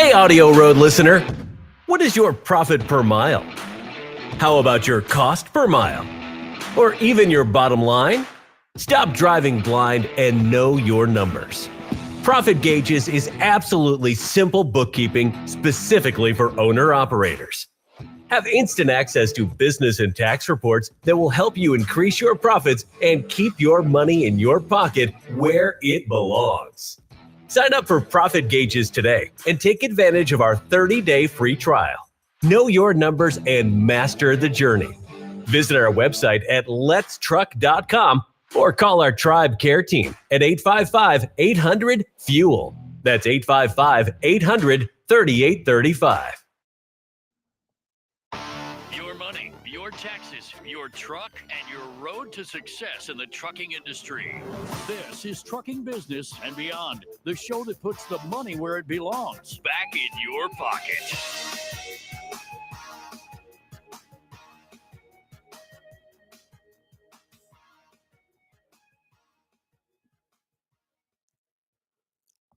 Hey, Audio Road listener, what is your profit per mile? How about your cost per mile? Or even your bottom line? Stop driving blind and know your numbers. Profit Gauges is absolutely simple bookkeeping specifically for owner-operators. Have instant access to business and tax reports that will help you increase your profits and keep your money in your pocket where it belongs. Sign up for Profit Gauges today and take advantage of our 30-day free trial. Know your numbers and master the journey. Visit our website at letstruck.com or call our Tribe Care Team at 855-800-FUEL. That's 855-800-3835. Your money, your taxes, your truck, and your road to success in the trucking industry. This is Trucking Business and Beyond, the show that puts the money where it belongs, back in your pocket.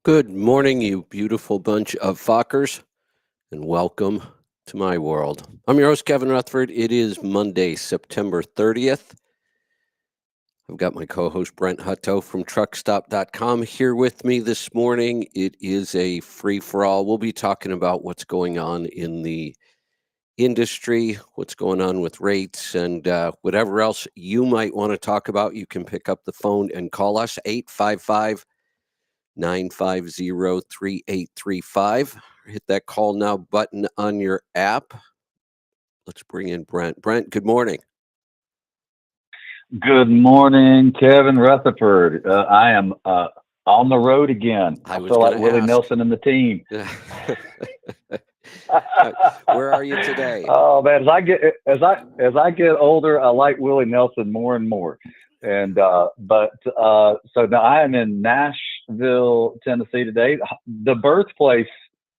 Good morning, you beautiful bunch of fuckers, and welcome to my world. I'm your host, Kevin Rutherford. It is Monday, September 30th. I've got my co-host, Brent Hutto from truckstop.com here with me this morning. It is a free-for-all. We'll be talking about what's going on in the industry, what's going on with rates, and whatever else you might want to talk about. You can pick up the phone and call us, 855-950-3835. Hit that call now button on your app. Let's bring in Brent. Brent, good morning. Good morning, Kevin Rutherford. I am on the road again. I feel like Willie Nelson and the team. Where are you today? Oh man, as I get older, I like Willie Nelson more and more. And so now I am in Nashville, Tennessee today, the birthplace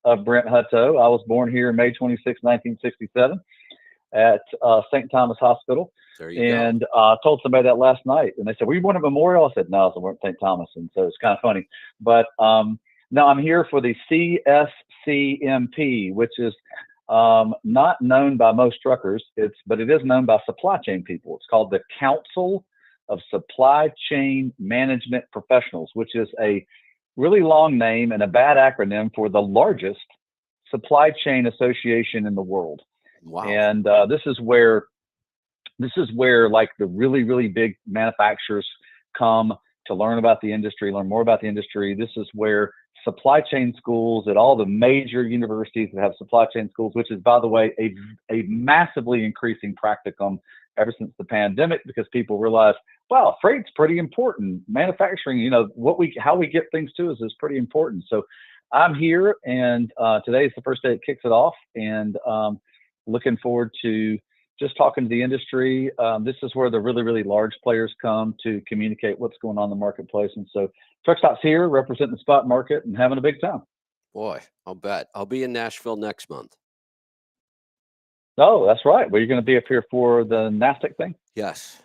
of Brent Hutto. I was born here May 26, 1967, at St. Thomas Hospital. There you go. I told somebody that last night, and they said, "Were you born at Memorial?" I said, "No, I was born at St. Thomas," and so it's kind of funny. But now I'm here for the CSCMP, which is not known by most truckers. But it is known by supply chain people. It's called the Council of Supply Chain Management Professionals, which is a really long name and a bad acronym for the largest supply chain association in the world. Wow. And this is where like the really, really big manufacturers come to learn about the industry, learn more about the industry. This is where supply chain schools at all the major universities that have supply chain schools, which is, by the way, a massively increasing practicum ever since the pandemic, because people realize, wow, freight's pretty important. Manufacturing, how we get things to us is pretty important. So I'm here, and today is the first day it kicks it off, and looking forward to just talking to the industry. This is where the really, really large players come to communicate what's going on in the marketplace. And so Truckstop's here representing the spot market and having a big time. Boy, I'll bet. I'll be in Nashville next month. Oh, that's right. Well, you're going to be up here for the NASDAQ thing? Yes.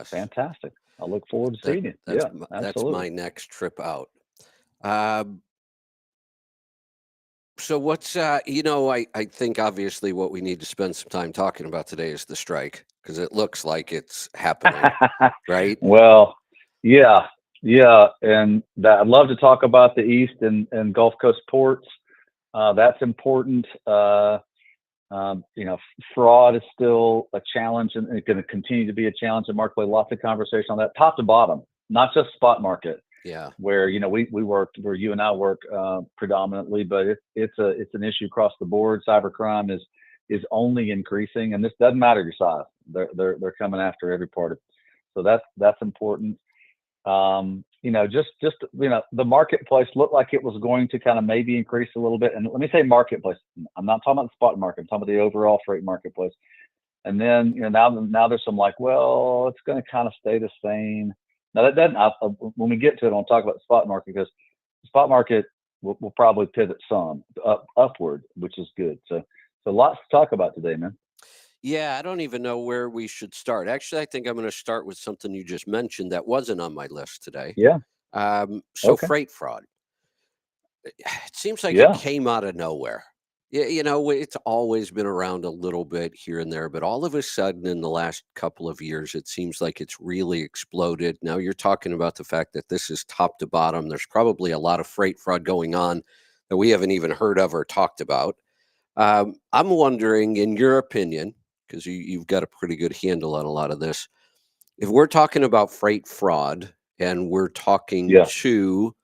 Fantastic. I look forward to seeing you. That's my next trip out. So what's, I think obviously what we need to spend some time talking about today is the strike, because it looks like it's happening, right? Well, yeah. And I'd love to talk about the East and Gulf Coast ports. That's important. Fraud is still a challenge, and it's going to continue to be a challenge in market. Lots of conversation on that, top to bottom, not just spot market. Yeah. Where we work, where you and I work predominantly, but it's an issue across the board. Cybercrime is only increasing, and this doesn't matter your size. They're coming after every part of it. So that's important. The marketplace looked like it was going to kind of maybe increase a little bit. And let me say marketplace. I'm not talking about the spot market. I'm talking about the overall freight marketplace. And then now there's some like, well, it's going to kind of stay the same. Now that doesn't. When we get to it, I'll talk about the spot market, because the spot market will probably pivot some upward, which is good. So lots to talk about today, man. Yeah, I don't even know where we should start. Actually, I think I'm going to start with something you just mentioned that wasn't on my list today. Yeah. Okay. Freight fraud. It seems like it Yeah. came out of nowhere. Yeah, it's always been around a little bit here and there, but all of a sudden in the last couple of years, it seems like it's really exploded. Now you're talking about the fact that this is top to bottom. There's probably a lot of freight fraud going on that we haven't even heard of or talked about. I'm wondering, in your opinion, because you've got a pretty good handle on a lot of this, if we're talking about freight fraud and we're talking Yeah. to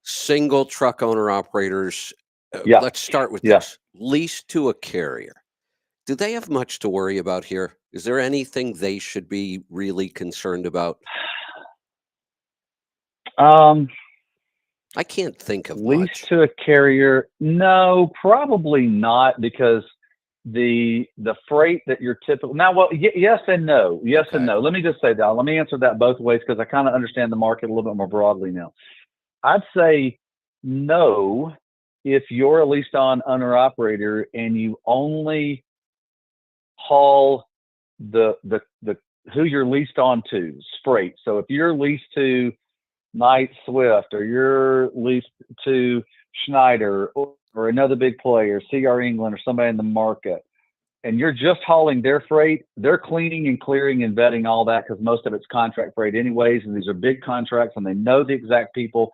single truck owner operators, Yeah. let's start with Yeah. this. Leased to a carrier. Do they have much to worry about here? Is there anything they should be really concerned about? I can't think of Lease much. to a carrier? No, probably not, because the freight that you're typical now. Well, yes and no. Yes and Okay. no. Let me just say that. Let me answer that both ways, because I kind of understand the market a little bit more broadly now. I'd say no if you're a leased on owner operator and you only haul the who you're leased on to's freight. So if you're leased to Knight Swift, or you're leased to Schneider, or another big player, CR England, or somebody in the market, and you're just hauling their freight, they're cleaning and clearing and vetting all that, because most of it's contract freight anyways, and these are big contracts and they know the exact people.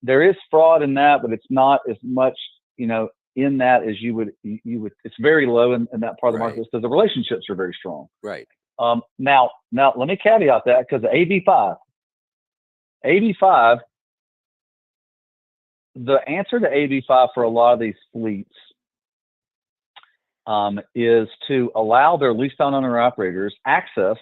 There is fraud in that, but it's not as much, in that as you would. It's very low in that part of the Right. market, because the relationships are very strong. Right. Now let me caveat that, because AB5, the answer to AB5 for a lot of these fleets is to allow their leased on owner operators access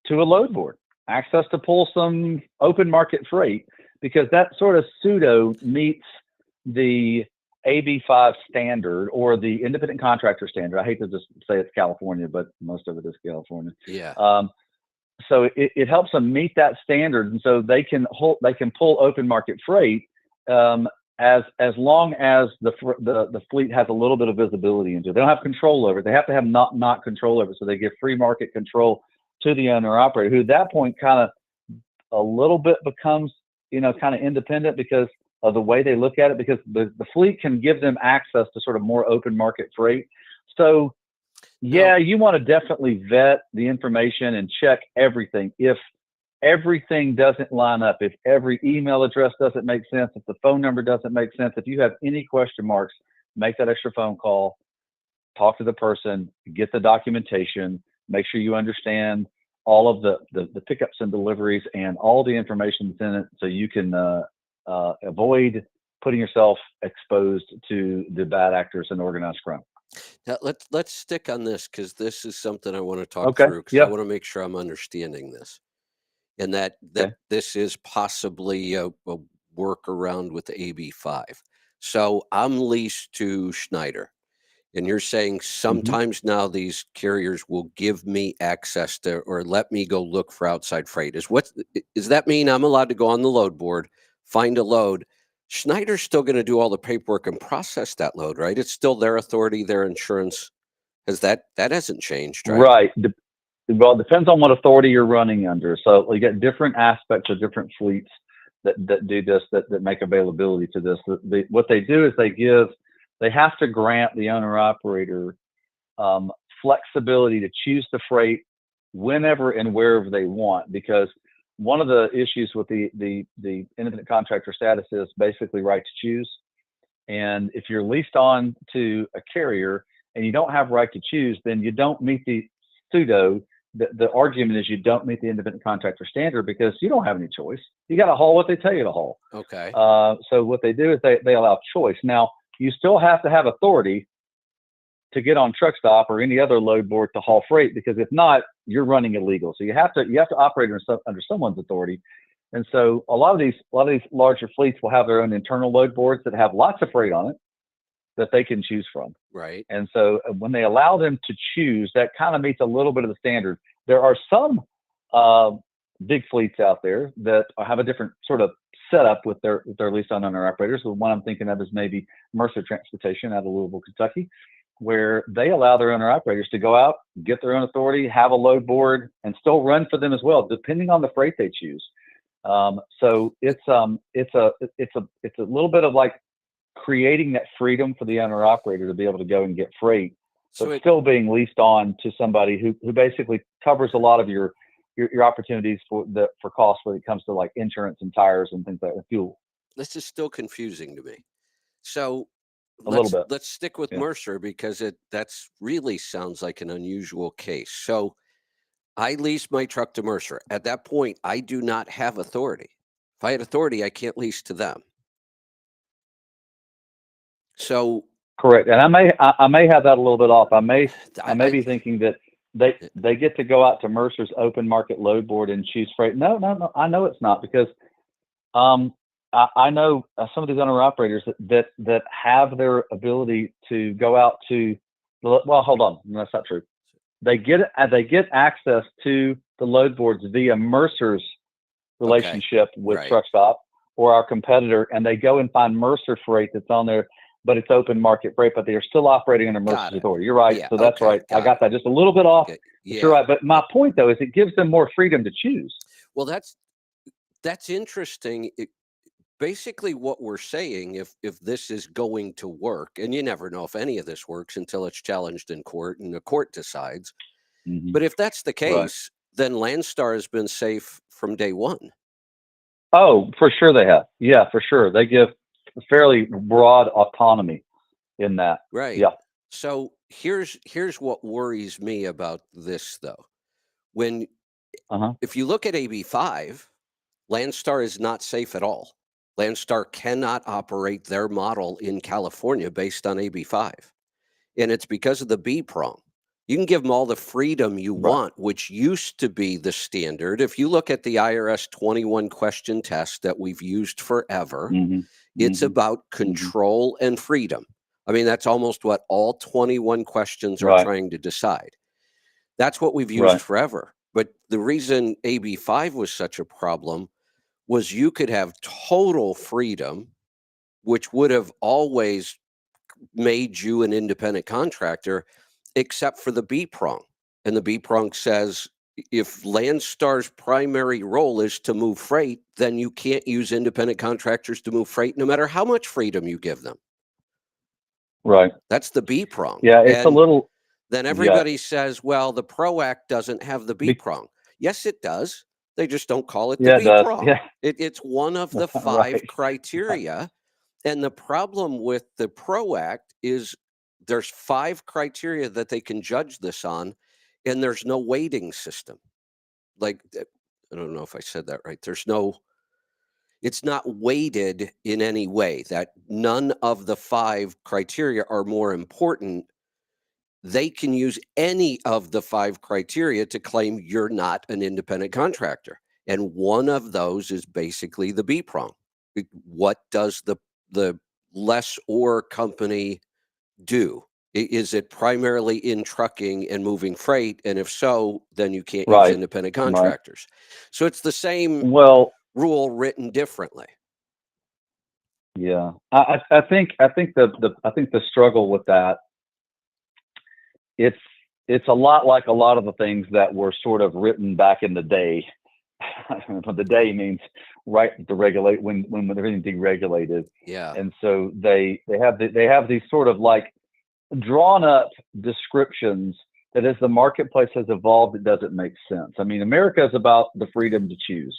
to a load board, access to pull some open market freight, because that sort of pseudo meets the AB5 standard, or the independent contractor standard. I hate to just say it's California, but most of it is California. Yeah. So it helps them meet that standard, and so they can pull open market freight, as long as the fleet has a little bit of visibility into it. They don't have control over it. They have to have not control over it. So they give free market control to the owner operator, who at that point kind of a little bit becomes kind of independent, because of the way they look at it, because the fleet can give them access to sort of more open market freight. So yeah, you want to definitely vet the information and check everything. If everything doesn't line up, if every email address doesn't make sense, if the phone number doesn't make sense, if you have any question marks, make that extra phone call, talk to the person, get the documentation, make sure you understand all of the pickups and deliveries and all the information that's in it, so you can avoid putting yourself exposed to the bad actors and organized crime. Now, let's stick on this, because this is something I want to talk Okay. through, because Yeah. I want to make sure I'm understanding this, and that Okay. this is possibly a workaround with the AB5. So I'm leased to Schneider, and you're saying sometimes now these carriers will give me access to, or let me go look for outside freight. Does that mean I'm allowed to go on the load board, find a load? Schneider's still going to do all the paperwork and process that load, right? It's still their authority, their insurance. That hasn't changed, right? Right. Well, it depends on what authority you're running under. So you get different aspects of different fleets that do this, that make availability to this. What they do is they have to grant the owner operator flexibility to choose the freight whenever and wherever they want, because one of the issues with the independent contractor status is basically right to choose. And if you're leased on to a carrier and you don't have right to choose, then you don't meet the argument is you don't meet the independent contractor standard, because you don't have any choice. You got to haul what they tell you to haul. Okay. So what they do is they allow choice. Now, you still have to have authority to get on truck stop or any other load board to haul freight, because if not, you're running illegal. So you have to operate under someone's authority. And so a lot of these larger fleets will have their own internal load boards that have lots of freight on it that they can choose from. Right. And so when they allow them to choose, that kind of meets a little bit of the standard. There are some big fleets out there that have a different sort of setup with their leased on owner operators. The one I'm thinking of is maybe Mercer Transportation out of Louisville, Kentucky, where they allow their owner operators to go out, get their own authority, have a load board, and still run for them as well, depending on the freight they choose. So it's a little bit of like creating that freedom for the owner operator to be able to go and get freight, So but still being leased on to somebody who basically covers a lot of your opportunities for cost when it comes to like insurance and tires and things like that, fuel. this is still confusing to me. So A little bit. let's stick with Yeah. Mercer because that's really sounds like an unusual case. So I lease my truck to Mercer. At that point, I do not have authority. If I had authority, I can't lease to them. So Correct. And I may have that a little bit off. I may be I thinking that they get to go out to Mercer's open market load board and choose freight. No. I know it's not, because I know some of these owner operators that have their ability to go out to. Well, hold on, that's not true. They get access to the load boards via Mercer's relationship with right. Truck Stop or our competitor, and they go and find Mercer freight that's on there, but it's open market freight, but they are still operating under Mercer's authority. You're right. Yeah, So that's okay, right. I got that just a little bit off. Okay, But you're right. But my point though is it gives them more freedom to choose. Well, that's interesting. Basically, what we're saying, if this is going to work, and you never know if any of this works until it's challenged in court and the court decides. Mm-hmm. But if that's the case, then Landstar has been safe from day one. Oh, for sure they have. Yeah, for sure. They give fairly broad autonomy in that. Right. Yeah. So here's what worries me about this, though. If you look at AB5, Landstar is not safe at all. Landstar cannot operate their model in California based on AB5. And it's because of the B prong. You can give them all the freedom you want, which used to be the standard. If you look at the IRS 21 question test that we've used forever, it's about control and freedom. I mean, that's almost what all 21 questions are trying to decide. That's what we've used forever. But the reason AB5 was such a problem was you could have total freedom, which would have always made you an independent contractor, except for the B prong. And the B prong says, if Landstar's primary role is to move freight, then you can't use independent contractors to move freight, no matter how much freedom you give them. Right. That's the B prong. Yeah, it's a little. Then everybody says, well, the PRO Act doesn't have the B prong. Yes, it does. They just don't call it the B prong. Yeah. It's one of the 5 criteria. And the problem with the PRO Act is there's 5 criteria that they can judge this on, and there's no weighting system. Like, I don't know if I said that right. It's not weighted in any way, that none of the 5 criteria are more important. They can use any of the 5 criteria to claim you're not an independent contractor. And one of those is basically the B prong. What does the lessor company do? Is it primarily in trucking and moving freight? And if so, then you can't use independent contractors. So it's the same rule written differently. Yeah, I think the struggle with that, it's a lot like a lot of the things that were sort of written back in the day. The day means to regulate when everything's deregulated. Yeah. And so they have these sort of like drawn up descriptions that as the marketplace has evolved, it doesn't make sense. I mean, America is about the freedom to choose.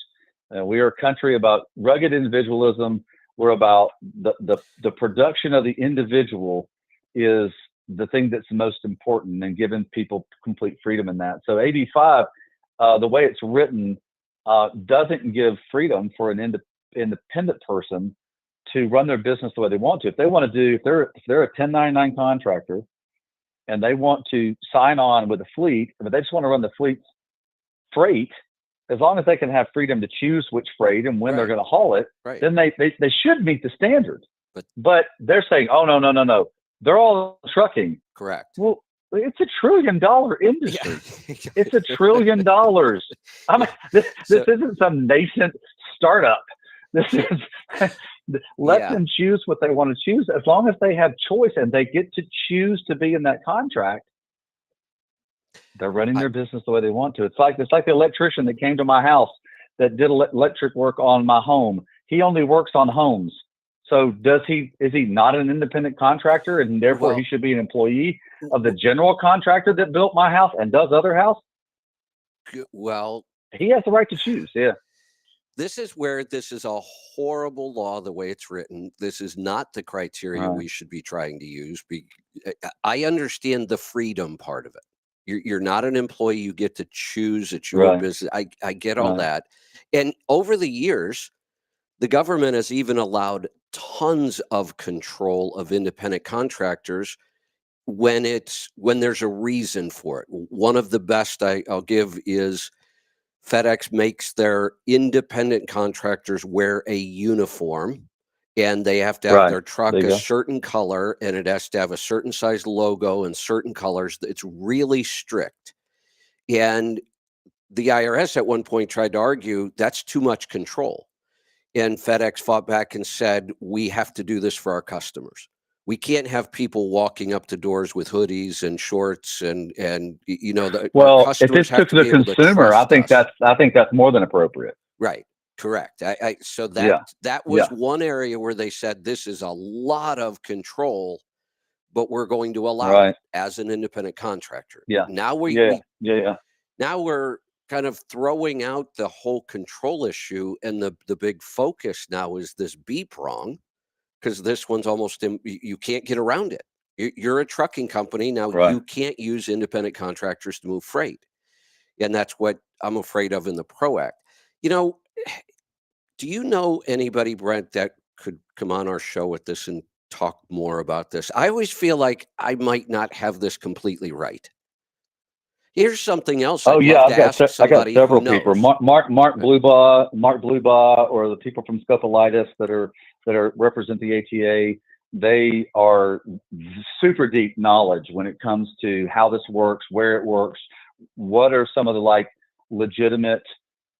We are a country about rugged individualism. We're about the production of the individual is the thing that's most important, and giving people complete freedom in that. So AB5, the way it's written, doesn't give freedom for an independent person to run their business the way they want to. If they want to do, if they're a 1099 contractor and they want to sign on with a fleet, but they just want to run the fleet's freight, as long as they can have freedom to choose which freight and when they're going to haul it, then they should meet the standard. But they're saying, oh, no. They're all trucking. Correct. Well, it's $1 trillion industry. Yeah. It's $1 trillion. I mean, this isn't some nascent startup. This is let them choose what they want to choose, as long as they have choice and they get to choose to be in that contract. They're running their business the way they want to. It's like the electrician that came to my house that did electric work on my home. He only works on homes. So is he not an independent contractor, and therefore he Well, should be an employee of the general contractor that built my house and does other house? well, He has the right to choose. Yeah. this is where this is a horrible law the way it's written. This is not the criteria Right. we should be trying to use. I understand the freedom part of it. You're not an employee. You get to choose. It's your Right. business. I get all Right. that. And over the years, the government has even allowed tons of control of independent contractors when there's a reason for it. One of the best I'll give is FedEx makes their independent contractors wear a uniform, and they have to have Right. their There truck you a go. certain color, and it has to have a certain size logo and certain colors. It's really strict. And the IRS at one point tried to argue that's too much control. And FedEx fought back and said, we have to do this for our customers. We can't have people walking up to doors with hoodies and shorts and our Well, if customers it's have to to the be able to consumer, trust us. I think that's more than appropriate. Right. Correct. So Yeah. that was Yeah. one area where they said this is a lot of control, but we're going to allow it Right. as an independent contractor. Yeah. Now Yeah. Yeah. now we're kind of throwing out the whole control issue, and the big focus now is this B prong, because this one's almost you can't get around it. You're a trucking company now. Right. You can't use independent contractors to move freight, and that's what I'm afraid of in the PRO Act. You know, do you know anybody, Brent, that could come on our show with this and talk more about this? I always feel like I might not have this completely right. Here's something else Oh I'd yeah, love to ask I got somebody who several people. knows. Mark Uh, Bluebaugh, or the people from Scopolitis that represent the ATA. They are super deep knowledge when it comes to how this works, where it works, what are some of the like legitimate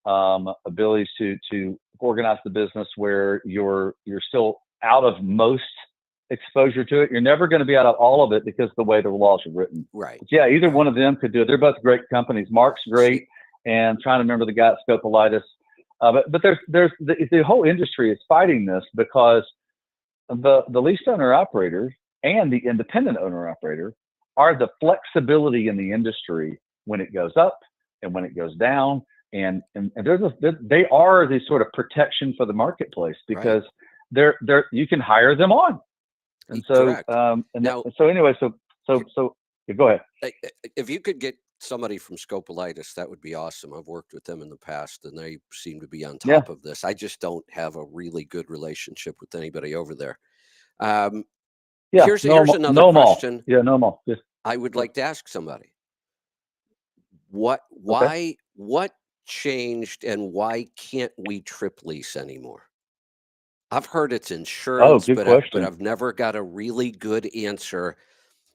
abilities to organize the business where you're still out of most exposure to it. You're never going to be out of all of it because of the way the laws are written. Right. But yeah, either Right. one of them could do it. They're both great companies. Mark's great, and trying to remember the guy at Scopolitis. But there's the whole industry is fighting this because the lease owner operators and the independent owner operator are the flexibility in the industry when it goes up and when it goes down. And they are the sort of protection for the marketplace because they're you can hire them on. And so, Correct. Now, so anyway, yeah, go ahead. if you could get somebody from Scopolitis, that would be awesome. I've worked with them in the past, and they seem to be on Yeah, top of this. I just don't have a really good relationship with anybody over there. Um, yeah, here's know them, another know them all. question Yeah, know them all. Yeah. I would like to ask somebody. Okay. What changed, and why can't we trip lease anymore? I've heard it's Oh, insurance, good but question. I've never got a really good answer.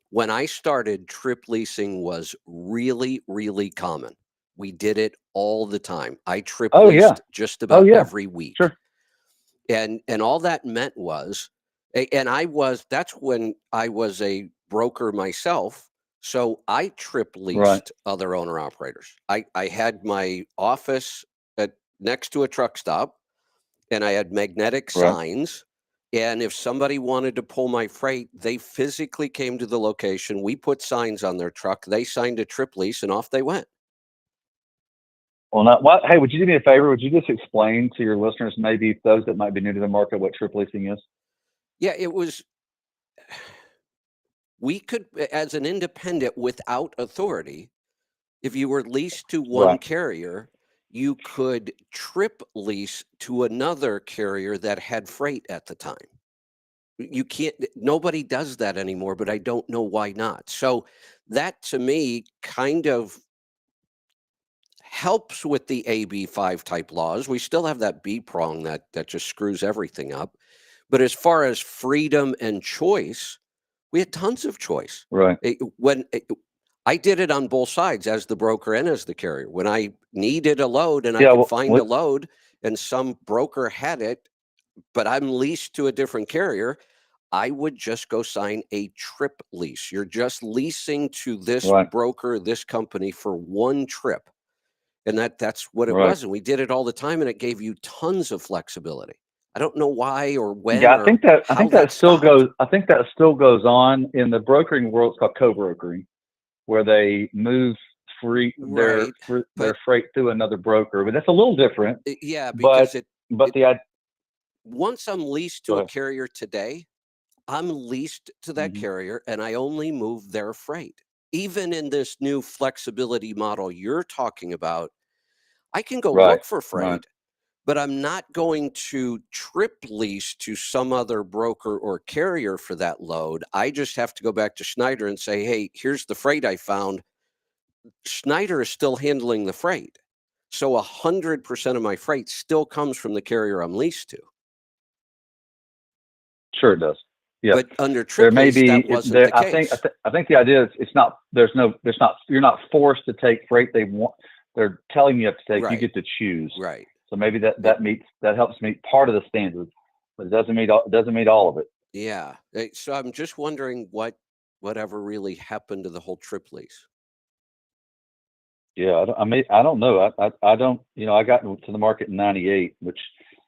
When I started, trip leasing was really, really common. We did it all the time. I trip Oh yeah. leased just Oh about yeah. every week. Sure. And all that meant was, that's when I was a broker myself. So I trip Right. leased other owner operators. I had my office next to a truck stop, and I had magnetic Right. signs. And if somebody wanted to pull my freight, they physically came to the location. We put signs on their truck. They signed a trip lease, and off they went. Well, not what. Hey, would you do me a favor? Would you just explain to your listeners, maybe those that might be new to the market, what trip leasing is? Yeah, it was. We could, as an independent without authority, if you were leased to one Right. carrier, you could trip lease to another carrier that had freight at the time. You can't, nobody does that anymore, but I don't know why not. So that to me kind of helps with the AB5 type laws. We still have that B prong that just screws everything up. But as far as freedom and choice, we had tons of choice. Right. I did it on both sides, as the broker and as the carrier. When I needed a load and I Yeah. could Well, find a load and some broker had it, but I'm leased to a different carrier, I would just go sign a trip lease. You're just leasing to this right. broker, this company for one trip. And that's what it Right. was. And we did it all the time, and it gave you tons of flexibility. I don't know why or when. Yeah, I think that still goes. I think that still goes on in the brokering world. It's called co-brokering, where they move their freight through another broker. But that's a little different. Yeah, because once I'm leased to Go a ahead. carrier today, I'm leased to that carrier and I only move their freight. Even in this new flexibility model you're talking about, I can go look for freight, but I'm not going to trip lease to some other broker or carrier for that load. I just have to go back to Schneider and say, hey, here's the freight I found. Schneider is still handling the freight. So 100% of my freight still comes from the carrier I'm leased to. Sure it does. Yeah. But under trip lease, that wasn't the case. I think the idea is you're not forced to take freight they're telling you have to take. Right. You get to choose. Right. So maybe that helps meet part of the standard, but it doesn't meet all of it. Yeah. So I'm just wondering whatever really happened to the whole trip lease. Yeah, I don't know. I don't. I got into the market in '98, which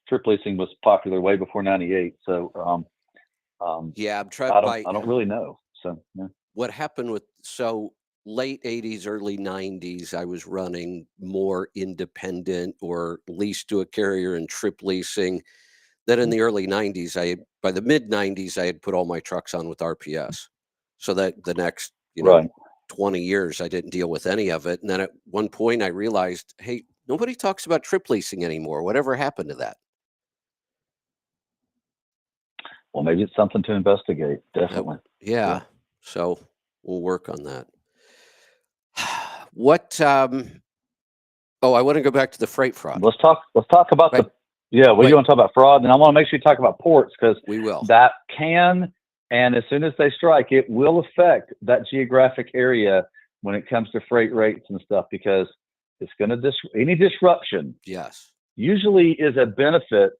trip leasing was popular way before '98. So yeah, I don't really know. So yeah. What happened late 80s, early 90s, I was running more independent or leased to a carrier and trip leasing. Then in the early 90s, by the mid 90s, I had put all my trucks on with RPS. So that the next, 20 years, I didn't deal with any of it. And then at one point I realized, hey, nobody talks about trip leasing anymore. Whatever happened to that? Well, maybe it's something to investigate. Definitely. Yeah. So we'll work on that. What? I want to go back to the freight fraud. Let's talk about you want to talk about fraud, and I want to make sure you talk about ports, because we will. That can, and as soon as they strike, it will affect that geographic area when it comes to freight rates and stuff, because it's going to any disruption. Yes. Usually is a benefit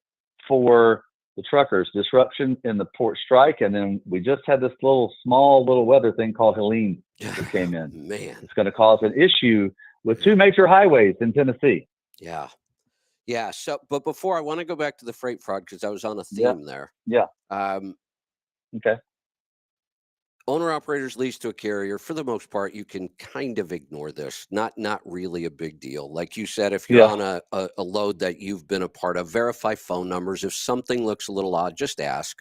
for the truckers. Disruption in the port strike, and then we just had this small weather thing called Helene that came in. Man, it's going to cause an issue with two major highways in Tennessee. Yeah. Yeah. So, but before, I want to go back to the freight fraud, because I was on a theme there. Yeah. Okay. Owner operators leased to a carrier, for the most part, you can kind of ignore this. Not really a big deal. Like you said, if you're on a load that you've been a part of, verify phone numbers. If something looks a little odd, just ask.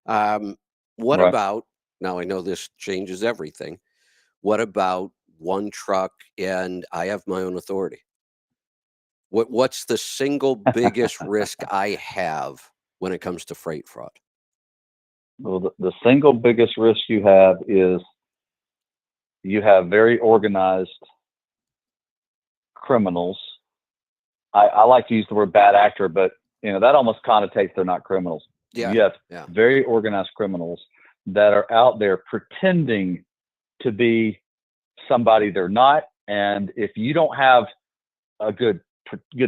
What about, now I know this changes everything. What about one truck and I have my own authority? What's the single biggest risk I have when it comes to freight fraud? Well, the single biggest risk you have is you have very organized criminals. I like to use the word bad actor, but that almost connotates they're not criminals. Yeah. You have very organized criminals that are out there pretending to be somebody they're not. And if you don't have a good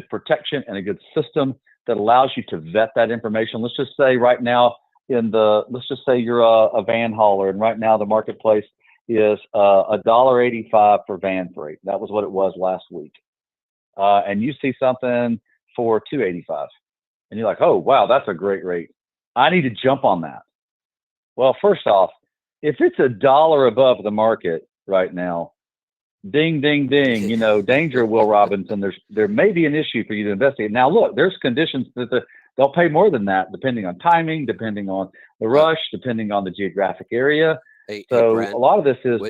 protection and a good system that allows you to vet that information, let's just say right now, let's just say you're a van hauler, and right now the marketplace is $1.85 for van freight. That was what it was last week. And you see something for $2.85, and you're like, oh wow, that's a great rate. I need to jump on that. Well, first off, if it's $1 above the market right now, ding, ding, ding, danger, Will Robinson, there may be an issue for you to investigate. Now, look, there's conditions that they'll pay more than that, depending on timing, depending on the rush, depending on the geographic area. So Brent, a lot of this is,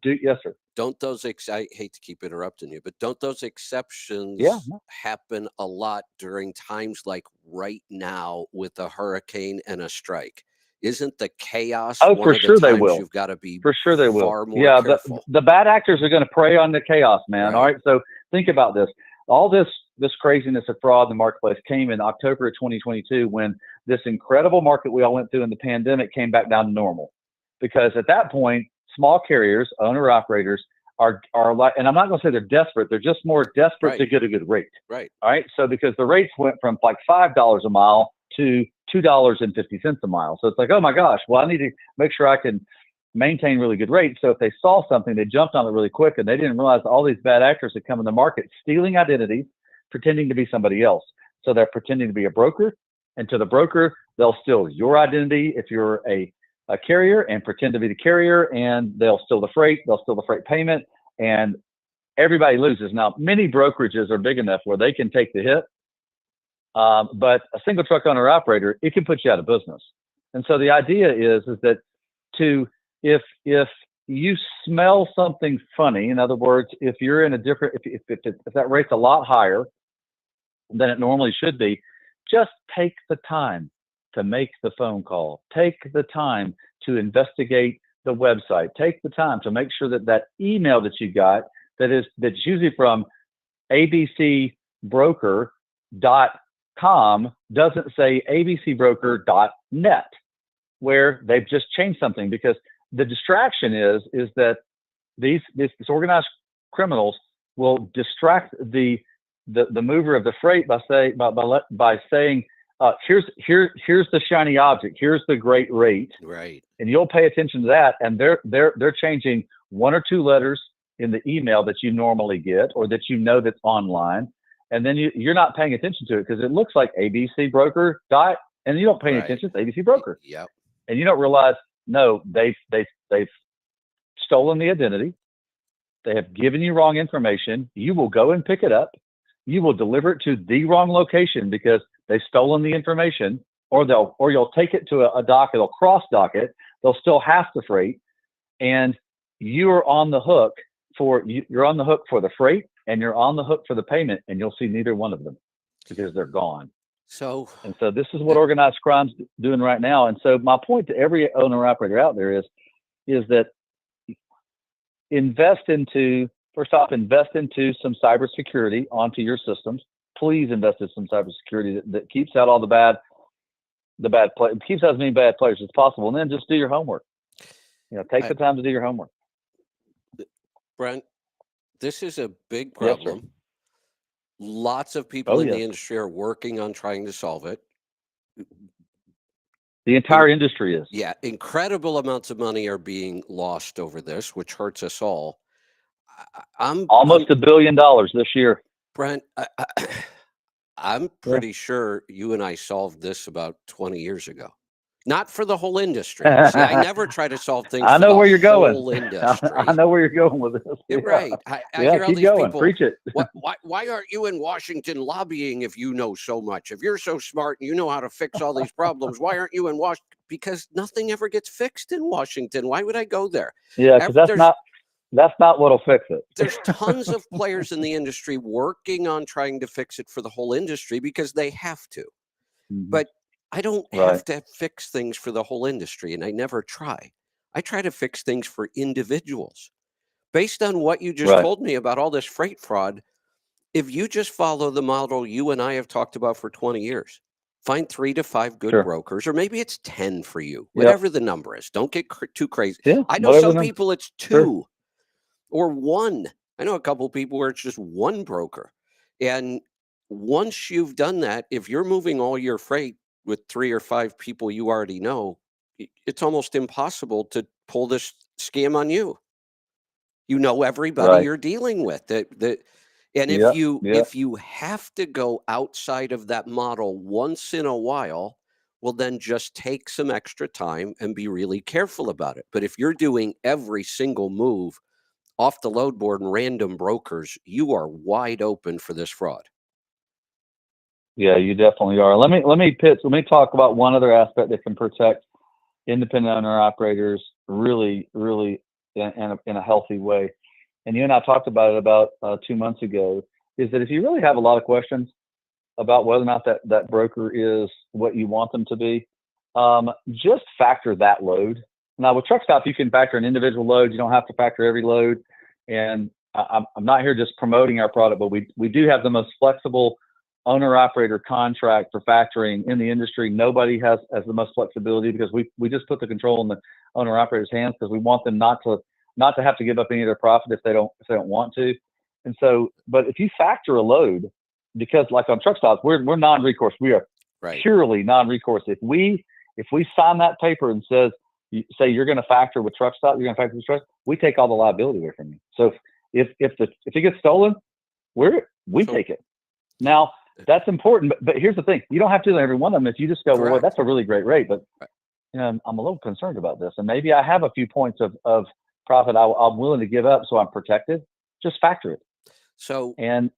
yes, sir. Don't those, I hate to keep interrupting you, but don't those exceptions happen a lot during times like right now with a hurricane and a strike? Isn't the chaos one for of sure the times they will. You've got to be for sure they will. Far more careful. The bad actors are going to prey on the chaos, man. All right, so think about this. All this craziness of fraud in the marketplace came in October of 2022, when this incredible market we all went through in the pandemic came back down to normal. Because at that point, small carriers, owner operators are like, and I'm not going to say they're desperate, they're just more desperate to get a good rate. Right. All right. So because the rates went from like $5 a mile to $2.50 a mile. So it's like, oh my gosh, well, I need to make sure I can maintain really good rates. So if they saw something, they jumped on it really quick, and they didn't realize all these bad actors had come in the market, stealing identities, pretending to be somebody else. So they're pretending to be a broker, and to the broker, they'll steal your identity if you're a carrier and pretend to be the carrier, and they'll steal the freight, they'll steal the freight payment, and everybody loses. Now, many brokerages are big enough where they can take the hit, but a single truck owner operator, it can put you out of business. And so the idea is that if you smell something funny, in other words, if you're in a different, if that rate's a lot higher than it normally should be, just take the time to make the phone call. Take the time to investigate the website. Take the time to make sure that that email that you got that's usually from abcbroker.com doesn't say abcbroker.net, where they've just changed something, because the distraction is that these organized criminals will distract the mover of the freight by saying, here's the shiny object, here's the great rate, Right. and you'll pay attention to that, and they're changing one or two letters in the email that you normally get or that you know that's online, and then you're not paying attention to it because it looks like ABC Broker and you don't pay attention. It's ABC Broker. Yep. And you don't realize, no, they've stolen the identity. They have given you wrong information. You will go and pick it up. You will deliver it to the wrong location because they've stolen the information, or you'll take it to a dock. It'll cross dock it. They'll still have the freight, and you're on the hook for the freight, and you're on the hook for the payment, and you'll see neither one of them because they're gone. So this is what organized crime's doing right now. And so my point to every owner operator out there is that invest into some cybersecurity onto your systems. Please invest in some cybersecurity that keeps out all keeps out as many bad players as possible. And then just do your homework. Take the time to do your homework. Brent, this is a big problem. Yes, lots of people in the industry are working on trying to solve it. The entire industry is. Yeah, incredible amounts of money are being lost over this, which hurts us all. I'm almost $1 billion this year. Brent, I'm pretty sure you and I solved this about 20 years ago. Not for the whole industry. See, I never try to solve things. I know where you're going. Industry. I know where you're going with this. Yeah. Right. I hear all keep these going. people. Preach it. Why aren't you in Washington lobbying if you know so much? If you're so smart and you know how to fix all these problems, why aren't you in Washington? Because nothing ever gets fixed in Washington. Why would I go there? Yeah, because that's not what'll fix it. There's tons of players in the industry working on trying to fix it for the whole industry because they have to. Mm-hmm. But I don't have to fix things for the whole industry, and I never try. I try to fix things for individuals. Based on what you just told me about all this freight fraud, if you just follow the model you and I have talked about for 20 years, find 3 to 5 good brokers, or maybe it's 10 for you, whatever the number is. Don't get too crazy. Yeah, I know some people it's 2 or 1. I know a couple of people where it's just 1 broker. And once you've done that, if you're moving all your freight with 3 or 5 people you already know, it's almost impossible to pull this scam on you. You know everybody you're dealing with. And if you have to go outside of that model once in a while, well, then just take some extra time and be really careful about it. But if you're doing every single move off the load board and random brokers, you are wide open for this fraud. Yeah, you definitely are. Let me talk about one other aspect that can protect independent owner operators really, really in a healthy way. And you and I talked about it about 2 months ago, is that if you really have a lot of questions about whether or not that broker is what you want them to be, just factor that load. Now with TruckStop, you can factor an individual load. You don't have to factor every load. And I'm not here just promoting our product, but we do have the most flexible owner-operator contract for factoring in the industry. Nobody has the most flexibility because we just put the control in the owner-operator's hands because we want them not to have to give up any of their profit if they don't want to. And so, but if you factor a load, because like on TruckStop, we're non-recourse. We are purely non-recourse. If we sign that paper and say you're going to factor with TruckStop, you're going to factor with TruckStop, we take all the liability away from you. So if it gets stolen, we take it. Now, That's important. But here's the thing: you don't have to do every one of them. If you just go, well, Correct. that's a really great rate, but Right. I'm a little concerned about this, and maybe I have a few points of profit I'm willing to give up, so I'm protected. Just factor it, So, and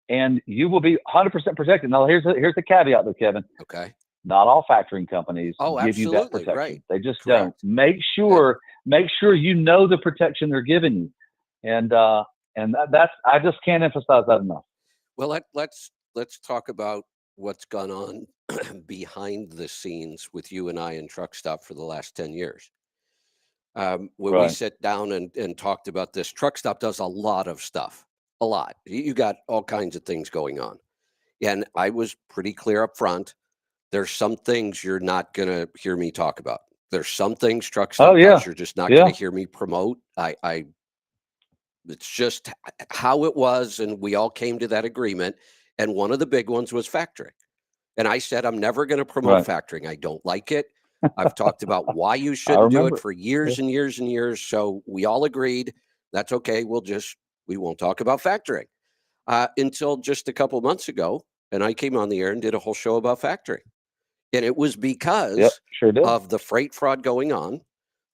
you will be 100% protected. Now, here's the caveat, though, Kevin. okay. Not all factoring companies Oh, give you that absolutely. protection. Right. They just Correct. don't. Make sure you know the protection they're giving you, and that's I just can't emphasize that enough. Well, let's talk about what's gone on behind the scenes with you and I in Truck Stop for the last 10 years. When we Right. sat down and talked about this, Truck Stop does a lot of stuff, a lot. You got all kinds of things going on. And I was pretty clear up front. There's some things you're not going to hear me talk about. There's some things Truck Stop Oh yeah, does you're just not yeah. going to hear me promote. It's just how it was, and we all came to that agreement. And one of the big ones was factoring. And I said, I'm never going to promote Right. factoring. I don't like it. I've talked about why you I shouldn't do it remember. for Yeah. years and years and years. So we all agreed that's okay. We won't talk about factoring until just a couple months ago. And I came on the air and did a whole show about factoring. And it was Yep, because sure did. of the freight fraud going on,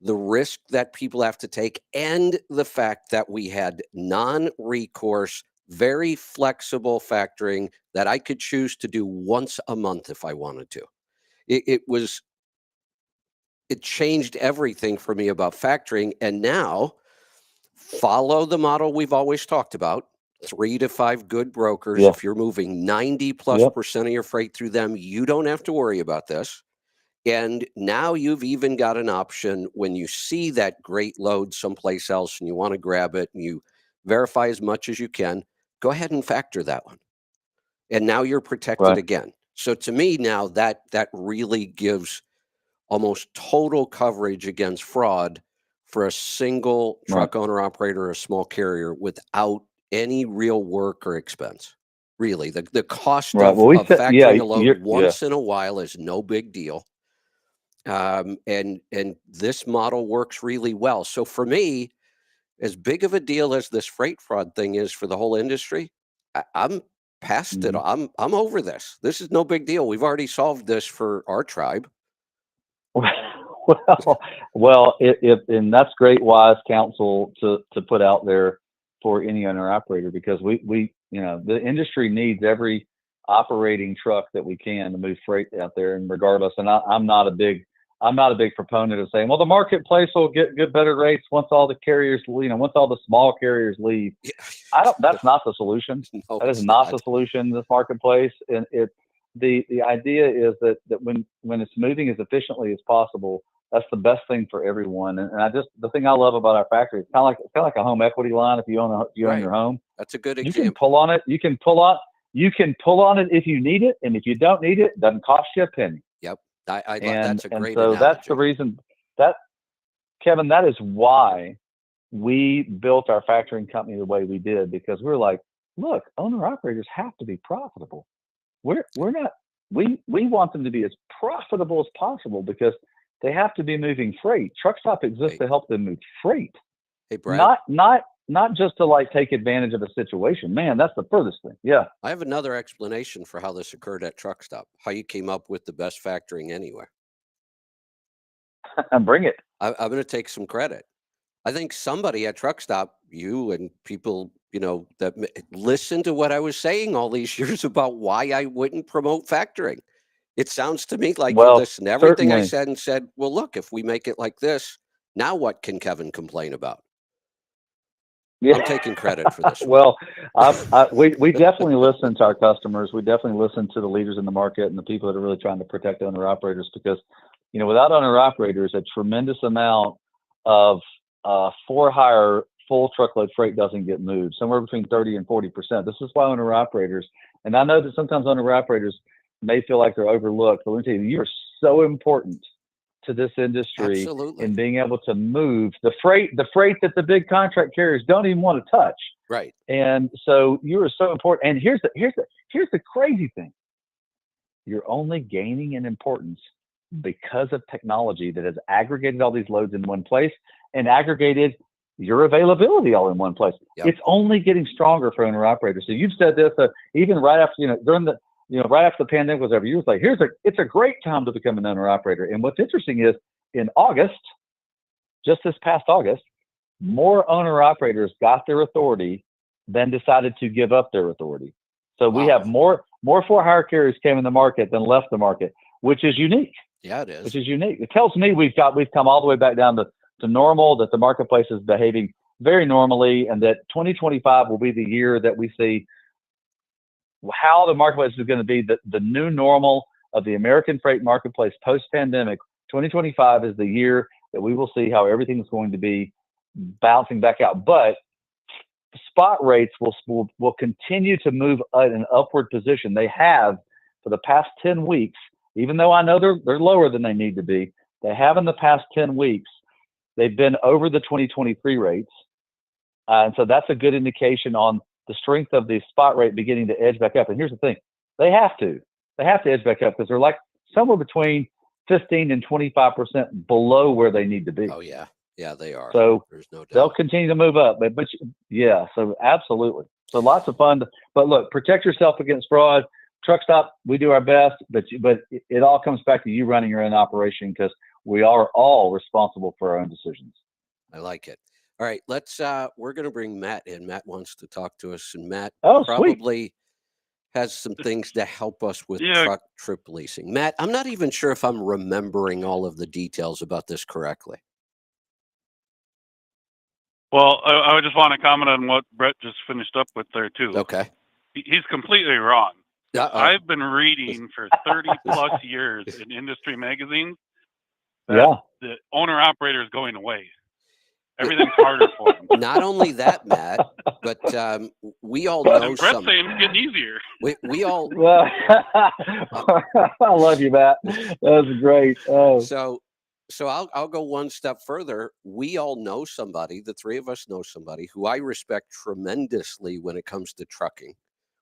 the risk that people have to take, and the fact that we had non-recourse, very flexible factoring that I could choose to do once a month if I wanted to. It changed everything for me about factoring. And now follow the model we've always talked about. 3 to 5 good brokers. Yeah. If you're moving 90+% Yep. of your freight through them, you don't have to worry about this. And now you've even got an option when you see that great load someplace else and you want to grab it and you verify as much as you can, go ahead and factor that one. And now you're protected Right. again. So to me now that really gives almost total coverage against fraud for a single Right. truck owner operator or a small carrier without any real work or expense. Really, the cost Right. of Well, we said, yeah, factoring a load yeah. once in a while is no big deal. And this model works really well. So for me, as big of a deal as this freight fraud thing is for the whole industry, I'm past it. Mhm. I'm over this. This is no big deal. We've already solved this for our tribe. And that's great, wise counsel to put out there for any owner operator, because we the industry needs every operating truck that we can to move freight out there, and regardless. And I'm not a big proponent of saying, well, the marketplace will get better rates once all the carriers, once all the small carriers leave. Yeah. That's not the solution. No, That is it's not not. the solution in this marketplace. And the idea is that when it's moving as efficiently as possible, that's the best thing for everyone. And the thing I love about our factory, it's kind of like a home equity line. If you own Right. your home, That's a good you can example. pull on it. You can pull on it if you need it, and if you don't need it, it doesn't cost you a penny. Yep. And That's a great so that's the analogy. reason that, Kevin, that is why we built our factoring company the way we did, because we're like, look, owner operators have to be profitable. We're not, we want them to be as profitable as possible, because they have to be moving freight. Truck Stop exists Hey, to help them move freight, hey, Brad, not just to like take advantage of a situation. Man, that's the furthest thing. Yeah. I have another explanation for how this occurred at Truck Stop, how you came up with the best factoring anywhere. Bring it. I'm going to take some credit. I think somebody at Truck Stop, you and people, that listened to what I was saying all these years about why I wouldn't promote factoring. It sounds to me like you Well, listened to everything I certainly. said and said, well, look, if we make it like this, now what can Kevin complain about? Yeah. I'm taking credit for this one. Well, we definitely listen to our customers. We definitely listen to the leaders in the market and the people that are really trying to protect owner operators, because, without owner operators, a tremendous amount of for hire full truckload freight doesn't get moved, somewhere between 30 and 40%. This is why owner operators, and I know that sometimes owner operators may feel like they're overlooked, but let me tell you, you are so important to this industry Absolutely. in being able to move the freight that the big contract carriers don't even want to touch. Right. And so you are so important. And here's the crazy thing. You're only gaining in importance because of technology that has aggregated all these loads in one place and aggregated your availability all in one place. Yep. It's only getting stronger for owner operators. So you've said this even right after, during right after the pandemic was over, you was like, it's a great time to become an owner operator. And what's interesting is in August, just this past August, more owner operators got their authority than decided to give up their authority. So we have more for hire carriers came in the market than left the market, which is unique. Yeah, it is. Which is unique. It tells me we've come all the way back down to normal, that the marketplace is behaving very normally, and that 2025 will be the year that we see how the marketplace is going to be the new normal of the American freight marketplace post-pandemic. 2025 is the year that we will see how everything's going to be bouncing back out. But spot rates will continue to move in an upward position. They have for the past 10 weeks, even though I know they're lower than they need to be. They have in the past 10 weeks, they've been over the 2023 rates. And so that's a good indication on the strength of the spot rate beginning to edge back up. And here's the thing, they have to edge back up because they're like somewhere between 15 and 25% below where they need to be. Oh yeah. Yeah, they are. So there's no doubt. They'll continue to move up, but yeah, so absolutely. So lots of fun. But look, protect yourself against fraud. Truck stop, we do our best, but it all comes back to you running your own operation, because we are all responsible for our own decisions. I like it. All right, we're going to bring Matt in. Matt wants to talk to us, and Matt probably has some things to help us with truck trip leasing. Matt, I'm not even sure if I'm remembering all of the details about this correctly. Well, I just want to comment on what Brett just finished up with there too. Okay. He's completely wrong. I've been reading for 30 plus years in industry magazines that the owner operator is going away. Everything's harder for him. Not only that, Matt, but we all know and Brett's saying it's getting easier. We all. Well, I love you, Matt. That was great. Oh. So I'll go one step further. We all know somebody, the three of us know somebody who I respect tremendously when it comes to trucking.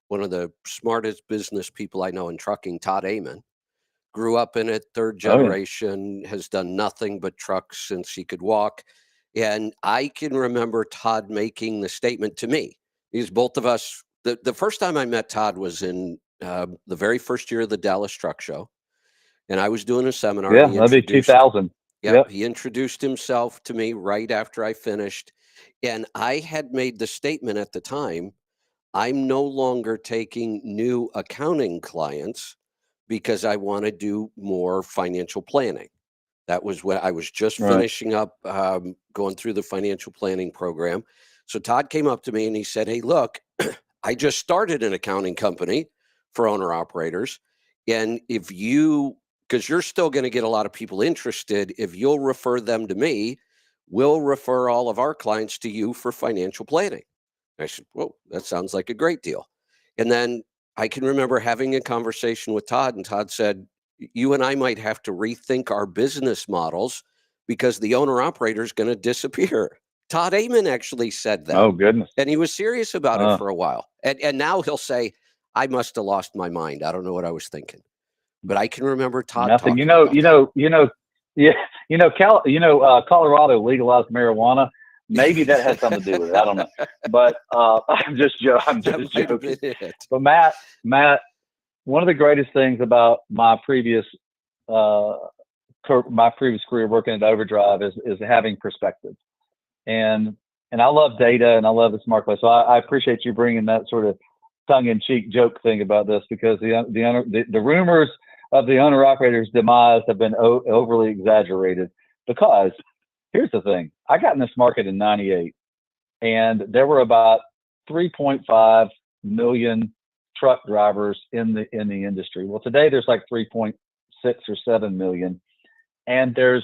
One of the smartest business people I know in trucking, Todd Amon, grew up in it, third generation, has done nothing but trucks since he could walk. And I can remember Todd making the statement to me. Because both of us, the first time I met Todd was in the very first year of the Dallas Truck Show. And I was doing a seminar. Yeah, that'd be 2000. Yep. He introduced himself to me right after I finished. And I had made the statement at the time, I'm no longer taking new accounting clients because I want to do more financial planning. That was when I was just finishing up going through the financial planning program. So Todd came up to me and he said, hey, look, I just started an accounting company for owner operators. And if because you're still going to get a lot of people interested, if you'll refer them to me, we'll refer all of our clients to you for financial planning. I said, well, that sounds like a great deal. And then I can remember having a conversation with Todd, and Todd said, you and I might have to rethink our business models because the owner operator is going to disappear. Todd Amon actually said that. Oh, goodness. And he was serious about it for a while. And now he'll say, I must have lost my mind. I don't know what I was thinking. But I can remember Todd talking about Colorado legalized marijuana. Maybe that has something to do with it. I don't know. But I'm just joking. But Matt, one of the greatest things about my previous career working at Overdrive is having perspective. And I love data and I love this marketplace. So I appreciate you bringing that sort of tongue-in-cheek joke thing about this, because the rumors of the owner operator's demise have been overly exaggerated. Because here's the thing, I got in this market in '98, and there were about 3.5 million truck drivers in the industry. Well, today there's like 3.6 or 7 million, and the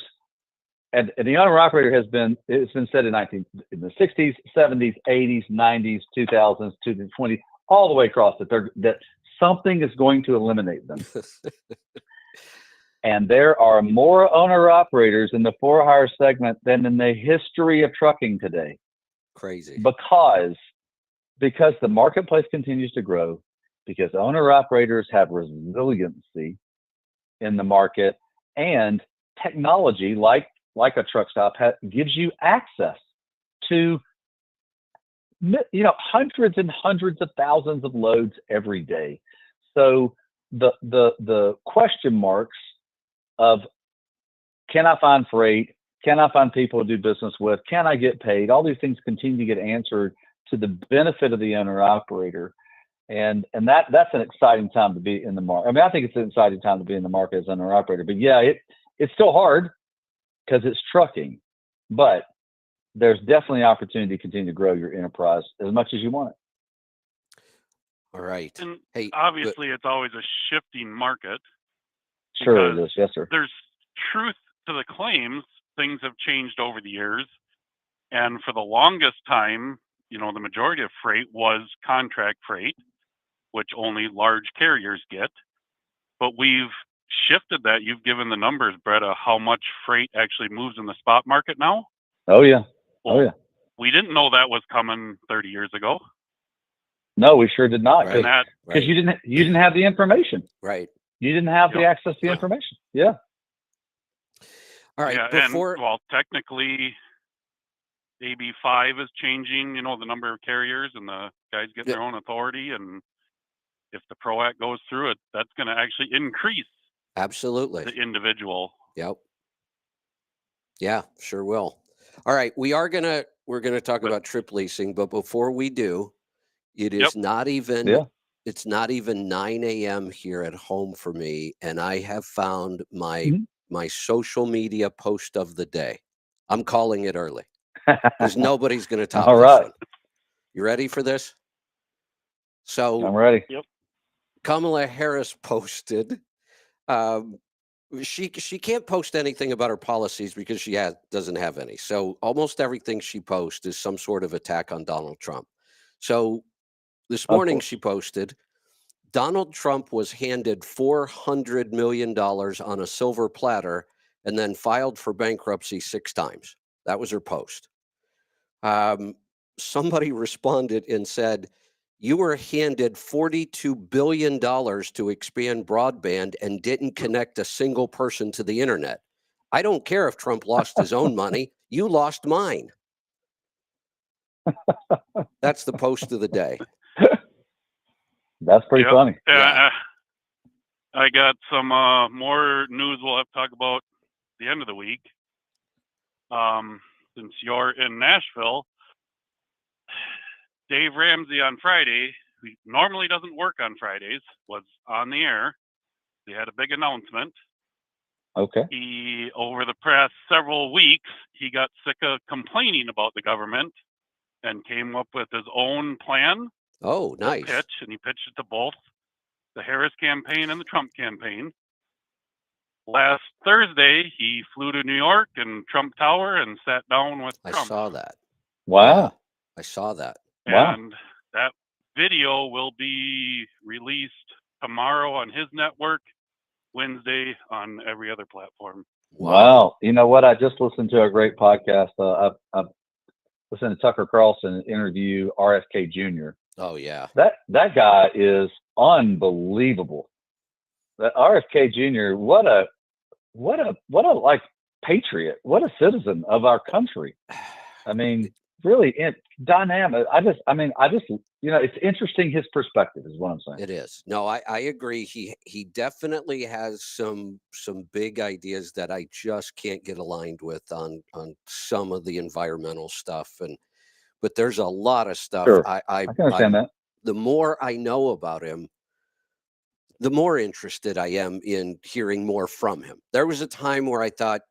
owner operator it's been said in the 60s, 70s, 80s, 90s, 2000s, 2020s, all the way across that something is going to eliminate them. And there are more owner operators in the for-hire segment than in the history of trucking today. Crazy. Because the marketplace continues to grow, because owner operators have resiliency in the market, and technology like a truck stop gives you access to hundreds and hundreds of thousands of loads every day. So the question marks of, can I find freight? Can I find people to do business with? Can I get paid? All these things continue to get answered to the benefit of the owner operator. And that's an exciting time to be in the market. I mean, I think it's an exciting time to be in the market as an owner operator. But yeah, it's still hard because it's trucking. But there's definitely opportunity to continue to grow your enterprise as much as you want it. All right. And hey, obviously, it's always a shifting market. Sure it is. Yes, sir. There's truth to the claims. Things have changed over the years. And for the longest time, the majority of freight was contract freight, which only large carriers get. But we've shifted that. You've given the numbers, Brett, of how much freight actually moves in the spot market now. Oh, yeah. Well, we didn't know that was coming 30 years ago. No, we sure did not. Because you didn't have the information. Right. You didn't have the access to the information. Yeah. All right. Yeah, technically, AB 5 is changing, the number of carriers, and the guys get their own authority. And if the PRO Act goes through it, that's going to actually increase absolutely the individual. Yep. Yeah, sure will. All right, we're gonna talk about trip leasing, but before we do, it is not even it's not even 9 a.m. here at home for me, and I have found my social media post of the day. I'm calling it early because nobody's going to top this one. You ready for this? So I'm ready. Yep. Kamala Harris posted. She can't post anything about her policies because she doesn't have any. So almost everything she posts is some sort of attack on Donald Trump. So this morning she posted, Donald Trump was handed $400 million on a silver platter and then filed for bankruptcy 6 times. That was her post. Somebody responded and said, you were handed $42 billion to expand broadband and didn't connect a single person to the internet. I don't care if Trump lost his own money. You lost mine. That's the post of the day. That's pretty funny. Yeah. I got some more news we'll have to talk about the end of the week. Since you're in Nashville, Dave Ramsey on Friday, who normally doesn't work on Fridays, was on the air. He had a big announcement. Okay. He, over the past several weeks, he got sick of complaining about the government and came up with his own plan. Oh, nice. And he pitched it to both the Harris campaign and the Trump campaign. Last Thursday, he flew to New York and Trump Tower and sat down with Trump. I saw that. Wow. I saw that. And that video will be released tomorrow on his network, Wednesday on every other platform. Wow. You know what? I just listened to a great podcast. I've listened to Tucker Carlson interview RFK Jr. Oh, yeah. That guy is unbelievable. That RFK Jr., what a like patriot, what a citizen of our country. I mean, really dynamic. I just, it's interesting. His perspective is what I'm saying. It is. No, I agree. He definitely has some big ideas that I just can't get aligned with on some of the environmental stuff. But there's a lot of stuff. Sure. I can understand that. The more I know about him, the more interested I am in hearing more from him. There was a time where I thought,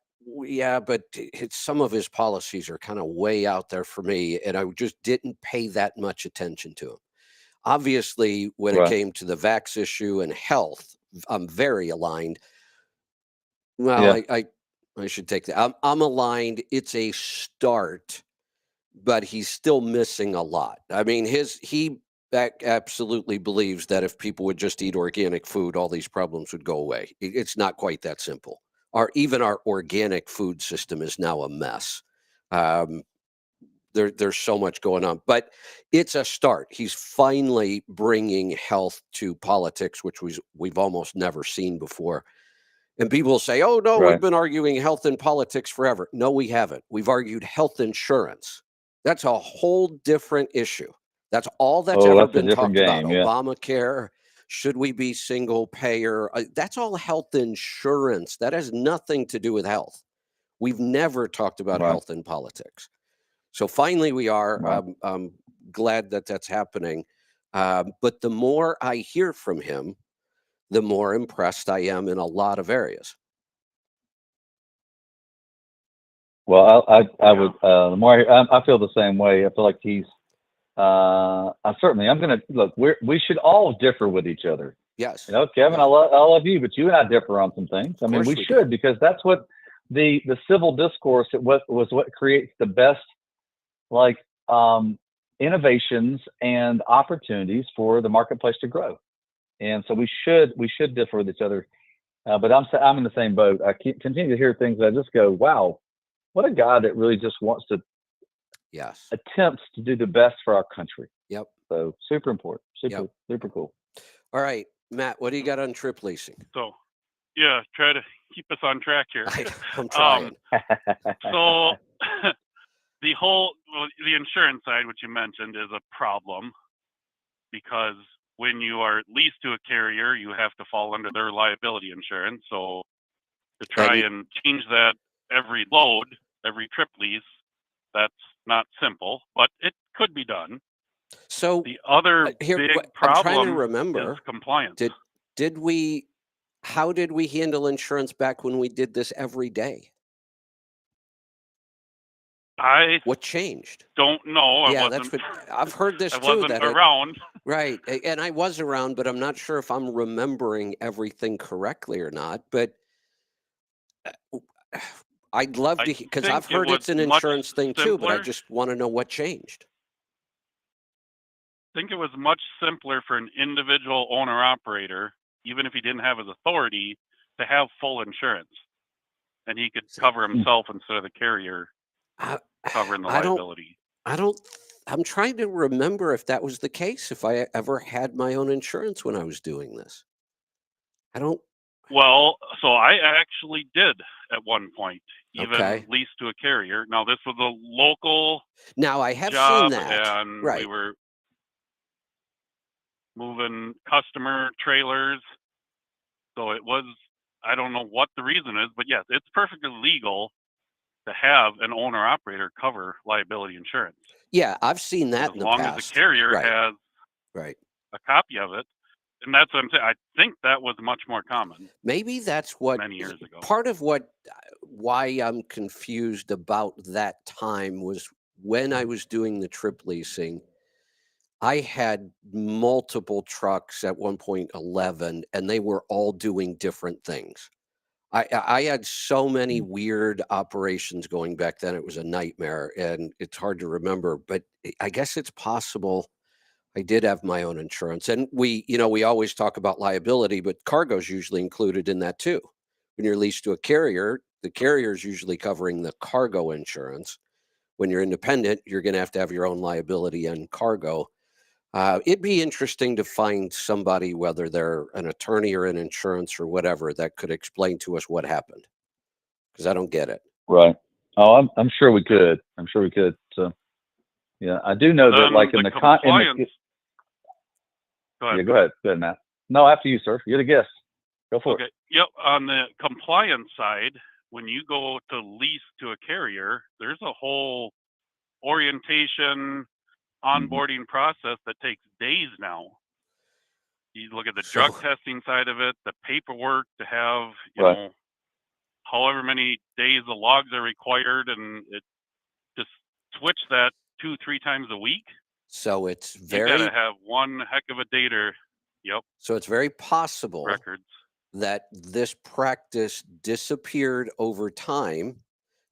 yeah, but some of his policies are kind of way out there for me, and I just didn't pay that much attention to him. Obviously, when it came to the vax issue and health, I'm very aligned. Well, yeah. I should take that. I'm aligned. It's a start, but he's still missing a lot. I mean, he absolutely believes that if people would just eat organic food, all these problems would go away. It's not quite that simple. Even our organic food system is now a mess. There's so much going on, but it's a start. He's finally bringing health to politics, which we've almost never seen before. And people say, oh, no, we've been arguing health and politics forever. No, we haven't. We've argued health insurance. That's a whole different issue. That's all that's ever been talked about. Yeah. Obamacare, Should we be single payer? That's all health insurance. That has nothing to do with health. We've never talked about health in politics. So finally we are. Right. I'm glad that that's happening. But the more I hear from him, the more impressed I am in a lot of areas. Well, I would, the more I feel the same way. I feel like he's, I'm going to look, we should all differ with each other. Yes. You know, Kevin, Yeah. I love you, but you and I differ on some things. I mean, we should, because that's what the civil discourse, was what creates the best, like, innovations and opportunities for the marketplace to grow. And so we should differ with each other. But I'm in the same boat. I continue to hear things that I just go, wow, what a guy that really just wants to attempts to do the best for our country. Yep. So super important. Super cool. All right, Matt, what do you got on trip leasing? So, yeah, try to keep us on track here. I'm trying. So the insurance side, which you mentioned, is a problem because when you are leased to a carrier, you have to fall under their liability insurance. So to try and change that every load, every trip lease, that's not simple, but it could be done. So the other big problem I'm trying to remember, is compliance. How did we handle insurance back when we did this every day? What changed? Don't know. I've heard this too. I wasn't around. Right. And I was around, but I'm not sure if I'm remembering everything correctly or not. But I'd love to, because I've heard it's an insurance thing too, but I just want to know what changed. I think it was much simpler for an individual owner operator, even if he didn't have his authority, to have full insurance. And he could cover himself instead of the carrier covering the liability. I'm trying to remember if that was the case, if I ever had my own insurance when I was doing this. Well, so I actually did at one point, even leased to a carrier. Now, this was a local Now, I have job, seen that. and we were moving customer trailers. So it was, I don't know what the reason is, but yes, it's perfectly legal to have an owner operator cover liability insurance. Yeah, I've seen that in the past. As long as the carrier has a copy of it. And that's what I'm saying. I think that was much more common. Maybe that's what many years ago. Part of why I'm confused about that time was when I was doing the trip leasing, I had multiple trucks, at one point 11, and they were all doing different things. I had so many weird operations going back then. It was a nightmare, and it's hard to remember, but I guess it's possible I did have my own insurance. And we always talk about liability, but cargo is usually included in that too. When you're leased to a carrier, the carrier is usually covering the cargo insurance. When you're independent, you're going to have your own liability and cargo. It'd be interesting to find somebody, whether they're an attorney or an insurance or whatever, that could explain to us what happened, because I don't get it. Right. Oh, I'm sure we could. So, yeah, I do know that, like in the compliance. Go ahead. Yeah, go ahead, Matt. No, after you, sir. You're the guest. Go for it. Yep. On the compliance side, when you go to lease to a carrier, there's a whole orientation, onboarding process that takes days now. You look at the drug testing side of it, the paperwork to have, you know, however many days the logs are required, and it just switch that 2-3 times a week. So it's you gotta have one heck of a data. Yep. So it's very possible that this practice disappeared over time,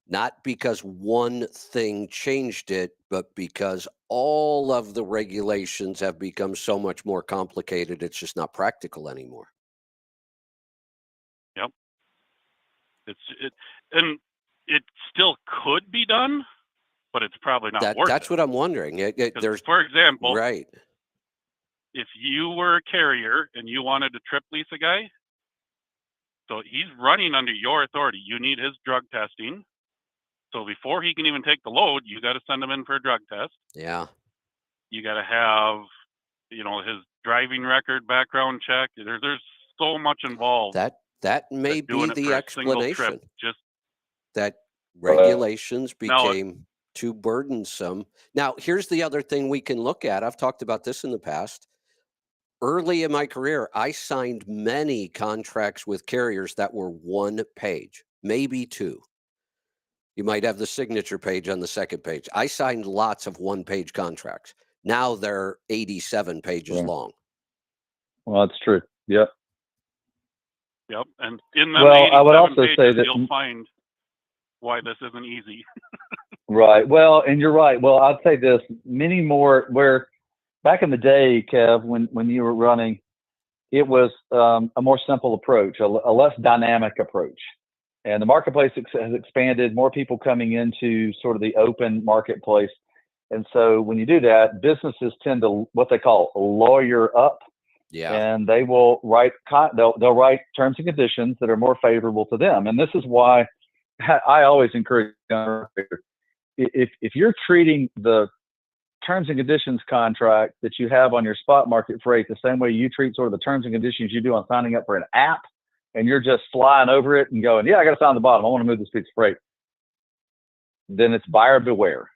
not because one thing changed it, but because all of the regulations have become so much more complicated, it's just not practical anymore. Yep. And it still could be done, but it's probably not worth it. That's what I'm wondering. For example, right. If you were a carrier and you wanted to trip lease a guy, so he's running under your authority. You need his drug testing. So before he can even take the load, you got to send him in for a drug test. Yeah. You got to have his driving record, background check. There's so much involved. That may be the explanation. That regulations became too burdensome. Now, here's the other thing we can look at. I've talked about this in the past. Early in my career, I signed many contracts with carriers that were one page, maybe two. You might have the signature page on the second page. I signed lots of one-page contracts. Now they're 87 pages long. Well, that's true. Yep. And in them 87 I would also pages, say that you'll find why this isn't easy. Right. Well, and you're right. Well, I'd say this: many more. Where back in the day, Kev, when you were running, it was a more simple approach, a less dynamic approach. And the marketplace has expanded, more people coming into sort of the open marketplace. And so when you do that, businesses tend to what they call lawyer up. Yeah. And they will write, they'll write terms and conditions that are more favorable to them. And this is why I always encourage, if you're treating the terms and conditions contract that you have on your spot market freight the same way you treat sort of the terms and conditions you do on signing up for an app, and you're just flying over it and going, yeah, I got to sign the bottom, I want to move this piece of freight, then it's buyer beware,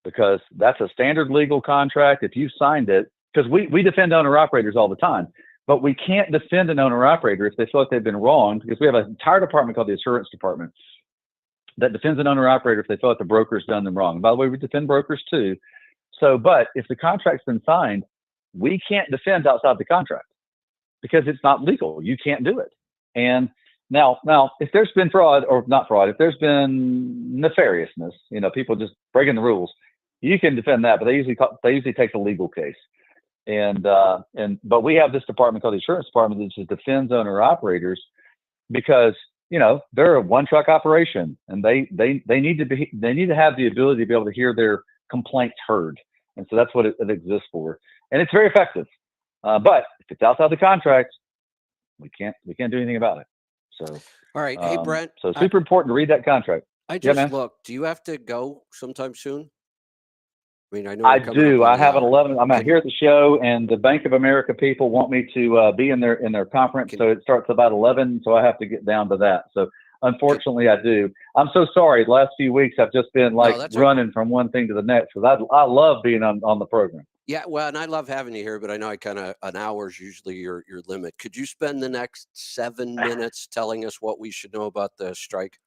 because that's a standard legal contract. If you signed it, because we defend owner operators all the time, but we can't defend an owner operator if they feel like they've been wronged, because we have an entire department called the assurance department that defends an owner operator if they feel like the broker's done them wrong. And by the way, we defend brokers too. So, but if the contract's been signed, we can't defend outside the contract because it's not legal. You can't do it. And now, if there's been fraud, or not fraud, if there's been nefariousness, people just breaking the rules, you can defend that, but they usually take the legal case. But we have this department called the insurance department that just defends owner operators because they're a one truck operation, and they need to have the ability to be able to hear their complaints heard, and so that's what it exists for, and it's very effective. But if it's outside the contract, we can't do anything about it. So all right, hey Brent. So it's super important to read that contract. I just looked. Do you have to go sometime soon? I mean, I know I do. I have at 11. I'm out here at the show, and the Bank of America people want me to be in their conference. So it starts about 11. So I have to get down to that. So unfortunately, I do. I'm so sorry. The last few weeks, I've just been running from one thing to the next. Because I love being on the program. Yeah, well, and I love having you here, but I know an hour is usually your limit. Could you spend the next 7 minutes telling us what we should know about the strike?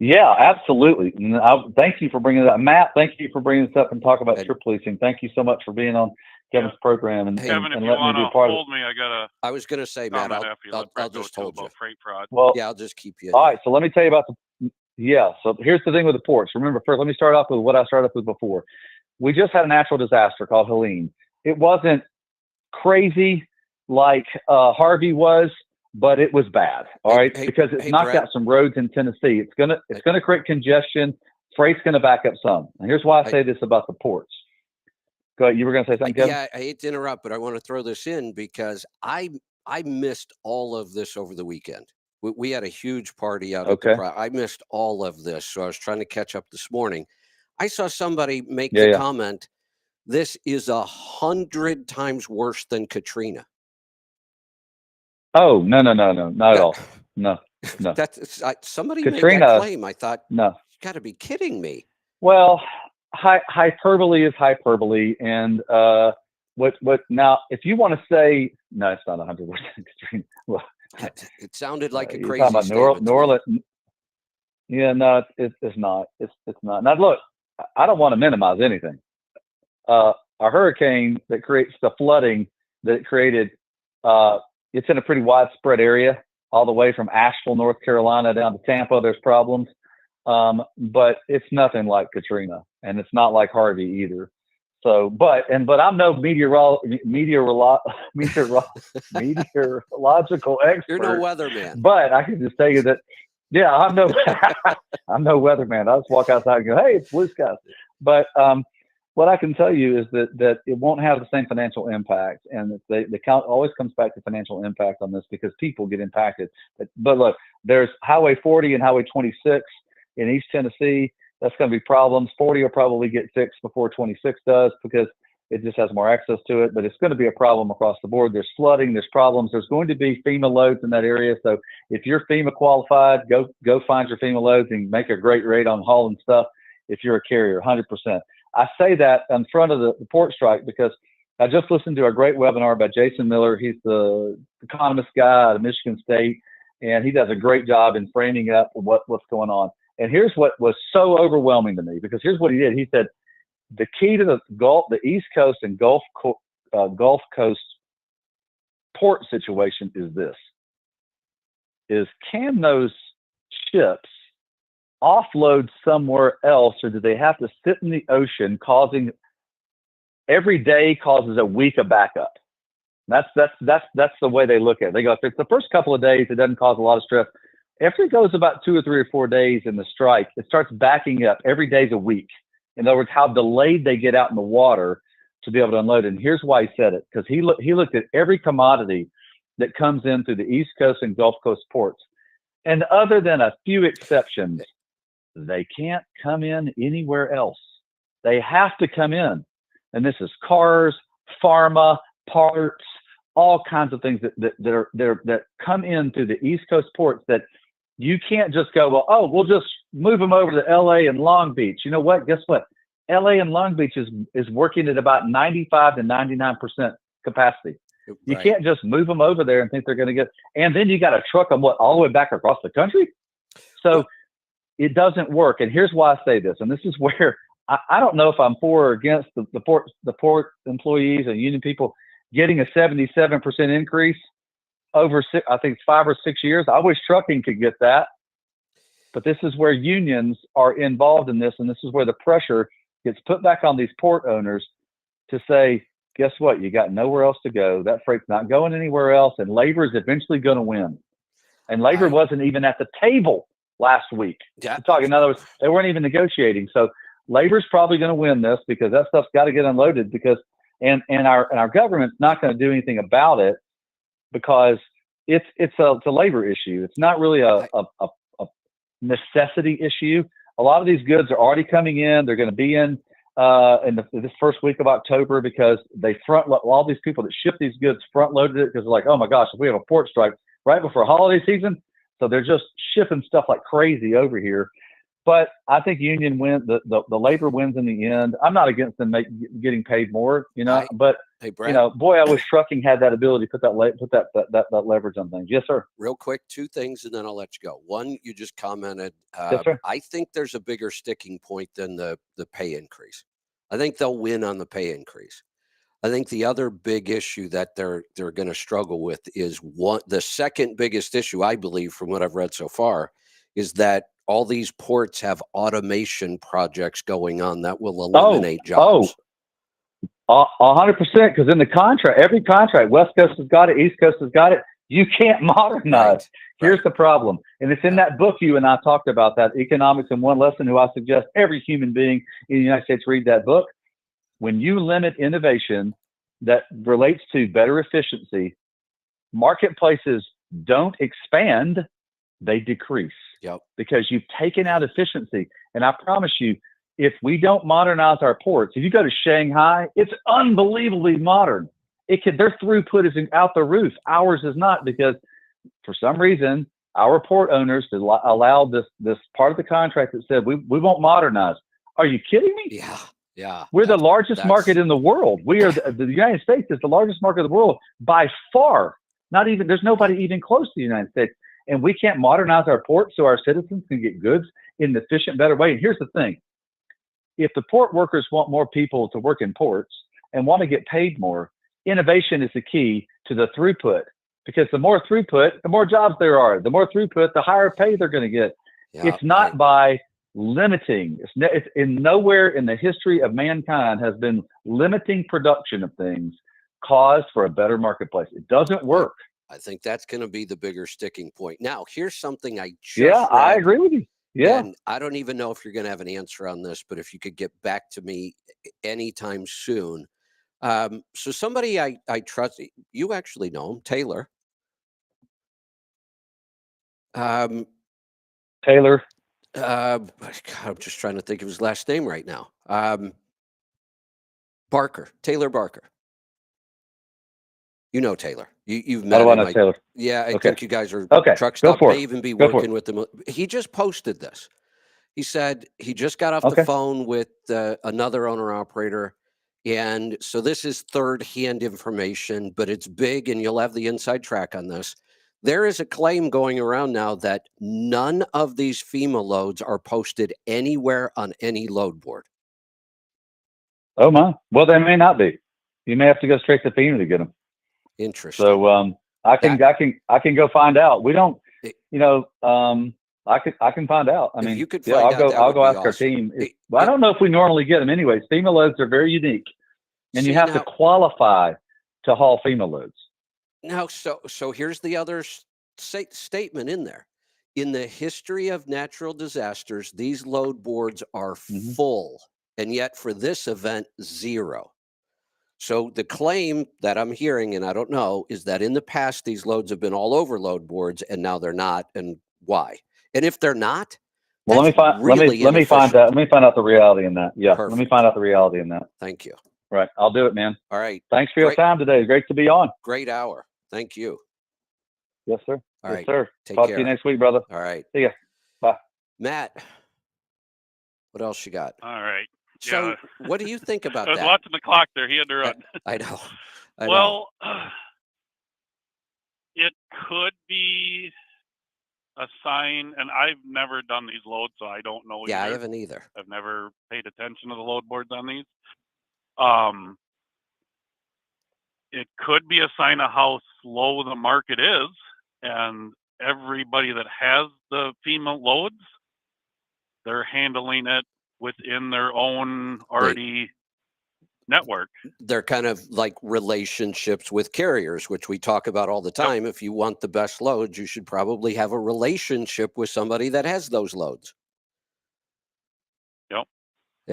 Yeah, absolutely. And thank you for bringing that, Matt. Thank you for bringing this up and talking about trip policing. Thank you so much for being on Kevin's program and Kevin, and if you letting me be a part of it. I was going to say, Matt, I'll just hold you. Freight fraud. Well, yeah, I'll just keep you. All right, so let me tell you about So here's the thing with the ports. Remember, first, let me start off with what I started off with before. We just had a natural disaster called Helene. It wasn't crazy like Harvey was, but it was bad. All right, because it's knocked out some roads in Tennessee. It's gonna create congestion. Freight's gonna back up some. And here's why I say this about the ports. Go ahead. You were gonna say something, Kevin? Yeah, I hate to interrupt, but I want to throw this in because I missed all of this over the weekend. We had a huge party out at the I missed all of this, so I was trying to catch up this morning. I saw somebody make the comment, this is 100 times worse than Katrina. Oh, no, not at all. No. That's somebody Katrina, made that claim. I thought, no, you got to be kidding me. Well, hyperbole is hyperbole, and what now? If you want to say no, it's not 100 worse than Katrina. Well, it sounded like a crazy talking about statement. New Orleans. Yeah, no, it's not. It's not. Now, look, I don't want to minimize anything. A hurricane that creates the flooding that it created, it's in a pretty widespread area, all the way from Asheville, North Carolina, down to Tampa. There's problems, but it's nothing like Katrina, and it's not like Harvey either. So, but I'm no meteorological expert. You're no weatherman. But I can just tell you that, yeah, I'm no weatherman. I just walk outside and go, hey, it's blue skies. But what I can tell you is that it won't have the same financial impact, and the count always comes back to financial impact on this because people get impacted. But look, there's Highway 40 and Highway 26 in East Tennessee. That's going to be problems. 40 will probably get fixed before 26 does because It just has more access to it, but it's going to be a problem across the board. There's flooding, there's problems. There's going to be FEMA loads in that area. So if you're FEMA qualified, go find your FEMA loads and make a great rate on hauling stuff if you're a carrier, 100%. I say that in front of the port strike because I just listened to a great webinar by Jason Miller. He's the economist guy out of Michigan State, and he does a great job in framing up what's going on. And here's what was so overwhelming to me, because here's what he did. He said, the key to the East Coast and Gulf Coast port situation is this: can those ships offload somewhere else, or do they have to sit in the ocean, causing every day causes a week of backup? That's the way they look at it. They go, if it's the first couple of days, it doesn't cause a lot of stress. After it goes about 2 or 3 or 4 days in the strike, it starts backing up. Every day's a week. In other words, how delayed they get out in the water to be able to unload it. And here's why he said it, because he looked at every commodity that comes in through the East Coast and Gulf Coast ports. And other than a few exceptions, they can't come in anywhere else. They have to come in. And this is cars, pharma, parts, all kinds of things that come in through the East Coast ports that you can't just go, well, oh, we'll just move them over to LA and Long Beach. You know what? Guess what? LA and Long Beach is working at about 95 to 99% capacity. Right. You can't just move them over there and think they're going to get, and then you got to truck them all the way back across the country. So it doesn't work. And here's why I say this. And this is where I don't know if I'm for or against the port employees and union people getting a 77% increase over, I think, 5 or 6 years. I wish trucking could get that. But this is where unions are involved in this, and this is where the pressure gets put back on these port owners to say, guess what? You got nowhere else to go. That freight's not going anywhere else, and labor is eventually going to win. And labor wasn't even at the table last week. Yeah. In other words, they weren't even negotiating. So labor's probably going to win this, because that stuff's got to get unloaded, because and our government's not going to do anything about it, because it's a labor issue. It's not really a necessity issue. A lot of these goods are already coming in. They're going to be in this first week of October, because they all these people that ship these goods front loaded it, because they're like, oh my gosh, if we have a port strike right before holiday season, so they're just shipping stuff like crazy over here. But I think union wins. The labor wins in the end. I'm not against them getting paid more, but hey, Brad, boy, I wish trucking had that ability to put that leverage on things. Yes, sir. Real quick, 2 things, and then I'll let you go. One, you just commented. Yes, sir. I think there's a bigger sticking point than the pay increase. I think they'll win on the pay increase. I think the other big issue that they're going to struggle with is the second biggest issue, I believe, from what I've read so far, is that all these ports have automation projects going on that will eliminate jobs. 100%, because in the contract, every contract, West Coast has got it, East Coast has got it. You can't modernize. Right. Here's the problem. And it's in that book you and I talked about, that Economics in One Lesson, who I suggest every human being in the United States read that book. When you limit innovation that relates to better efficiency, marketplaces don't expand, they decrease. Yep. Because you've taken out efficiency. And I promise you, if we don't modernize our ports, if you go to Shanghai, it's unbelievably modern. Their throughput is out the roof. Ours is not, because for some reason, our port owners allowed this part of the contract that said, we won't modernize. Are you kidding me? Yeah. We're the largest market in the world. We are the United States is the largest market in the world by far. There's nobody even close to the United States. And we can't modernize our ports so our citizens can get goods in an efficient, better way. And here's the thing. If the port workers want more people to work in ports and want to get paid more, innovation is the key to the throughput. Because the more throughput, the more jobs there are. The more throughput, the higher pay they're going to get. Yeah, it's not by limiting. It's in nowhere in the history of mankind has been limiting production of things cause for a better marketplace. It doesn't work. I think that's going to be the bigger sticking point. Now, here's something I just read, I agree with you. Yeah. And I don't even know if you're going to have an answer on this, but if you could get back to me anytime soon. So somebody I trust, you actually know him, Taylor. Taylor. God, I'm just trying to think of his last name right now. Barker, Taylor Barker. You know Taylor. You've How met do I him. know Taylor? Yeah, I Okay. think you guys are Okay, truck go stop. for May it. even be Go for working it. with them. He just posted this. He said he just got off the Okay. phone with another owner operator. And so this is third-hand information, but it's big, and you'll have the inside track on this. There is a claim going around now that none of these FEMA loads are posted anywhere on any load board. Oh my. Well, they may not be. You may have to go straight to FEMA to get them. Interesting. So I can go find out. We don't, you know, I can find out. I If mean, you could yeah, find out, that I'll would go be ask our awesome. team. Well, I don't know if we normally get them anyways. FEMA loads are very unique, and you have to qualify to haul FEMA loads. Now, so here's the other statement in there. In the history of natural disasters, these load boards are full, and yet for this event, 0. So the claim that I'm hearing, and I don't know, is that in the past these loads have been all over load boards, and now they're not, and why? And if they're not, well, let me find out the reality in that. Yeah, Perfect. Let me find out the reality in that. Thank you. Right, I'll do it, man. All right. Thanks for your time today. Great to be on. Great hour. Thank you. Yes, sir. All right. Sir. Take Talk care. to you next week, brother. All right. See ya. Bye. Matt, what else you got? All right. So what do you think about I was that? watching the clock there. He had to run. I know. Well, it could be a sign, and I've never done these loads, so I don't know. Yeah, either. I haven't either. I've never paid attention to the load boards on these. It could be a sign of how slow the market is, and everybody that has the FEMA loads, they're handling it within their own already network. They're kind of like relationships with carriers, which we talk about all the time. If you want the best loads, you should probably have a relationship with somebody that has those loads. Yep.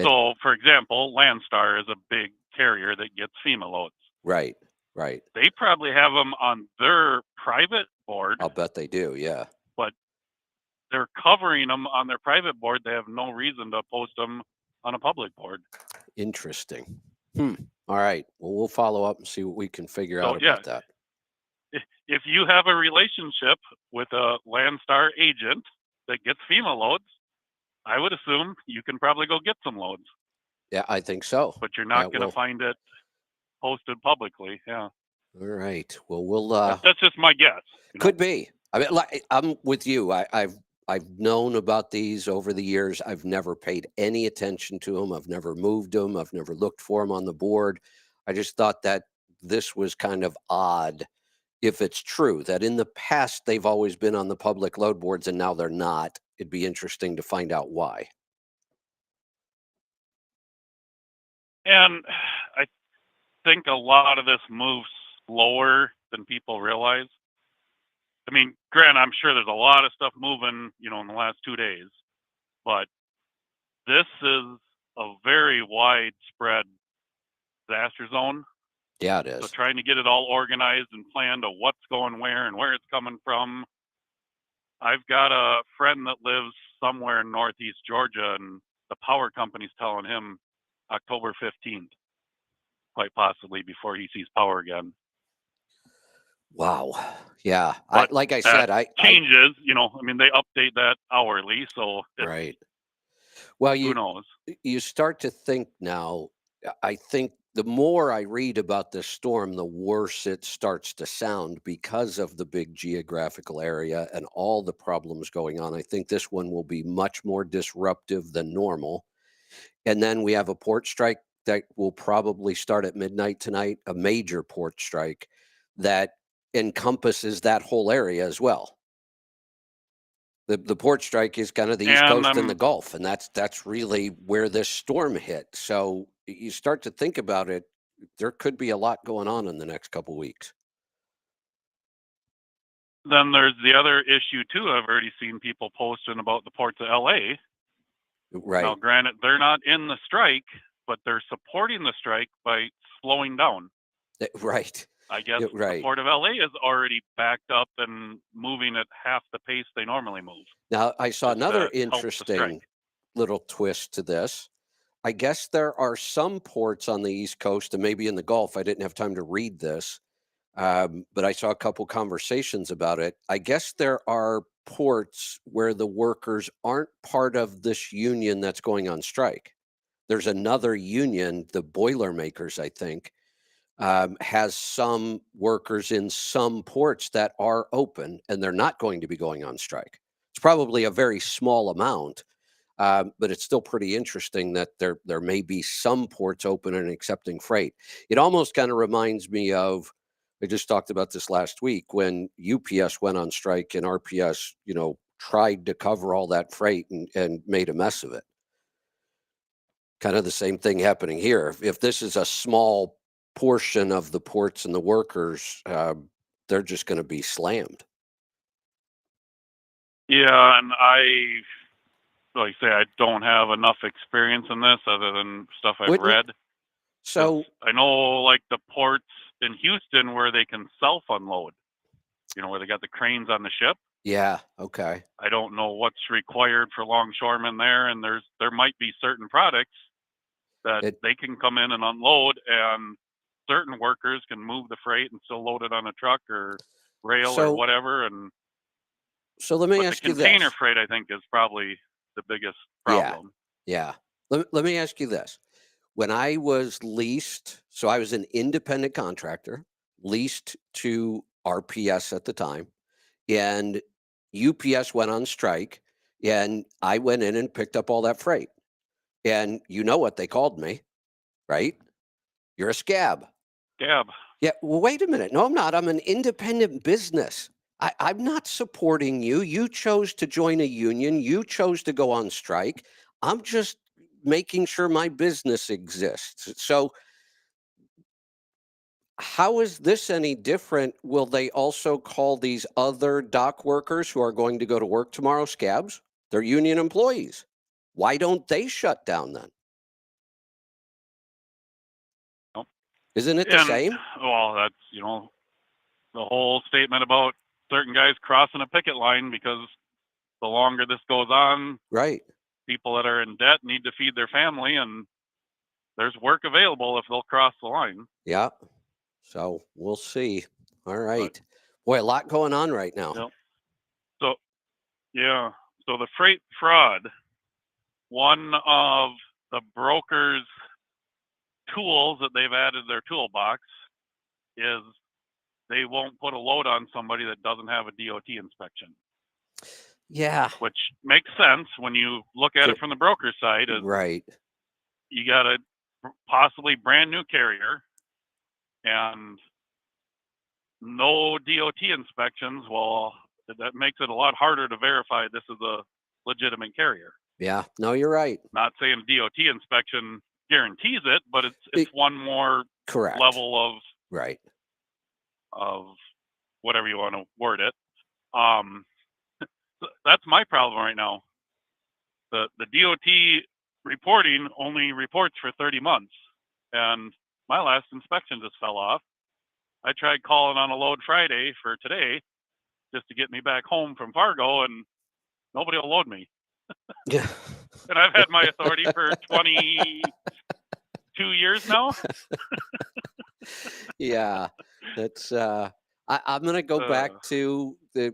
So, for example, Landstar is a big carrier that gets FEMA loads. Right, right. They probably have them on their private board. I'll bet they do, yeah. But they're covering them on their private board. They have no reason to post them on a public board. Interesting. All right. Well, we'll follow up and see what we can figure out about that. If you have a relationship with a Landstar agent that gets FEMA loads, I would assume you can probably go get some loads. Yeah, I think so. But you're not going to find it posted publicly. Yeah. All right. Well, we'll. That's just my guess. Could be. I mean, I'm with you. I've known about these over the years. I've never paid any attention to them. I've never moved them. I've never looked for them on the board. I just thought that this was kind of odd if it's true that in the past they've always been on the public load boards and now they're not. It'd be interesting to find out why. And I think a lot of this moves slower than people realize. I mean, granted, I'm sure there's a lot of stuff moving, in the last 2 days, but this is a very widespread disaster zone. Yeah, it is. So trying to get it all organized and planned of what's going where and where it's coming from. I've got a friend that lives somewhere in northeast Georgia, and the power company's telling him October 15th, quite possibly before he sees power again. Wow. Yeah. Like I said, said, changes, they update that hourly. So right. Well, who knows? You start to think now, I think the more I read about this storm, the worse it starts to sound because of the big geographical area and all the problems going on. I think this one will be much more disruptive than normal. And then we have a port strike that will probably start at midnight tonight, a major port strike that encompasses that whole area as well. The port strike is kind of the East Coast and the Gulf, and that's really where this storm hit. So you start to think about it, there could be a lot going on in the next couple of weeks. Then there's the other issue too. I've already seen people posting about the ports of LA. Right. Now, granted, they're not in the strike, but they're supporting the strike by slowing down. Right. I guess right. The Port of LA is already backed up and moving at half the pace they normally move. Now, I saw another interesting little twist to this. I guess there are some ports on the East Coast and maybe in the Gulf. I didn't have time to read this, but I saw a couple conversations about it. I guess there are ports where the workers aren't part of this union that's going on strike. There's another union, the Boilermakers, I think, has some workers in some ports that are open and they're not going to be going on strike. It's probably a very small amount, but it's still pretty interesting that there may be some ports open and accepting freight. It almost kind of reminds me of, I just talked about this last week when UPS went on strike and RPS, tried to cover all that freight and made a mess of it. Kind of the same thing happening here. If this is a small portion of the ports and the workers, they're just going to be slammed. Yeah, and like I say, I don't have enough experience in this other than stuff I've read. So I know like the ports in Houston where they can self-unload, where they got the cranes on the ship. Yeah, okay. I don't know what's required for longshoremen there, and there might be certain products that they can come in and unload, and certain workers can move the freight and still load it on a truck or rail or whatever. And so let me ask you this. The container freight, I think, is probably the biggest problem. Yeah. Let me ask you this. When I was leased, so I was an independent contractor, leased to RPS at the time, and UPS went on strike, and I went in and picked up all that freight. And you know what they called me, right? You're a scab. Scab. Yeah, well, wait a minute. No, I'm not. I'm an independent business. I'm not supporting you. You chose to join a union. You chose to go on strike. I'm just making sure my business exists. So how is this any different? Will they also call these other dock workers who are going to go to work tomorrow scabs? They're union employees. Why don't they shut down then? Nope. Isn't it the same? Well, that's, the whole statement about certain guys crossing a picket line because the longer this goes on, right, people that are in debt need to feed their family, and there's work available if they'll cross the line. Yeah. So we'll see. All right. Boy, a lot going on right now. Yep. So the freight fraud, one of the brokers' tools that they've added to their toolbox is they won't put a load on somebody that doesn't have a DOT inspection. Yeah. Which makes sense when you look at it from the broker side. Right. You got a possibly brand new carrier and no DOT inspections. Well, that makes it a lot harder to verify this is a legitimate carrier. Yeah. No, you're right. Not saying DOT inspection guarantees it, but it's one more level of of whatever you want to word it. That's my problem right now. The DOT reporting only reports for 30 months, and my last inspection just fell off. I tried calling on a load Friday for today just to get me back home from Fargo, and nobody will load me. Yeah. And I've had my authority for 22 years now. Yeah, that's I'm going to go back to the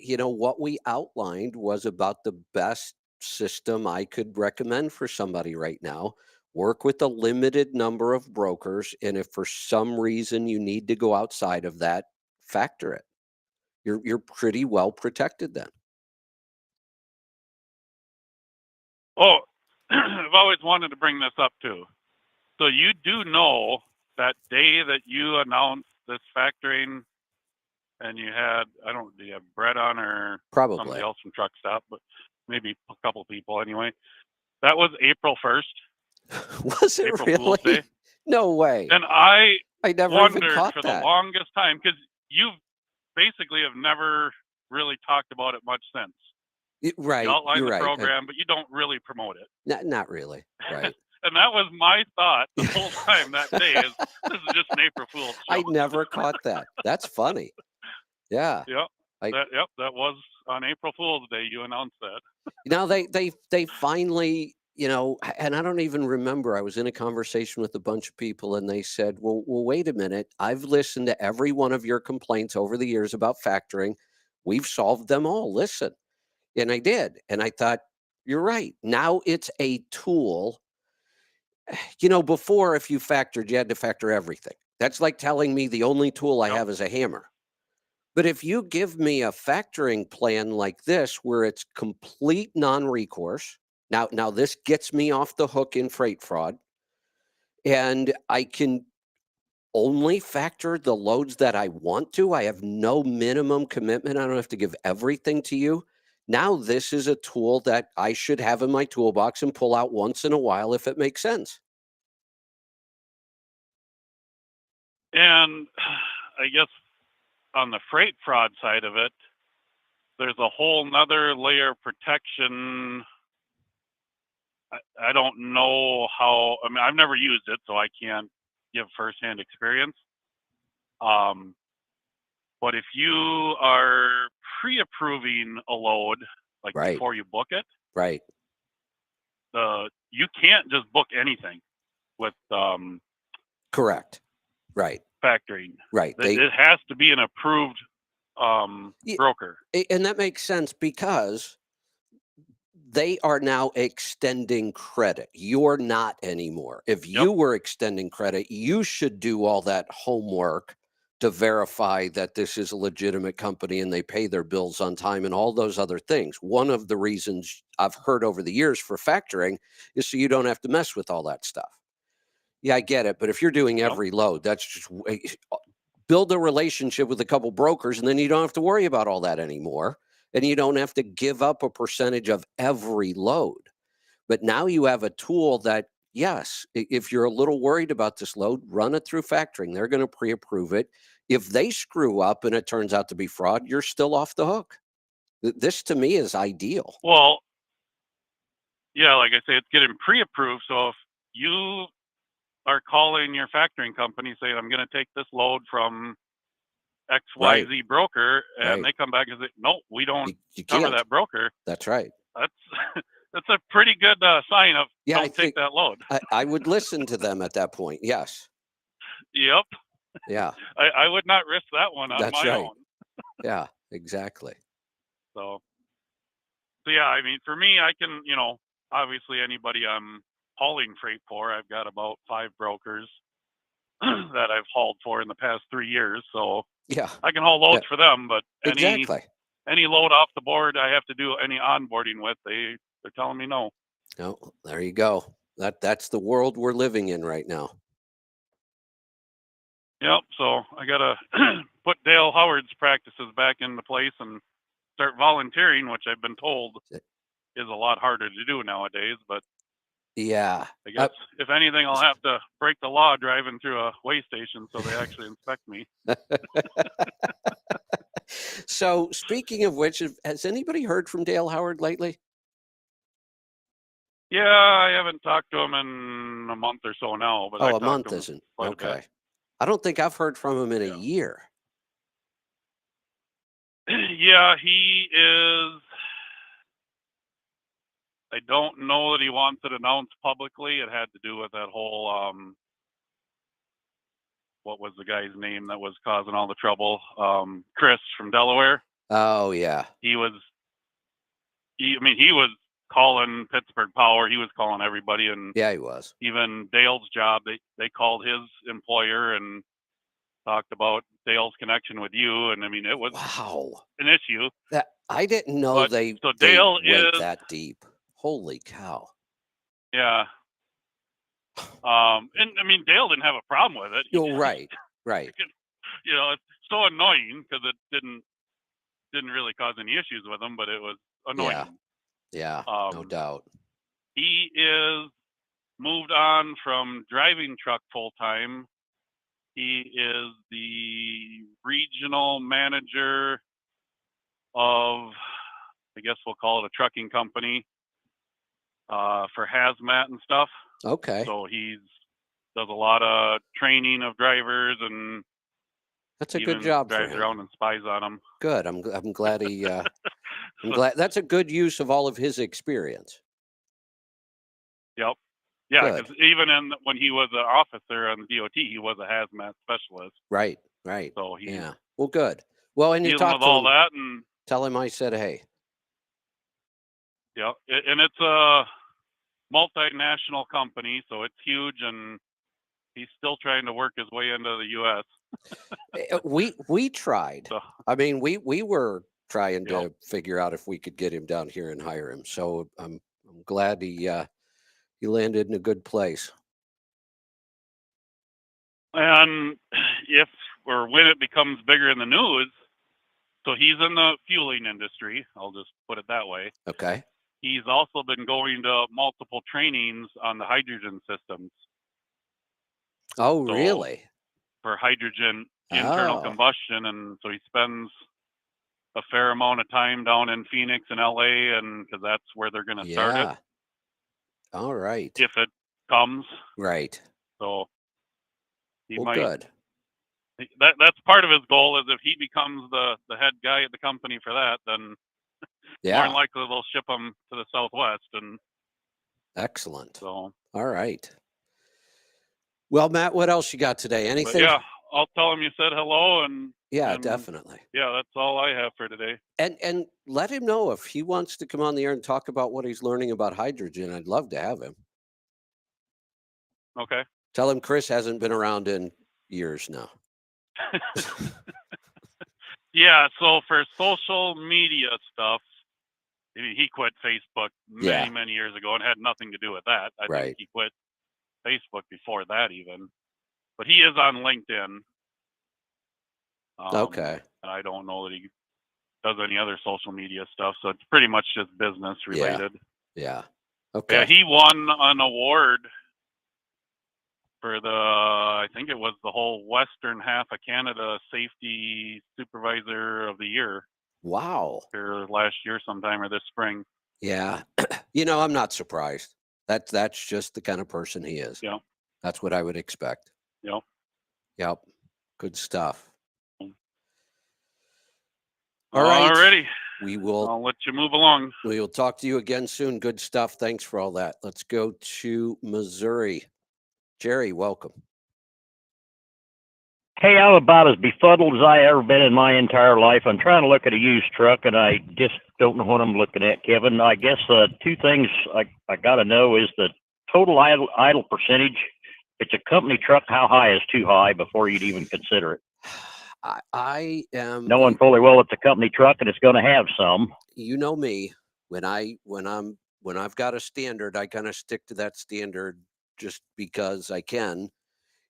what we outlined was about the best system I could recommend for somebody right now. Work with a limited number of brokers, and if for some reason you need to go outside of that, factor it. You're pretty well protected then. Oh, I've always wanted to bring this up too. So you do know that day that you announced this factoring, and you had, do you have Brett on or probably somebody else from Truck Stop, but maybe a couple people anyway. That was April 1st. Was it April really? Fool's Day. No way. And I never wondered even caught for that. the longest time, because you basically have never really talked about it much since. Right. You outline the right. program, but you don't really promote it. Not really. Right. And that was my thought the whole time that day is this is just an April Fool's show. I never caught that. That's funny. Yeah. Yep. That was on April Fool's Day. You announced that. Now they finally and I don't even remember. I was in a conversation with a bunch of people and they said, well, wait a minute. I've listened to every one of your complaints over the years about factoring. We've solved them all. Listen. And I did. And I thought, you're right. Now it's a tool. Before, if you factored, you had to factor everything. That's like telling me the only tool I Yep. have is a hammer. But if you give me a factoring plan like this, where it's complete non-recourse, now this gets me off the hook in freight fraud, and I can only factor the loads that I want to. I have no minimum commitment. I don't have to give everything to you. Now this is a tool that I should have in my toolbox and pull out once in a while if it makes sense. And I guess on the freight fraud side of it, there's a whole nother layer of protection. I don't know how, I mean, I've never used it, so I can't give firsthand experience. But if you are pre-approving a load, like Right. before you book it, Right. You can't just book anything with Correct. Right. factoring. Right. It has to be an approved broker. And that makes sense because they are now extending credit. You're not anymore. If you were extending credit, you should do all that homework to verify that this is a legitimate company and they pay their bills on time and all those other things. One of the reasons I've heard over the years for factoring is so you don't have to mess with all that stuff. Yeah, I get it. But if you're doing every load, that's just build a relationship with a couple brokers and then you don't have to worry about all that anymore. And you don't have to give up a percentage of every load. But now you have a tool that, yes, if you're a little worried about this load, run it through factoring. They're going to pre-approve it. If they screw up and it turns out to be fraud, you're still off the hook. This to me is ideal. Well, yeah, like I say, it's getting pre-approved. So if you are calling your factoring company saying, I'm going to take this load from XYZ broker, and they come back and say, no, we don't cover that broker. That's right. That's a pretty good sign of don't take that load. I would listen to them at that point. Yes. Yep. Yeah. I would not risk that one on my own. Yeah, exactly. So yeah, I mean, for me, I can, obviously anybody I'm hauling freight for, I've got about 5 brokers that I've hauled for in the past 3 years. So yeah, I can haul loads for them, but any load off the board I have to do any onboarding with, they're telling me no. No, there you go. That's the world we're living in right now. Yep. So I gotta put Dale Howard's practices back into place and start volunteering, which I've been told is a lot harder to do nowadays. But yeah, I guess if anything, I'll have to break the law driving through a weigh station so they actually inspect me. So speaking of which, has anybody heard from Dale Howard lately? Yeah, I haven't talked to him in a month or so now. But a month isn't okay. I don't think I've heard from him in a year. Yeah, he is. I don't know that he wants it announced publicly. It had to do with that whole, what was the guy's name that was causing all the trouble? Chris from Delaware. Oh, yeah. He was calling Pittsburgh Power. He was calling everybody. And yeah, he was. Even Dale's job, they called his employer and talked about Dale's connection with you. And I mean, it was an issue. That I didn't know they went that deep. Holy cow. Yeah. And I mean, Dale didn't have a problem with it. Right. It's so annoying because it didn't really cause any issues with him, but it was annoying. Yeah, no doubt. He is moved on from driving truck full time. He is the regional manager of, I guess we'll call it a trucking company for hazmat and stuff. Okay. So he does a lot of training of drivers, and that's a good job. Drives around and spies on them. Good. I'm glad he. I'm glad that's a good use of all of his experience. Yep. Yeah, Good. because even when he was an officer on the DOT, he was a hazmat specialist. Right. Right. So he's Yeah. Well, good. Well, and you dealing talk with to all him. that, and Tell him I said hey. yeah, and it's a multinational company, so it's huge, and he's still trying to work his way into the U.S. We tried. So, I mean, we were trying yep. to figure out if we could get him down here and hire him. So I'm glad he landed in a good place. And if or when it becomes bigger in the news, so he's in the fueling industry. I'll just put it that way. Okay. He's also been going to multiple trainings on the hydrogen systems. Oh, So really? for hydrogen internal combustion, and so he spends a fair amount of time down in Phoenix and LA, and because that's where they're going to start it. All right. If it comes. Right. So he well, might. Good. That's part of his goal is if he becomes the head guy at the company for that, then more than likely they'll ship him to the Southwest. And excellent. So all right. Well, Matt, what else you got today? Anything? Yeah, I'll tell him you said hello, and definitely. Yeah, that's all I have for today. And let him know if he wants to come on the air and talk about what he's learning about hydrogen. I'd love to have him. Okay. Tell him Chris hasn't been around in years now. Yeah, so for social media stuff, he quit Facebook many years ago and had nothing to do with that. I think he quit Facebook before that even. But he is on LinkedIn. Okay. And I don't know that he does any other social media stuff, so it's pretty much just business related. Yeah. Okay. Yeah, he won an award for I think it was the whole western half of Canada Safety Supervisor of the Year. Wow. Or last year sometime or this spring. Yeah. I'm not surprised. That's just the kind of person he is. Yeah. That's what I would expect. Yep. Yep. Good stuff. All right. Alrighty. I'll let you move along. We will talk to you again soon. Good stuff. Thanks for all that. Let's go to Missouri. Jerry, welcome. Hey, I'm about as befuddled as I ever been in my entire life. I'm trying to look at a used truck, and I just don't know what I'm looking at, Kevin. I guess two things I got to know is the total idle percentage. If it's a company truck, how high is too high before you'd even consider it? I am knowing fully well it's a company truck and it's going to have some. You know me, when I've got a standard, I kind of stick to that standard just because I can,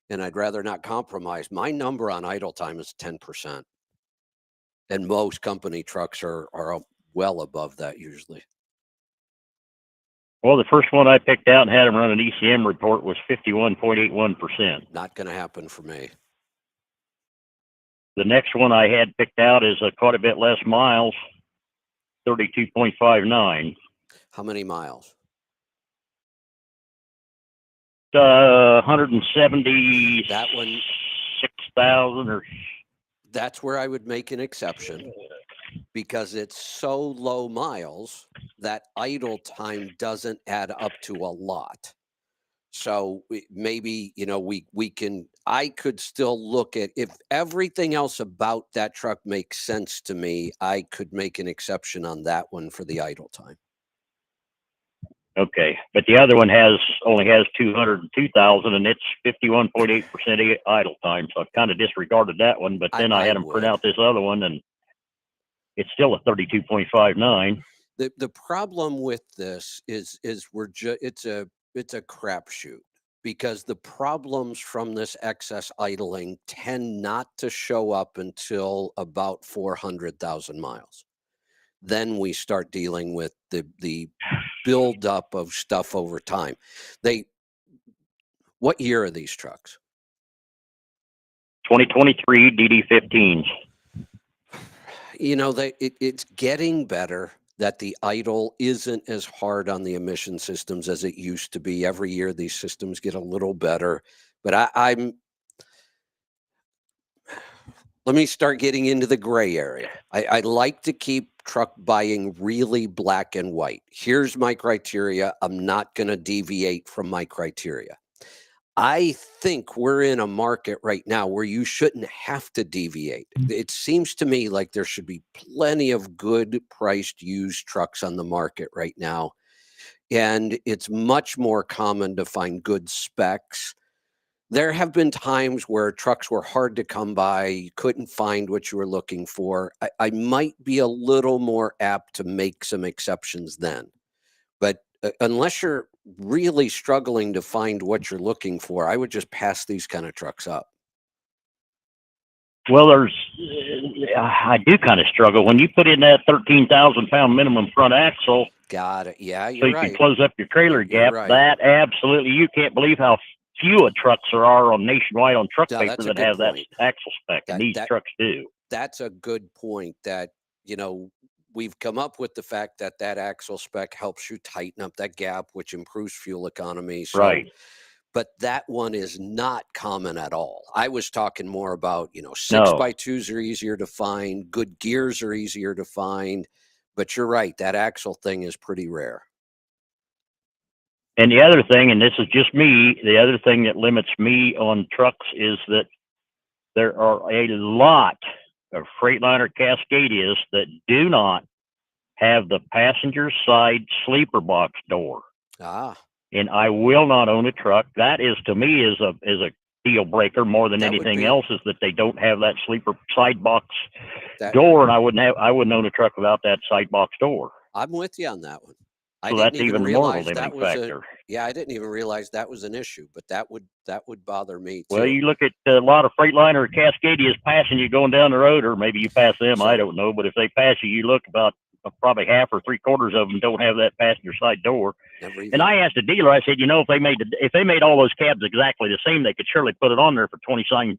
and I'd rather not compromise. My number on idle time is 10%, and most company trucks are well above that usually. Well, the first one I picked out and had him run an ECM report was 51.81%. Not going to happen for me. The next one I had picked out is quite a bit less miles, 32.59. How many miles? 170. That one. 6,000 or. That's where I would make an exception because it's so low miles that idle time doesn't add up to a lot. So maybe, I could still look at, if everything else about that truck makes sense to me, I could make an exception on that one for the idle time. Okay. But the other one only has 202,000 and it's 51.8% idle time. So I kind of disregarded that one, but then I had them print out this other one and it's still a 32.59. The problem with this is it's a crapshoot because the problems from this excess idling tend not to show up until about 400,000 miles. Then we start dealing with the buildup of stuff over time. What year are these trucks? 2023 DD15s. It's getting better that the idle isn't as hard on the emission systems as it used to be. Every year, these systems get a little better. But Let me start getting into the gray area. I like to keep truck buying really black and white. Here's my criteria. I'm not going to deviate from my criteria. I think we're in a market right now where you shouldn't have to deviate. It seems to me like there should be plenty of good priced used trucks on the market right now. And it's much more common to find good specs. There have been times where trucks were hard to come by, you couldn't find what you were looking for. I might be a little more apt to make some exceptions then. But unless you're really struggling to find what you're looking for, I would just pass these kind of trucks up. Well, I do kind of struggle when you put in that 13,000-pound minimum front axle. Got it. Yeah, so you're you right. can close up your trailer gap. right. That absolutely, you can't believe how few trucks there are on nationwide on truck No, paper that's a that good have that point. axle spec, and these trucks do. That's a good point that, we've come up with the fact that that axle spec helps you tighten up that gap, which improves fuel economy. So, Right. But that one is not common at all. I was talking more about, No. 6x2s are easier to find, good gears are easier to find, but you're right, that axle thing is pretty rare. And the other thing, and this is just me, the other thing that limits me on trucks is that there are a lot of Freightliner Cascadias that do not have the passenger side sleeper box door. Ah. And I will not own a truck. That is, to me, is a deal breaker more than anything else, is that they don't have that sleeper side box door, and I wouldn't own a truck without that side box door. I'm with you on that one. So that's even more of a limiting factor. I didn't even realize that was an issue, but that would bother me too. Well, you look at a lot of Freightliner Cascadias passing you going down the road, or maybe you pass them, I don't know. But if they pass you, you look about probably half or 3/4 of them don't have that passenger side door. And I asked the dealer, I said, if they made all those cabs exactly the same, they could surely put it on there for 29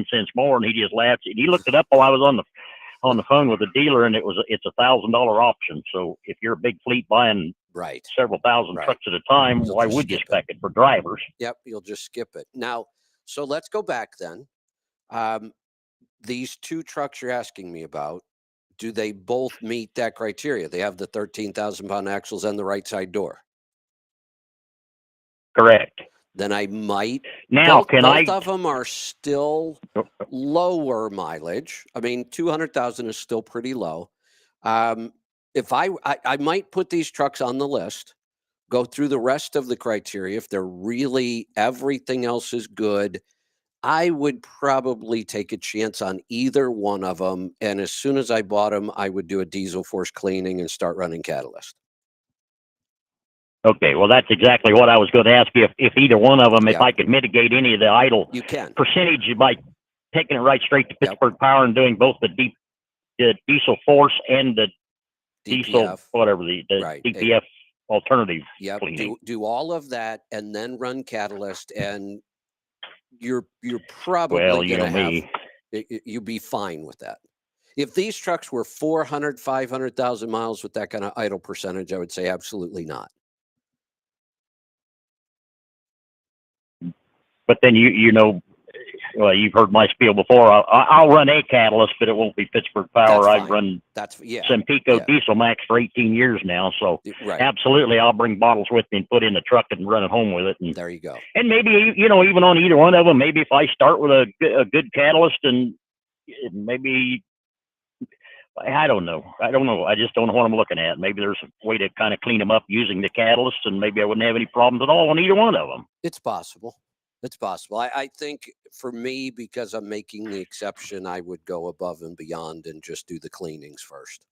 cents more. And he just laughed. And he looked it up while I was on the phone with the dealer, and it's $1,000 option. So if you're a big fleet buying several thousand trucks at a time, why would you spec it for drivers? Yep, you'll just skip it. Now, so let's go back then. These two trucks you're asking me about, do they both meet that criteria? They have the 13,000-pound axles and the right side door. Correct. Then I might. Now, both of them are still lower mileage. I mean, 200,000 is still pretty low. If I might put these trucks on the list, go through the rest of the criteria. If they're really everything else is good, I would probably take a chance on either one of them. And as soon as I bought them, I would do a diesel force cleaning and start running catalyst. Okay, well, that's exactly what I was going to ask you. If either one of them, if I could mitigate any of the idle percentage by taking it right straight to Pittsburgh Power and doing both the diesel force and the diesel, whatever, the DPF alternative cleaning. Do all of that and then run catalyst, and you're probably going to have, you'll be fine with that. If these trucks were 400, 500,000 miles with that kind of idle percentage, I would say absolutely not. But then well, you've heard my spiel before. I'll run a catalyst, but it won't be Pittsburgh Power. I've run Sempico Diesel Max for 18 years now, so absolutely, I'll bring bottles with me and put in the truck and run it home with it. And there you go. And maybe even on either one of them, maybe if I start with a good catalyst, and maybe I don't know. I just don't know what I'm looking at. Maybe there's a way to kind of clean them up using the catalyst, and maybe I wouldn't have any problems at all on either one of them. It's possible. It's possible. I think for me, because I'm making the exception, I would go above and beyond and just do the cleanings first.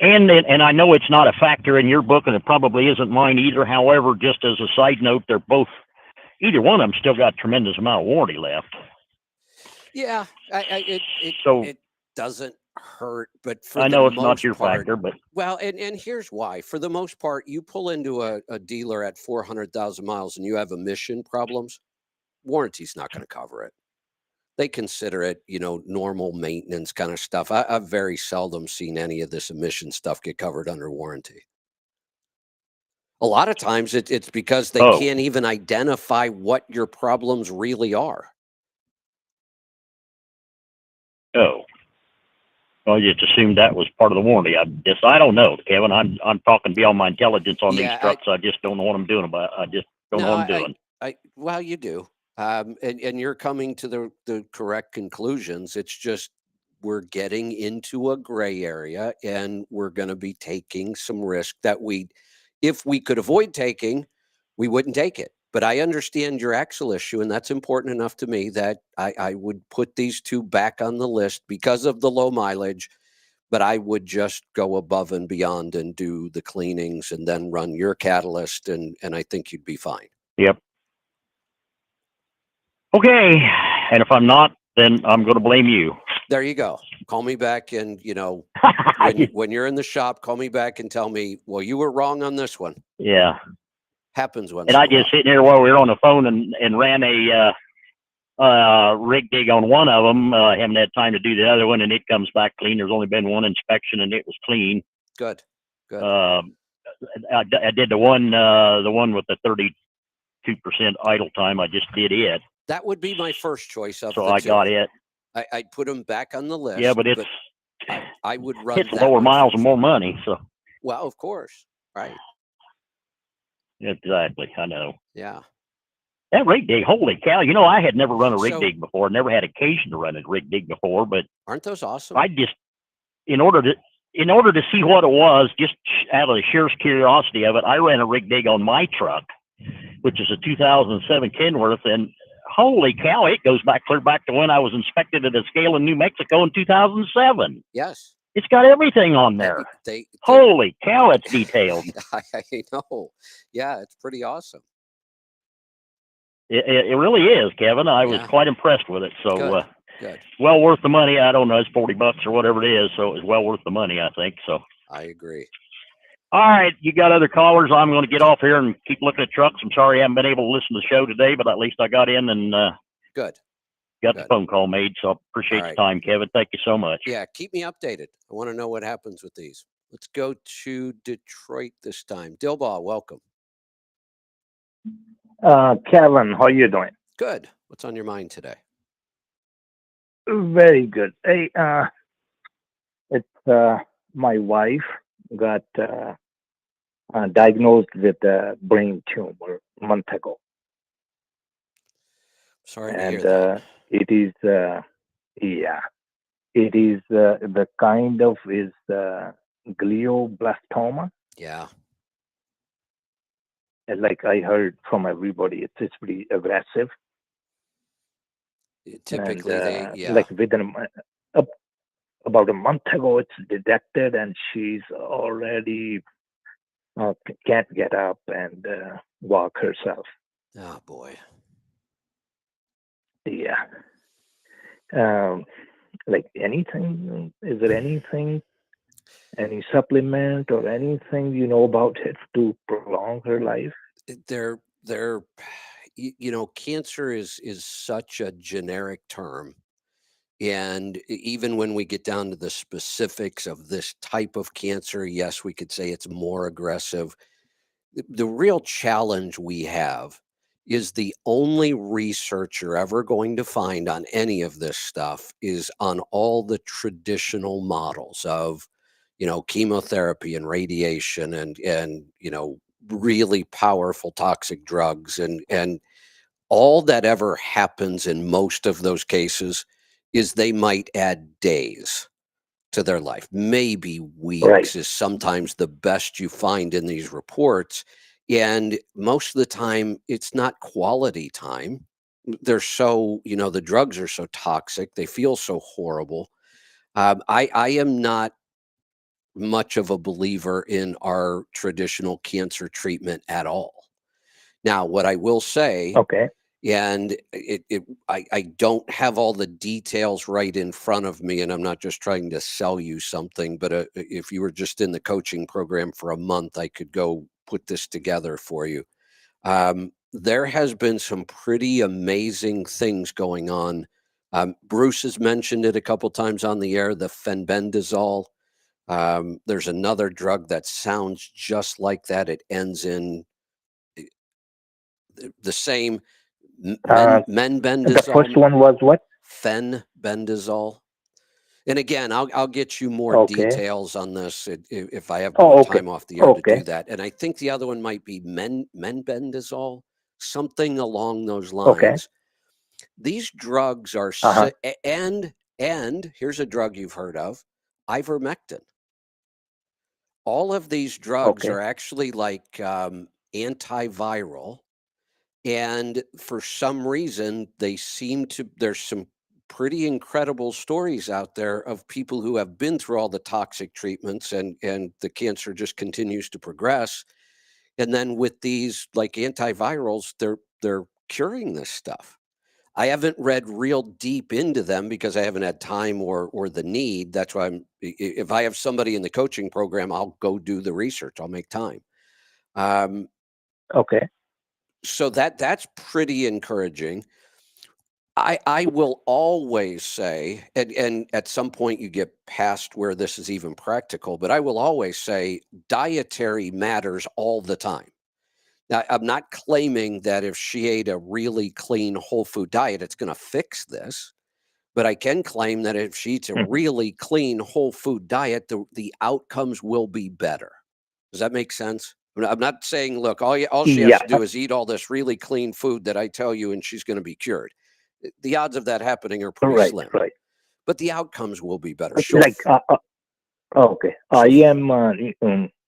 And I know it's not a factor in your book, and it probably isn't mine either. However, just as a side note, either one of them still got a tremendous amount of warranty left. Yeah, it doesn't hurt, but for I know it's not your factor, but well, and here's why. For the most part, you pull into a dealer at 400,000 miles and you have emission problems, warranty's not going to cover it. They consider it, normal maintenance kind of stuff. I've very seldom seen any of this emission stuff get covered under warranty. A lot of times it's because they can't even identify what your problems really are. Oh. Well, I just assumed that was part of the warranty. I don't know, Kevin. I'm talking beyond my intelligence on these trucks. I just don't know what I'm doing about it. I just don't know what I'm doing. Well, you do. And you're coming to the correct conclusions. It's just we're getting into a gray area, and we're going to be taking some risk that if we could avoid taking, we wouldn't take it. But I understand your axle issue, and that's important enough to me that I would put these two back on the list because of the low mileage. But I would just go above and beyond and do the cleanings and then run your catalyst, and I think you'd be fine. Yep. Okay. And if I'm not, then I'm going to blame you. There you go. Call me back, and when you're in the shop, call me back and tell me, well, you were wrong on this one. Yeah. Happens once. And I just sitting here while we were on the phone and ran a rig dig on one of them. Haven't had time to do the other one, and it comes back clean. There's only been one inspection, and it was clean. Good. I did the one with the 32% idle time. I just did it. That would be my first choice of so I two. Got it. I'd put them back on the list. Yeah, but I would run. It's lower miles and more money. So. Well, of course, right. Exactly. I know. Yeah. That rig dig, holy cow! I had never run a rig dig before. Never had occasion to run a rig dig before. But aren't those awesome? I just, in order to see what it was, just out of the sheer curiosity of it, I ran a rig dig on my truck, which is a 2007 Kenworth, and holy cow, it goes clear back to when I was inspected at a scale in New Mexico in 2007. Yes. It's got everything on there. Holy cow, it's detailed. I know. Yeah, it's pretty awesome. It really is, Kevin. I was quite impressed with it. So, good. Well worth the money. I don't know, it's $40 or whatever it is. So it was well worth the money, I think. So I agree. All right, you got other callers. I'm going to get off here and keep looking at trucks. I'm sorry I haven't been able to listen to the show today, but at least I got in and got the phone call made. So I appreciate the time, Kevin. Thank you so much. Yeah, keep me updated. I want to know what happens with these. Let's go to Detroit this time. Dilball, welcome. Kevin, how you doing? Good. What's on your mind today? Very good. Hey, it's my wife got diagnosed with a brain tumor a month ago. Sorry to hear that. It is, it is the kind of is glioblastoma. Yeah. And like I heard from everybody, it's pretty aggressive. Typically, like within about a month ago, it's detected, and she's already can't get up and walk herself. Oh boy. Yeah. Like anything? Is there anything? Any supplement or anything about it to prolong her life? Cancer is such a generic term. And even when we get down to the specifics of this type of cancer, yes, we could say it's more aggressive. The real challenge we have is the only research you're ever going to find on any of this stuff is on all the traditional models of, chemotherapy and radiation and really powerful toxic drugs. And all that ever happens in most of those cases is they might add days to their life. Maybe weeks is sometimes the best you find in these reports. And most of the time, it's not quality time. They're so, the drugs are so toxic. They feel so horrible. I am not much of a believer in our traditional cancer treatment at all. Now, what I will say, and I don't have all the details right in front of me, and I'm not just trying to sell you something, but if you were just in the coaching program for a month, I could go put this together for you. There has been some pretty amazing things going on. Bruce has mentioned it a couple times on the air, the fenbendazole. There's another drug that sounds just like that. It ends in the same menbendazole. The first one was what? Fenbendazole. And again, I'll get you more Okay. details on this if I have more Okay. time off the air to Okay. do that. And I think the other one might be menbendazole, something along those Okay. lines. These drugs are and here's a drug you've heard of, ivermectin. All of these drugs Okay. are actually like antiviral, and for some reason they seem to. There's some pretty incredible stories out there of people who have been through all the toxic treatments, and the cancer just continues to progress. And then with these like antivirals, they're curing this stuff. I haven't read real deep into them because I haven't had time or the need. That's why if I have somebody in the coaching program, I'll go do the research. I'll make time. Okay. So that's pretty encouraging. I will always say, and at some point you get past where this is even practical, but I will always say dietary matters all the time. Now, I'm not claiming that if she ate a really clean whole food diet, it's going to fix this. But I can claim that if she eats a really clean whole food diet, the outcomes will be better. Does that make sense? I'm not saying, look, all she has to do is eat all this really clean food that I tell you, and she's going to be cured. The odds of that happening are pretty slim. Right. But the outcomes will be better. Like, okay. I am.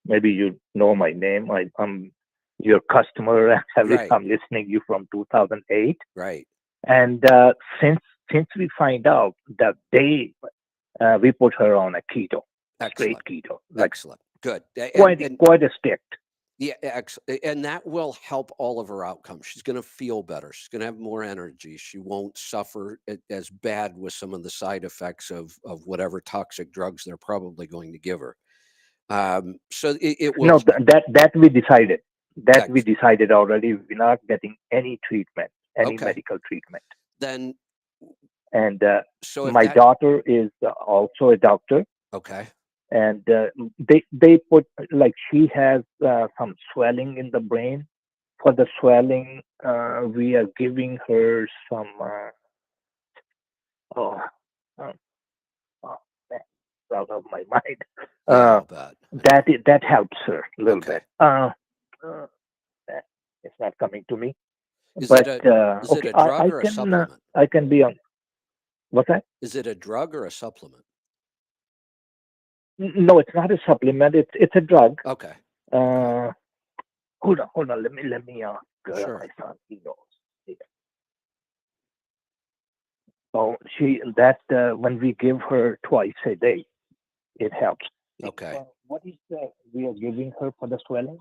Maybe you know my name. I'm your customer. Right. I'm listening you from 2008. Right. And since we find out that we put her on a keto, straight keto, like excellent, good, quite a strict. Yeah, excellent. And that will help all of her outcomes. She's going to feel better. She's going to have more energy. She won't suffer as bad with some of the side effects of whatever toxic drugs they're probably going to give her. So it will. No, that we decided. That we decided already. We're not getting any treatment, any medical treatment. Then. And so my daughter is also a doctor. Okay. And they put, like, she has some swelling in the brain. For the swelling, we are giving her some man, out of my mind. That helps her a little bit. It's not coming to me. Is it a drug or a supplement? I can be on. What's that? Is it a drug or a supplement? No, it's not a supplement. It's a drug. Okay. Hold on. Let me ask sure. my son. He knows. Yeah. So when we give her twice a day, it helps. Okay. What is we are giving her for the swelling?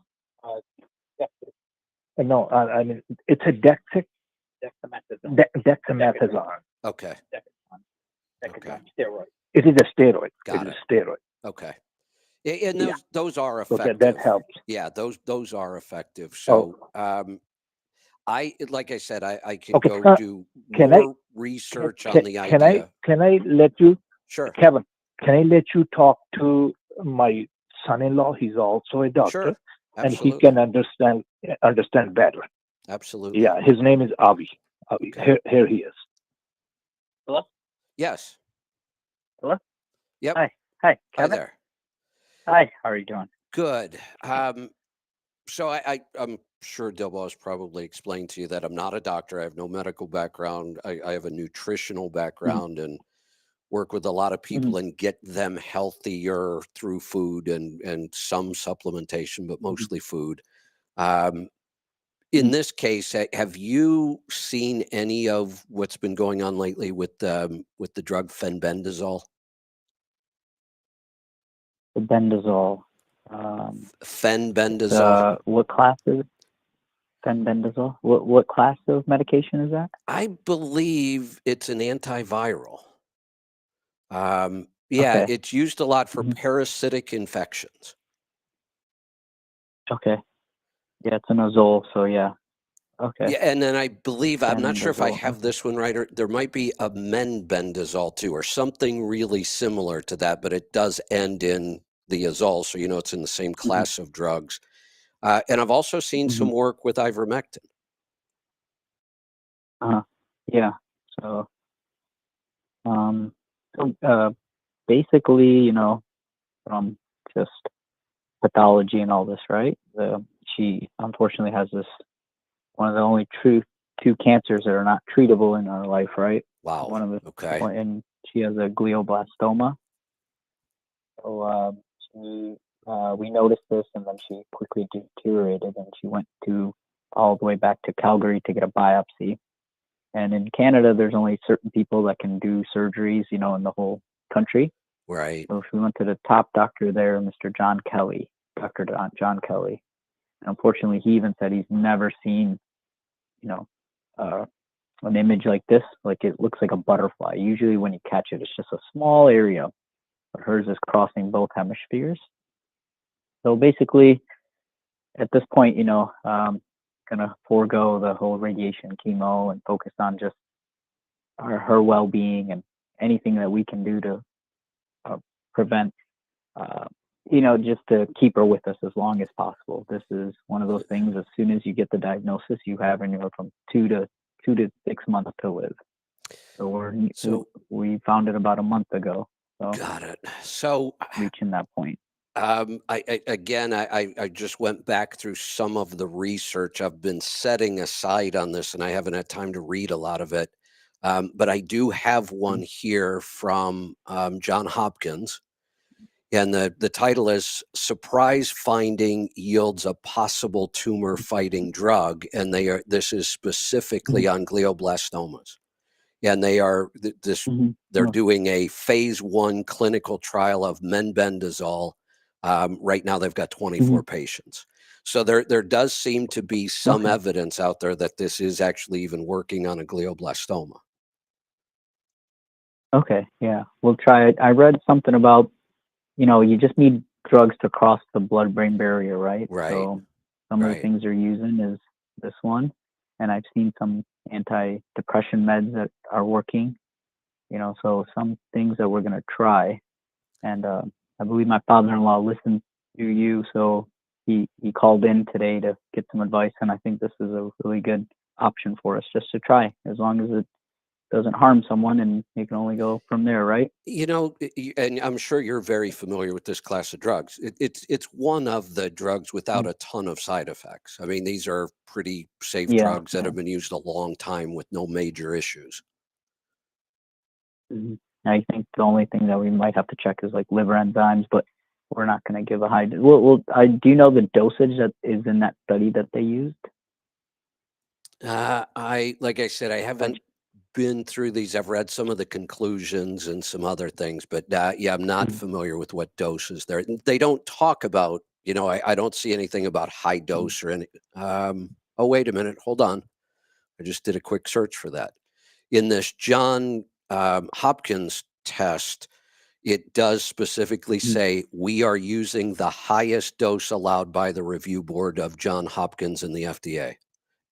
No, I mean it's a dexamethasone. Okay. Steroid. It is a steroid. Got it. Is a steroid. Okay. And those are effective. So that helps. Yeah, those are effective. So like I said, I can go do more research on the idea. Can I let you, sure, Kevin? Can I let you talk to my son-in-law? He's also a doctor, sure. And he can understand better. Absolutely. Yeah, his name is Avi. Okay. Here he is. Hello? Yes. Hello? Yep. Hi, Kevin. Hi there. Hi, how are you doing? Good. So I'm sure Dilbo has probably explained to you that I'm not a doctor. I have no medical background. I have a nutritional background and work with a lot of people and get them healthier through food and some supplementation, but mostly food. In this case, have you seen any of what's been going on lately with the drug fenbendazole? Fenbendazole. Fenbendazole. What class is fenbendazole? What class of medication is that? I believe it's an antiviral. It's used a lot for parasitic infections. Okay. Yeah, it's an azole, so yeah. Okay. Yeah, and then I believe, I'm not sure if I have this one right, or there might be a menbendazole too, or something really similar to that, but it does end in the azole, so it's in the same class of drugs. And I've also seen some work with ivermectin. Yeah. So, basically, from just pathology and all this, right? She unfortunately has one of the only two cancers that are not treatable in her life, right? Wow. One of the Okay. and she has a glioblastoma. So we noticed this, and then she quickly deteriorated, and she went all the way back to Calgary to get a biopsy. And in Canada, there's only certain people that can do surgeries, in the whole country. Right. So she went to the top doctor there, Dr. John Kelly. And unfortunately, he even said he's never seen, an image like this. Like, it looks like a butterfly. Usually when you catch it, it's just a small area, but hers is crossing both hemispheres. So basically, at this point, gonna forego the whole radiation chemo and focus on just her well-being and anything that we can do to prevent, just to keep her with us as long as possible. This is one of those things. As soon as you get the diagnosis, you have anywhere from 2 to 6 months to live. So we found it about a month ago. So got it. So reaching that point. I just went back through some of the research I've been setting aside on this, and I haven't had time to read a lot of it. But I do have one here from John Hopkins, and the title is "Surprise Finding Yields a Possible Tumor Fighting Drug," and this is specifically on glioblastomas. And they're doing a phase 1 clinical trial of menbendazole. Right now, they've got 24 patients. So there does seem to be some evidence out there that this is actually even working on a glioblastoma. Okay, yeah, we'll try it. I read something about, you just need drugs to cross the blood-brain barrier, right? Right. So some of the things they're using is this one, and I've seen some anti-depression meds that are working. So some things that we're gonna try, and I believe my father-in-law listened to you, so he called in today to get some advice, and I think this is a really good option for us just to try, as long as it doesn't harm someone, and you can only go from there, right? And I'm sure you're very familiar with this class of drugs. It's one of the drugs without a ton of side effects. I mean, these are pretty safe drugs that have been used a long time with no major issues. I think the only thing that we might have to check is like liver enzymes, but we're not going to give a high. Do you know the dosage that is in that study that they used? Like I said, I haven't been through these. I've read some of the conclusions and some other things, but I'm not familiar with what doses there. They don't talk about, I don't see anything about high dose or any. Oh, wait a minute. Hold on. I just did a quick search for that. In this John Hopkins test, it does specifically say we are using the highest dose allowed by the review board of John Hopkins and the FDA.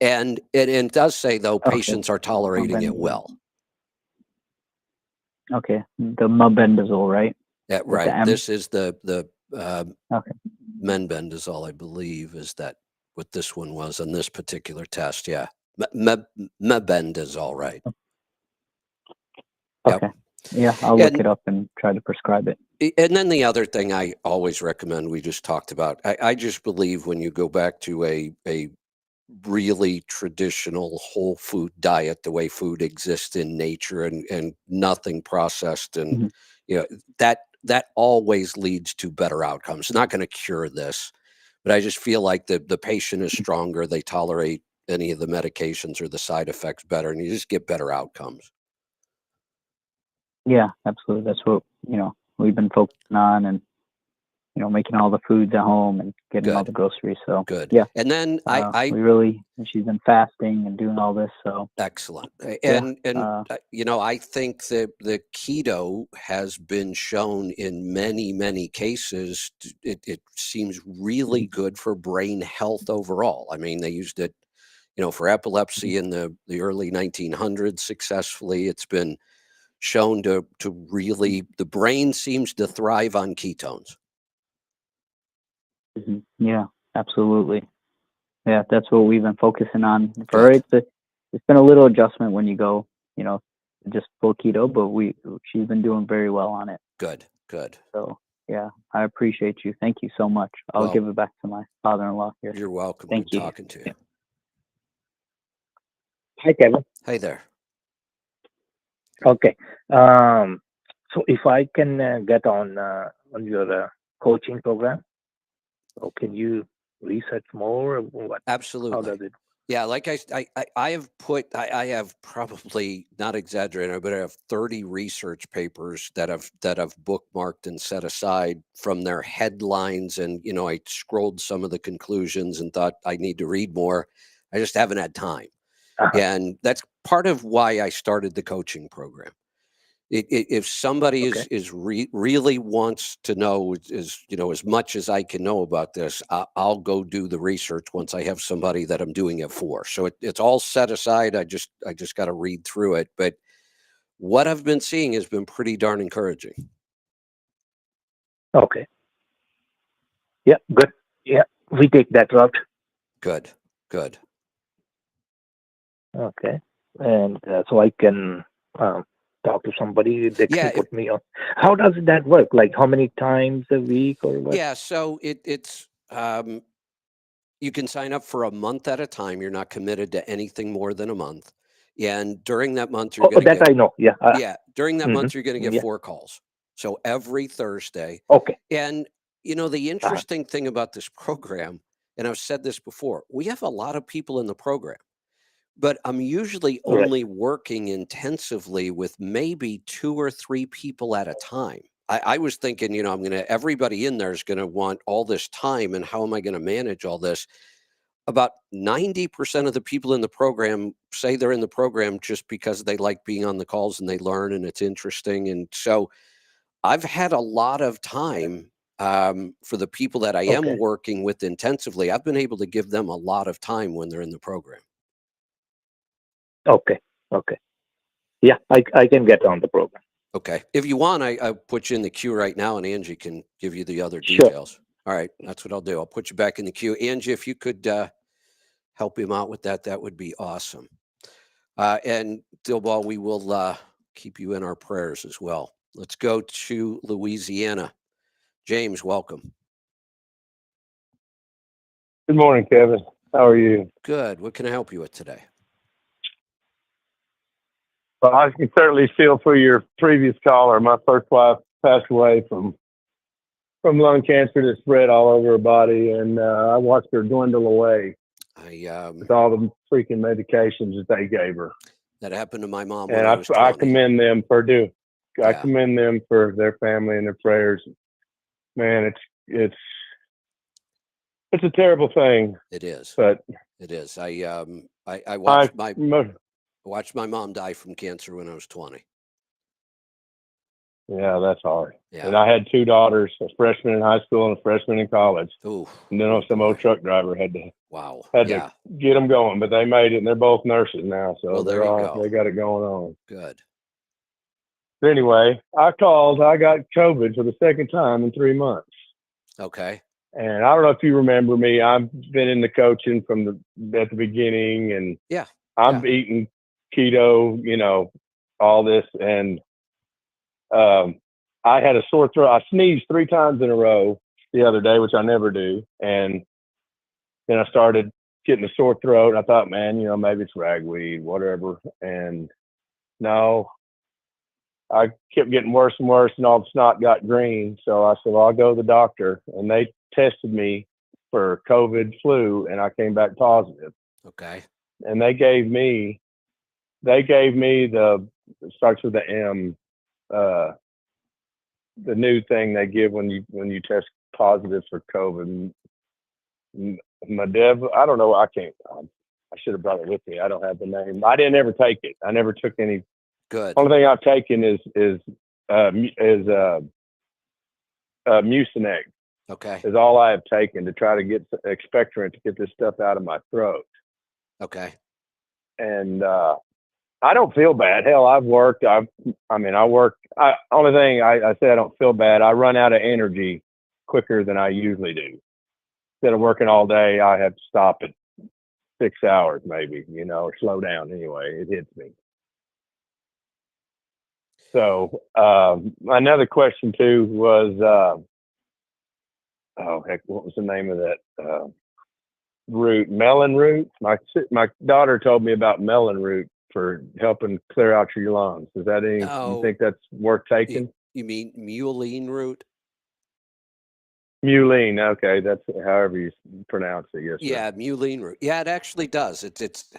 And it does say, though, patients are tolerating it well. Okay, the mebendazole, right? Yeah, right. This is the menbendazole, I believe, is that what this one was on this particular test. Yeah, mebendazole, right? Okay. Yep. Yeah, I'll look it up and try to prescribe it. And then the other thing I always recommend, we just talked about, I just believe when you go back to a really traditional whole food diet, the way food exists in nature and nothing processed, and that always leads to better outcomes. It's not going to cure this, but I just feel like the patient is stronger, they tolerate any of the medications or the side effects better, and you just get better outcomes. Yeah, absolutely. That's what we've been focusing on, and making all the foods at home and getting all the groceries. So good. Yeah. And then she's been fasting and doing all this. So excellent. And I think that the keto has been shown in many cases. It seems really good for brain health overall. I mean, they used it, for epilepsy in the early 1900s successfully. It's been shown to really, the brain seems to thrive on ketones. Yeah, absolutely. Yeah, that's what we've been focusing on. For it's been a little adjustment when you go, just full keto, but she's been doing very well on it. Good. So yeah, I appreciate you. Thank you so much. I'll give it back to my father-in-law here. You're welcome. Thank Good you. talking to you. Hi, Kevin. Hey there. Okay. So if I can get on your coaching program, or can you research more? What? Absolutely. How does it? Yeah, like I have probably, not exaggerating, but I have 30 research papers that I've bookmarked and set aside from their headlines, and I scrolled some of the conclusions and thought I need to read more. I just haven't had time, and that's part of why I started the coaching program. If somebody really wants to know as much as I can know about this, I'll go do the research once I have somebody that I'm doing it for. So it's all set aside. I just got to read through it. But what I've been seeing has been pretty darn encouraging. Okay. Yeah. Good. Yeah, we take that route. Good. Okay. And so I can talk to somebody that can put me on. How does that work? Like how many times a week or what? Yeah, so it's you can sign up for a month at a time. You're not committed to anything more than a month. And during that month, you're going to get, I know. Yeah. During that month, you're going to get 4 calls. So every Thursday. Okay. And the interesting thing about this program, and I've said this before, we have a lot of people in the program. But I'm usually only working intensively with maybe 2 or 3 people at a time. I was thinking, everybody in there is going to want all this time, and how am I going to manage all this? About 90% of the people in the program say they're in the program just because they like being on the calls and they learn and it's interesting. And so I've had a lot of time for the people that I am working with intensively. I've been able to give them a lot of time when they're in the program. Okay. Yeah, I can get on the program. Okay. If you want, I put you in the queue right now, and Angie can give you the other details. Sure. All right. That's what I'll do. I'll put you back in the queue. Angie, if you could help him out with that, that would be awesome. And Dilbal, we will keep you in our prayers as well. Let's go to Louisiana. James, welcome. Good morning, Kevin. How are you? Good. What can I help you with today? Well, I can certainly feel for your previous caller. My first wife passed away from lung cancer that spread all over her body, and I watched her dwindle away with all the freaking medications that they gave her. That happened to my mom and when I was 20. I commend them for I commend them for their family and their prayers. Man, it's a terrible thing. It is. But it is. I watched watched my mom die from cancer when I was 20. Yeah, that's hard. Yeah. And I had 2 daughters, a freshman in high school and a freshman in college. Ooh. And then some old truck driver had to get them going, but they made it, and they're both nurses now, so they got it going on. Good. But anyway, I called. I got COVID for the second time in 3 months. Okay. And I don't know if you remember me. I've been in the coaching from at the beginning, and I'm eating keto, all this, and I had a sore throat. I sneezed 3 times in a row the other day, which I never do, and then I started getting a sore throat. I thought, man, maybe it's ragweed, whatever, and no. I kept getting worse and worse, and all the snot got green. So I said, well, I'll go to the doctor. And they tested me for COVID flu, and I came back positive. Okay. And they gave me it starts with the M, the new thing they give when you test positive for COVID. Madev, I don't know. I should have brought it with me. I don't have the name. I didn't ever take it. I never took any. Good. Only thing I've taken is Mucinex. Okay. Is all I have taken to try to get expectorant to get this stuff out of my throat. Okay. And I don't feel bad. Hell, I've worked. I work. Only thing I say I don't feel bad. I run out of energy quicker than I usually do. Instead of working all day, I have to stop at 6 hours maybe, or slow down anyway. It hits me. So another question too was, oh heck, what was the name of that root? Melon root. My daughter told me about melon root for helping clear out your lungs. Is that any? You think that's worth taking? You mean mullein root? Mullein. Okay, that's however you pronounce it. Yes, sir. Yeah, mullein root. Yeah, it actually does. It's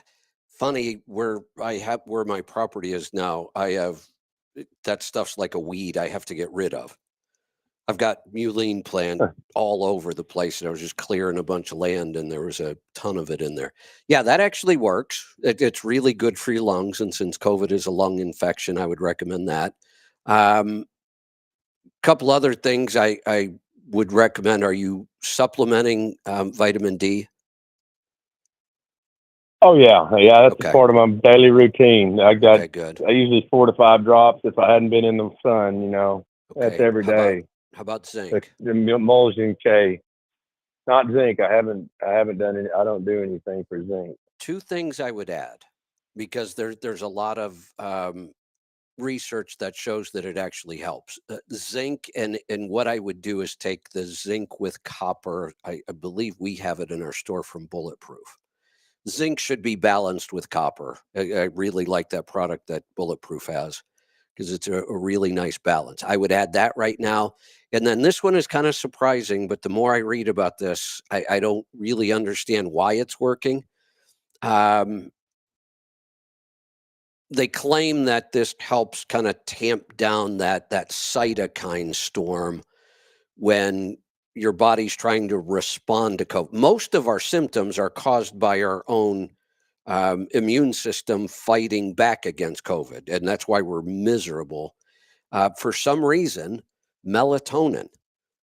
funny where my property is now. I have that stuff's like a weed. I have to get rid of. I've got mullein plant all over the place, and I was just clearing a bunch of land, and there was a ton of it in there. Yeah, that actually works. It's really good for your lungs, and since COVID is a lung infection, I would recommend that. Couple other things I would recommend. Are you supplementing vitamin D? Oh yeah, that's a part of my daily routine. I usually 4 to 5 drops if I hadn't been in the sun. You know, that's every day. How about zinc? The emulsion K, not zinc. I haven't done any. I don't do anything for zinc. 2 things I would add, because there's a lot of research that shows that it actually helps. Zinc, and what I would do is take the zinc with copper. I believe we have it in our store from Bulletproof. Zinc should be balanced with copper. I really like that product that Bulletproof has, because it's a really nice balance. I would add that right now. And then this one is kind of surprising, but the more I read about this, I don't really understand why it's working. They claim that this helps kind of tamp down that cytokine storm when your body's trying to respond to COVID. Most of our symptoms are caused by our own immune system fighting back against COVID, and that's why we're miserable. For some reason, melatonin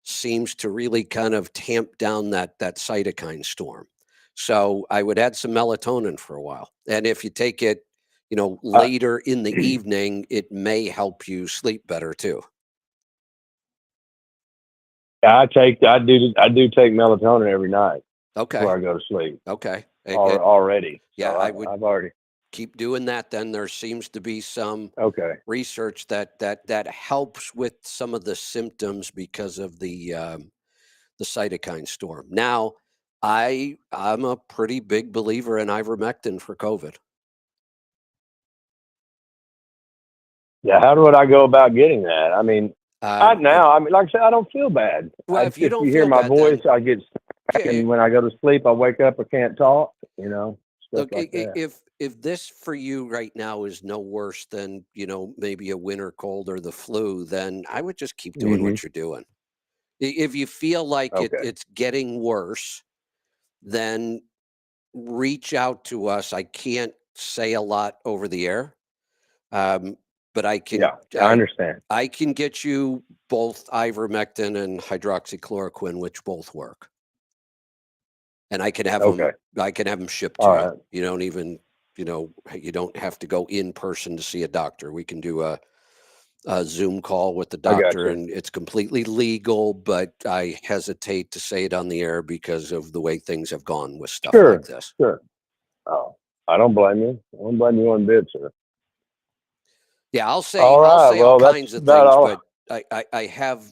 seems to really kind of tamp down that cytokine storm. So I would add some melatonin for a while, and if you take it, later in the evening, it may help you sleep better too. I do take melatonin every night. Okay. Before I go to sleep. Okay. Already. Yeah, so I've already keep doing that. Then there seems to be some research that helps with some of the symptoms because of the cytokine storm. Now, I'm a pretty big believer in ivermectin for COVID. Yeah, how would I go about getting that? I mean, not now. I mean, like I said, I don't feel bad. Well, if you don't hear feel my bad, voice, then, I get sick, and when I go to sleep, I wake up, I can't talk. Stuff look, like that. if this for you right now is no worse than maybe a winter cold or the flu, then I would just keep doing what you're doing. If you feel like it's getting worse, then reach out to us. I can't say a lot over the air, but I can. Yeah, I understand. I can get you both ivermectin and hydroxychloroquine, which both work, and I can have them. I can have them shipped to you. You don't even, you don't have to go in person to see a doctor. We can do a Zoom call with the doctor, and it's completely legal, but I hesitate to say it on the air because of the way things have gone with stuff like this. Sure. Oh, I don't blame you. I don't blame you one bit, sir. Yeah, I'll say all kinds of things, but I have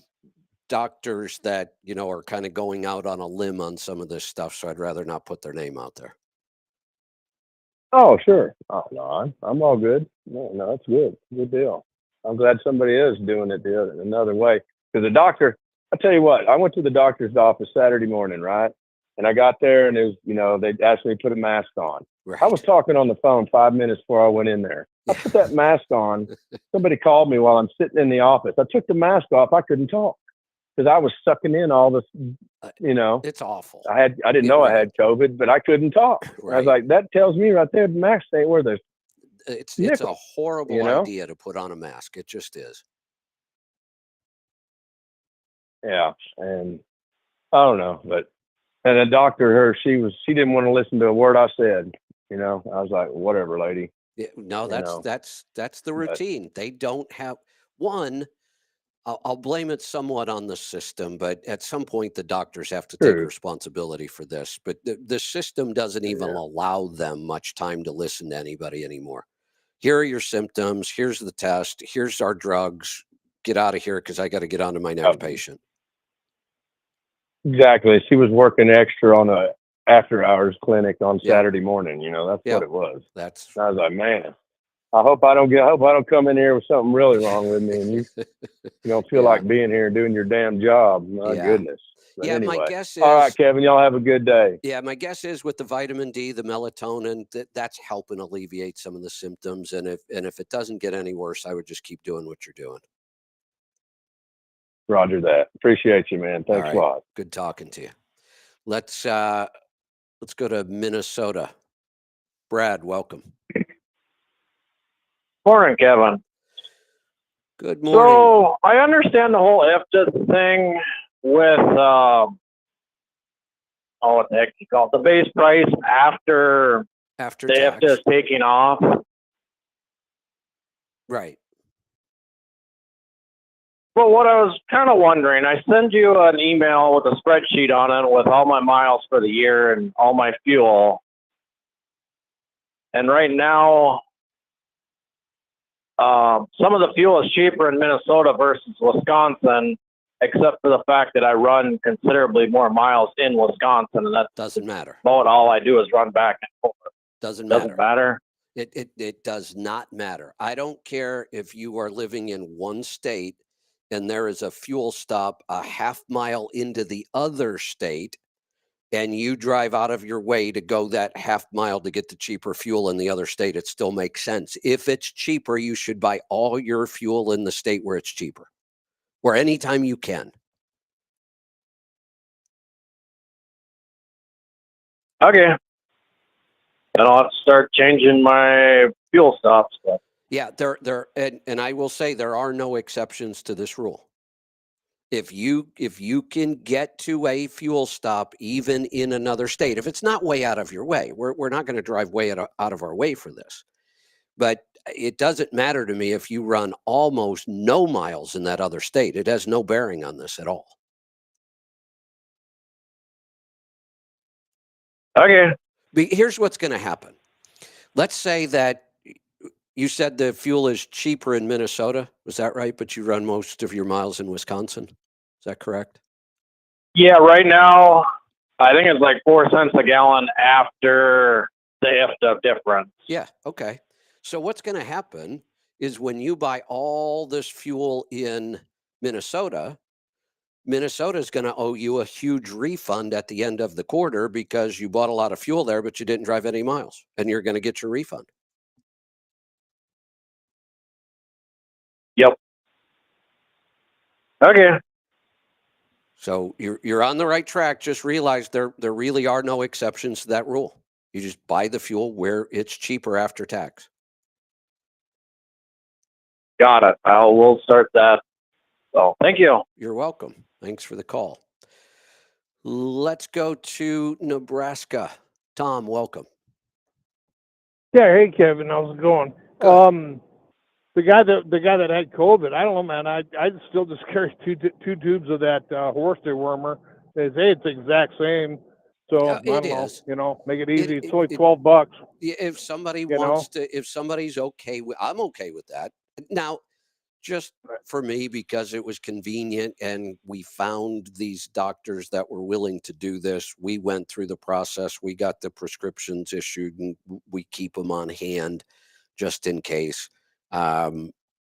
doctors that, are kind of going out on a limb on some of this stuff, so I'd rather not put their name out there. Oh, sure. Oh, no, I'm all good. No, that's good. Good deal. I'm glad somebody is doing it another way. Because the doctor, I tell you what, I went to the doctor's office Saturday morning, right? And I got there, and it was, they asked me to put a mask on. Right. I was talking on the phone 5 minutes before I went in there. I put that mask on. Somebody called me while I'm sitting in the office. I took the mask off. I couldn't talk because I was sucking in all this, It's awful. I didn't know I had COVID, but I couldn't talk. Right. I was like, that tells me right there, the mask ain't worth it. It's a horrible idea to put on a mask. It just is. Yeah. And I don't know, and the doctor, she didn't want to listen to a word I said. I was like, whatever, lady. Yeah, no, that's the routine. They don't have one. I'll blame it somewhat on the system, but at some point the doctors have to take responsibility for this. But the system doesn't even allow them much time to listen to anybody anymore. here are your symptoms. Here's the test. Here's our drugs. Get out of here because I got to get on to my next patient. Exactly. She was working extra on a after-hours clinic on Saturday morning. You know, that's what it was. I was like, man, I hope I don't come in here with something really wrong with me, and you don't feel like being here and doing your damn job. My goodness. But anyway. My guess is. All right, Kevin, y'all have a good day. Yeah, my guess is with the vitamin D, the melatonin, that's helping alleviate some of the symptoms. And if it doesn't get any worse, I would just keep doing what you're doing. Roger that. Appreciate you, man. Thanks a lot. Good talking to you. Let's go to Minnesota. Brad, welcome. Morning, Kevin. Good morning. So I understand the whole FDIS thing with what the heck you call it, the base price after the tax. FDIS taking off. Right. But what I was kind of wondering, I send you an email with a spreadsheet on it with all my miles for the year and all my fuel. And right now, some of the fuel is cheaper in Minnesota versus Wisconsin, except for the fact that I run considerably more miles in Wisconsin, and that doesn't matter. About all I do is run back and forth. Doesn't matter. It does not matter. I don't care if you are living in one state and there is a fuel stop a half mile into the other state, and you drive out of your way to go that half mile to get the cheaper fuel in the other state. It still makes sense. If it's cheaper, you should buy all your fuel in the state where it's cheaper, or anytime you can. Okay. Then I'll have to start changing my fuel stops. Yeah, and I will say there are no exceptions to this rule. If you can get to a fuel stop even in another state, if it's not way out of your way, we're not going to drive way out of our way for this. But it doesn't matter to me if you run almost no miles in that other state. It has no bearing on this at all. Okay. Here's what's going to happen. Let's say that you said the fuel is cheaper in Minnesota. Was that right? But you run most of your miles in Wisconsin. Is that correct? Yeah, right now, I think it's like 4 cents a gallon after the IFTA difference. Yeah, okay. So what's going to happen is when you buy all this fuel in Minnesota, Minnesota is going to owe you a huge refund at the end of the quarter because you bought a lot of fuel there, but you didn't drive any miles, and you're going to get your refund. Yep. Okay. So you're on the right track. Just realize there really are no exceptions to that rule. You just buy the fuel where it's cheaper after tax. Got it. We'll start that. So thank you. You're welcome. Thanks for the call. Let's go to Nebraska. Tom, welcome. Yeah, hey Kevin, how's it going? Good. The guy that had COVID, I don't know, man. I still just carry two tubes of that horse dewormer. They say it's the exact same, so I don't know. You know, make it easy. It's only $12. If somebody wants to, if somebody's okay with, I'm okay with that. Now, just for me, because it was convenient and we found these doctors that were willing to do this. We went through the process. We got the prescriptions issued, and we keep them on hand just in case.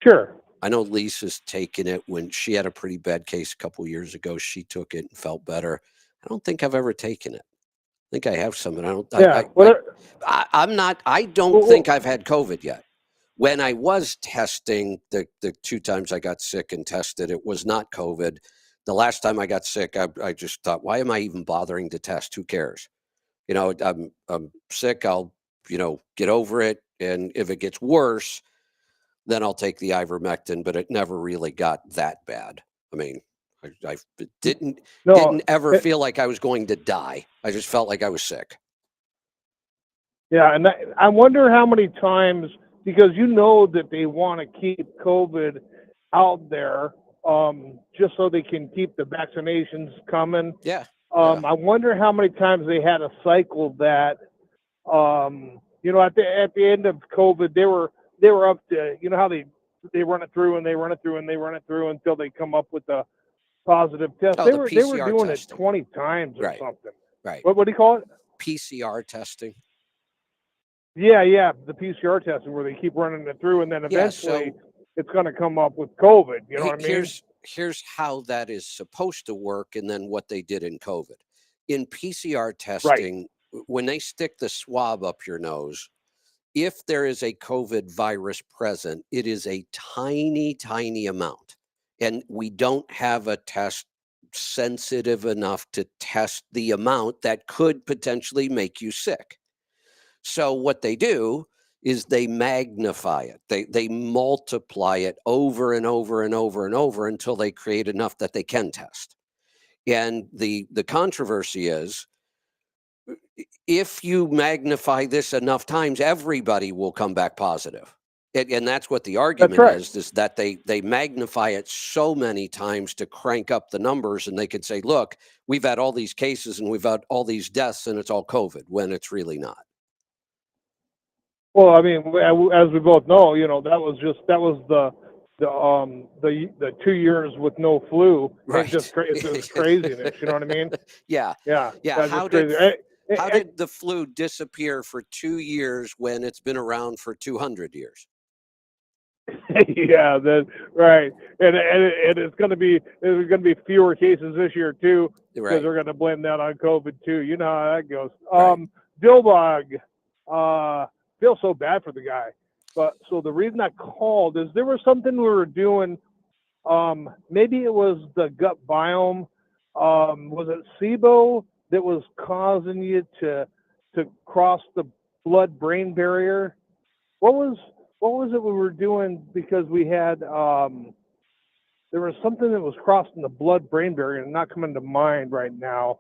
Sure. I know Lisa's taken it when she had a pretty bad case a couple of years ago. She took it and felt better. I don't think I've ever taken it. I think I have some, and I don't. Yeah. I'm not. I don't think I've had COVID yet. When I was testing, the 2 times I got sick and tested, it was not COVID. The last time I got sick, I just thought, why am I even bothering to test? Who cares? You know, I'm sick. I'll, get over it. And if it gets worse, then I'll take the ivermectin. But it never really got that bad. I mean, I didn't ever feel like I was going to die. I just felt like I was sick. Yeah, and I wonder how many times, because you know that they want to keep COVID out there just so they can keep the vaccinations coming. Yeah. I wonder how many times they had to cycle that. At the end of COVID, they were they were up to, you know how they run it through and they run it through and they run it through until they come up with the positive test. Oh, they the were PCR doing testing. it 20 times or Right. something. Right. What do you call it? PCR testing. Yeah, the PCR testing where they keep running it through and then eventually Yeah, so it's going to come up with COVID. You know what I mean? Here's how that is supposed to work, and then what they did in COVID. In PCR testing, when they stick the swab up your nose, if there is a COVID virus present, it is a tiny, tiny amount. And we don't have a test sensitive enough to test the amount that could potentially make you sick. So what they do is they magnify it. They multiply it over and over and over and over until they create enough that they can test. And the controversy is, if you magnify this enough times, everybody will come back positive. And that's what the argument is that they magnify it so many times to crank up the numbers, and they could say, look, we've had all these cases and we've had all these deaths and it's all COVID, when it's really not. Well, I mean, as we both know, you know, that was the 2 years with no flu. Right. It's just craziness. You know what I mean? Yeah. Yeah. How did the flu disappear for 2 years when it's been around for 200 years? Yeah, right. And it's going to be there's going to be fewer cases this year too, because they're going to blame that on COVID too. You know how that goes. Dillbog, feel so bad for the guy. But so the reason I called is there was something we were doing. Maybe it was the gut biome. Was it SIBO that was causing you to cross the blood-brain barrier? What was it we were doing, because we had there was something that was crossing the blood-brain barrier and not coming to mind right now.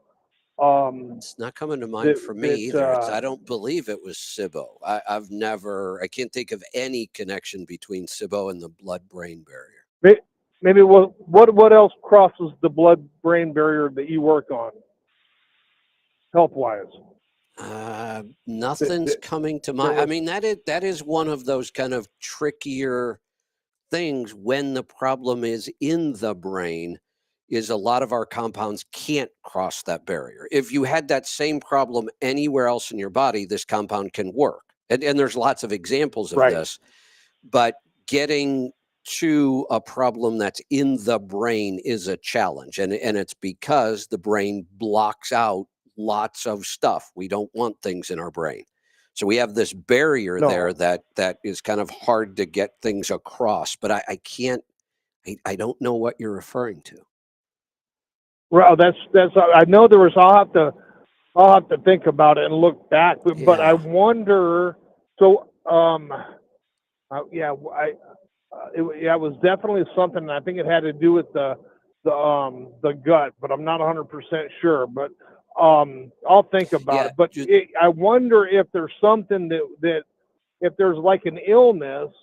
It's not coming to mind for me either. I don't believe it was SIBO. I can't think of any connection between SIBO and the blood-brain barrier. Maybe what else crosses the blood-brain barrier that you work on, health-wise? Nothing's coming to mind. I mean, that is one of those kind of trickier things when the problem is in the brain, is a lot of our compounds can't cross that barrier. If you had that same problem anywhere else in your body, this compound can work. And there's lots of examples of this, but getting to a problem that's in the brain is a challenge. And it's because the brain blocks out lots of stuff. We don't want things in our brain. So we have this barrier there that is kind of hard to get things across, but I don't know what you're referring to. Well, that's I know there was. I'll have to think about it and look back, but I wonder. So it was definitely something. I think it had to do with the gut, but I'm not 100% sure. But I'll think about it. But I wonder if there's something that if there's like an illness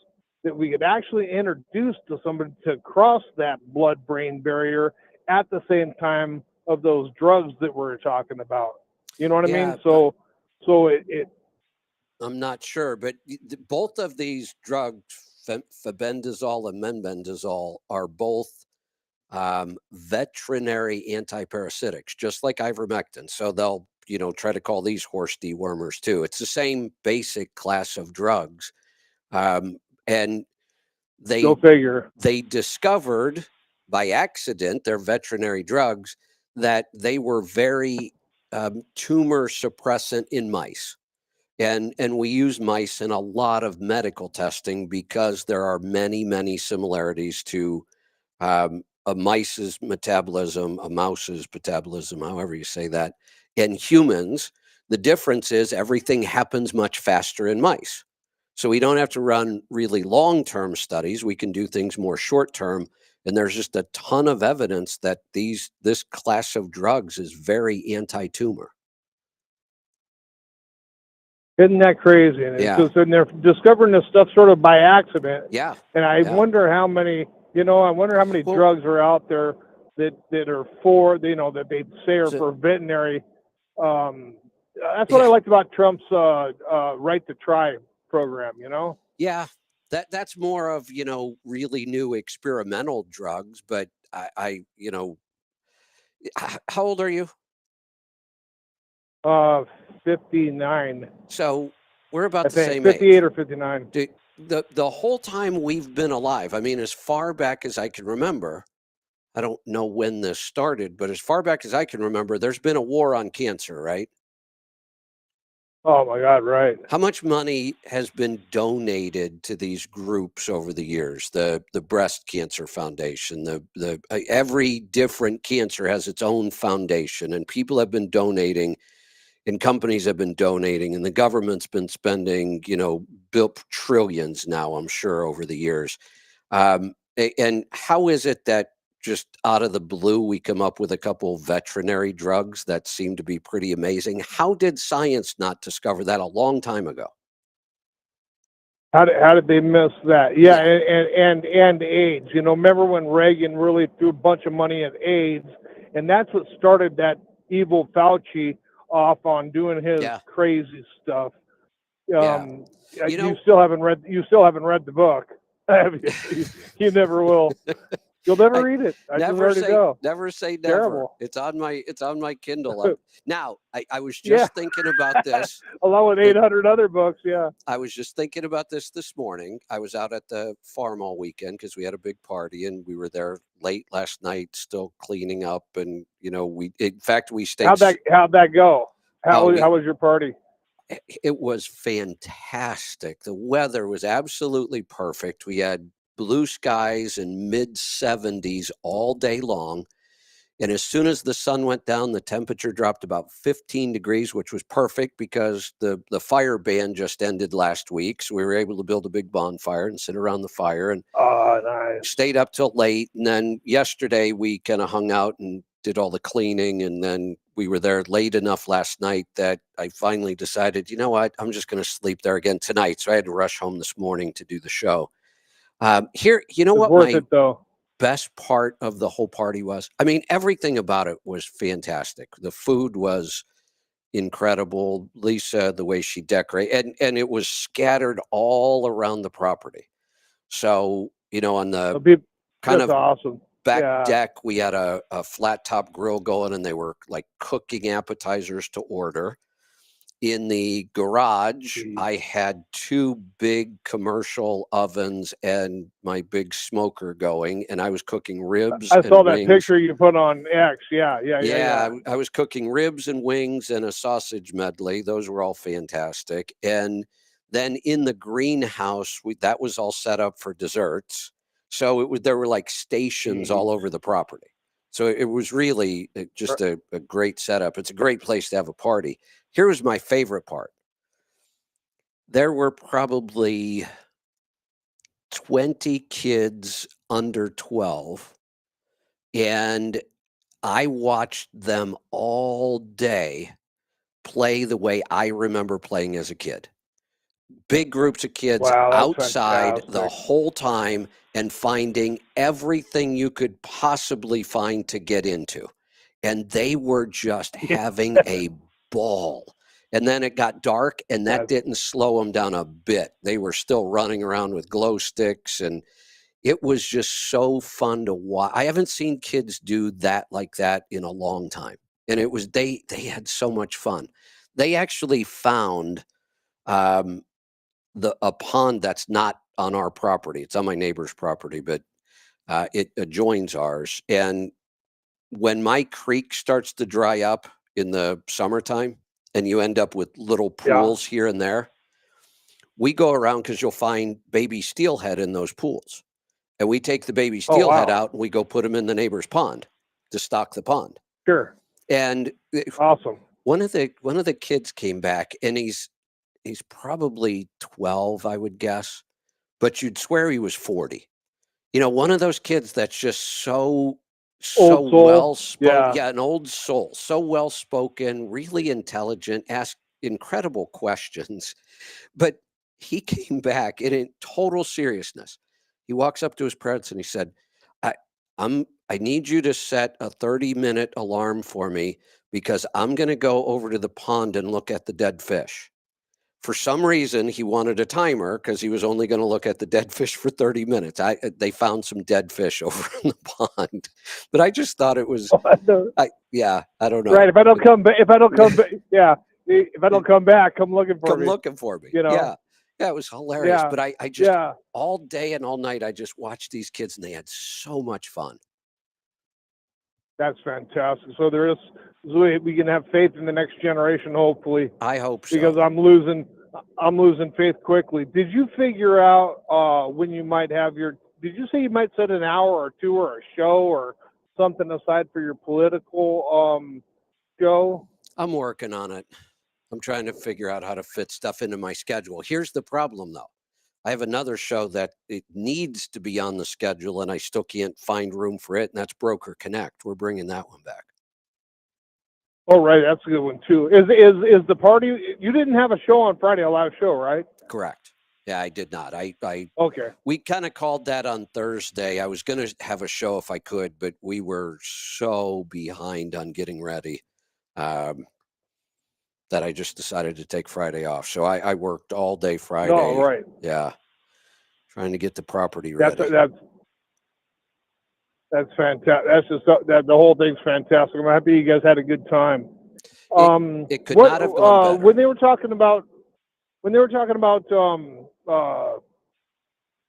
that we could actually introduce to somebody to cross that blood-brain barrier at the same time of those drugs that we're talking about. You know what I mean? So it I'm not sure, but both of these drugs, febendazole and menbendazole, are both veterinary antiparasitics, just like ivermectin. So they'll, try to call these horse dewormers too. It's the same basic class of drugs. And they discovered by accident, their veterinary drugs, that they were very tumor suppressant in mice. And we use mice in a lot of medical testing because there are many, many similarities to a mice's metabolism, a mouse's metabolism, however you say that, and humans. The difference is everything happens much faster in mice. So we don't have to run really long-term studies. We can do things more short-term. And there's just a ton of evidence that this class of drugs is very anti-tumor. Isn't that crazy? And and they're discovering this stuff sort of by accident. Yeah. And I wonder how many, drugs are out there that are for, that they say are for veterinary. That's what I liked about Trump's right to try program, Yeah, that's more of, really new experimental drugs. But how old are you? 59. So we're about I the think same 58 age. or 59. The whole time we've been alive, I mean, as far back as I can remember, I don't know when this started, but as far back as I can remember, there's been a war on cancer, right? Oh my God, right. How much money has been donated to these groups over the years? The Breast Cancer Foundation, the every different cancer has its own foundation, and people have been donating, and companies have been donating, and the government's been spending, built trillions now, I'm sure, over the years. And how is it that just out of the blue we come up with a couple veterinary drugs that seem to be pretty amazing? How did science not discover that a long time ago? How did they miss that? Yeah, and AIDS. Remember when Reagan really threw a bunch of money at AIDS, and that's what started that evil Fauci off on doing his crazy stuff. You still haven't read the book. You never will. You'll never read it. I just Never heard it go. never say never. Terrible. It's on my Kindle. Now, I was just thinking about this. Along with 800 other books, yeah. I was just thinking about this morning. I was out at the farm all weekend because we had a big party, and we were there late last night, still cleaning up. And in fact, we stayed. How'd that go? How was your party? It was fantastic. The weather was absolutely perfect. We had blue skies and mid 70s all day long. And as soon as the sun went down, the temperature dropped about 15 degrees, which was perfect because the fire ban just ended last week. So we were able to build a big bonfire and sit around the fire, and nice. Stayed up till late. And then yesterday we kind of hung out and did all the cleaning. And then we were there late enough last night that I finally decided, you know what, I'm just going to sleep there again tonight. So I had to rush home this morning to do the show. Here, you know what? Worth it though. Best part of the whole party was, I mean, everything about it was fantastic. The food was incredible. Lisa, the way she decorated, and it was scattered all around the property. So, on the kind of awesome. back deck, we had a flat top grill going, and they were like cooking appetizers to order. In the garage, I had 2 big commercial ovens and my big smoker going, and I was cooking ribs. I saw that wings. picture you put on X. Yeah. I was cooking ribs and wings and a sausage medley. Those were all fantastic. And then in the greenhouse, that was all set up for desserts. So there were like stations all over the property. So it was really just a great setup. It's a great place to have a party. Here was my favorite part. There were probably 20 kids under 12, and I watched them all day play the way I remember playing as a kid. Big groups of kids outside the whole time and finding everything you could possibly find to get into. And they were just having a ball. And then it got dark, and that didn't slow them down a bit. They were still running around with glow sticks, and it was just so fun to watch. I haven't seen kids do that like that in a long time. And it was they had so much fun. They actually found a pond that's not on our property. It's on my neighbor's property, but it adjoins ours. And when my creek starts to dry up in the summertime and you end up with little pools here and there, we go around because you'll find baby steelhead in those pools. And we take the baby steelhead out and we go put them in the neighbor's pond to stock the pond. Sure. And awesome. One of the kids came back, and he's probably 12, I would guess, but you'd swear he was 40. One of those kids that's just so well spoken. Yeah, an old soul, so well spoken, really intelligent, asked incredible questions. But he came back, and in total seriousness, he walks up to his parents and he said, I need you to set a 30-minute alarm for me because I'm going to go over to the pond and look at the dead fish. For some reason, he wanted a timer because he was only going to look at the dead fish for 30 minutes. They found some dead fish over in the pond, but I just thought it was, I don't know. Right. If I don't come back, yeah. If I don't come back, come looking for me. Looking for me. You know? Yeah, it was hilarious. Yeah. But I just, all day and all night, I just watched these kids and they had so much fun. That's fantastic. So we can have faith in the next generation, hopefully. I hope so. Because I'm losing faith quickly. Did you figure out when you might have did you say you might set an hour or two or a show or something aside for your political show? I'm working on it. I'm trying to figure out how to fit stuff into my schedule. Here's the problem, though. I have another show that it needs to be on the schedule, and I still can't find room for it, and that's Broker Connect. We're bringing that one back. Oh, right. That's a good one, too. Is the party... You didn't have a show on Friday, a live show, right? Correct. Yeah, I did not. Okay. We kind of called that on Thursday. I was going to have a show if I could, but we were so behind on getting ready that I just decided to take Friday off. So I worked all day Friday. Oh, right. Yeah. Trying to get the property ready. That's fantastic. That's just the whole thing's fantastic. I'm happy you guys had a good time. It could not have gone better. When they were talking about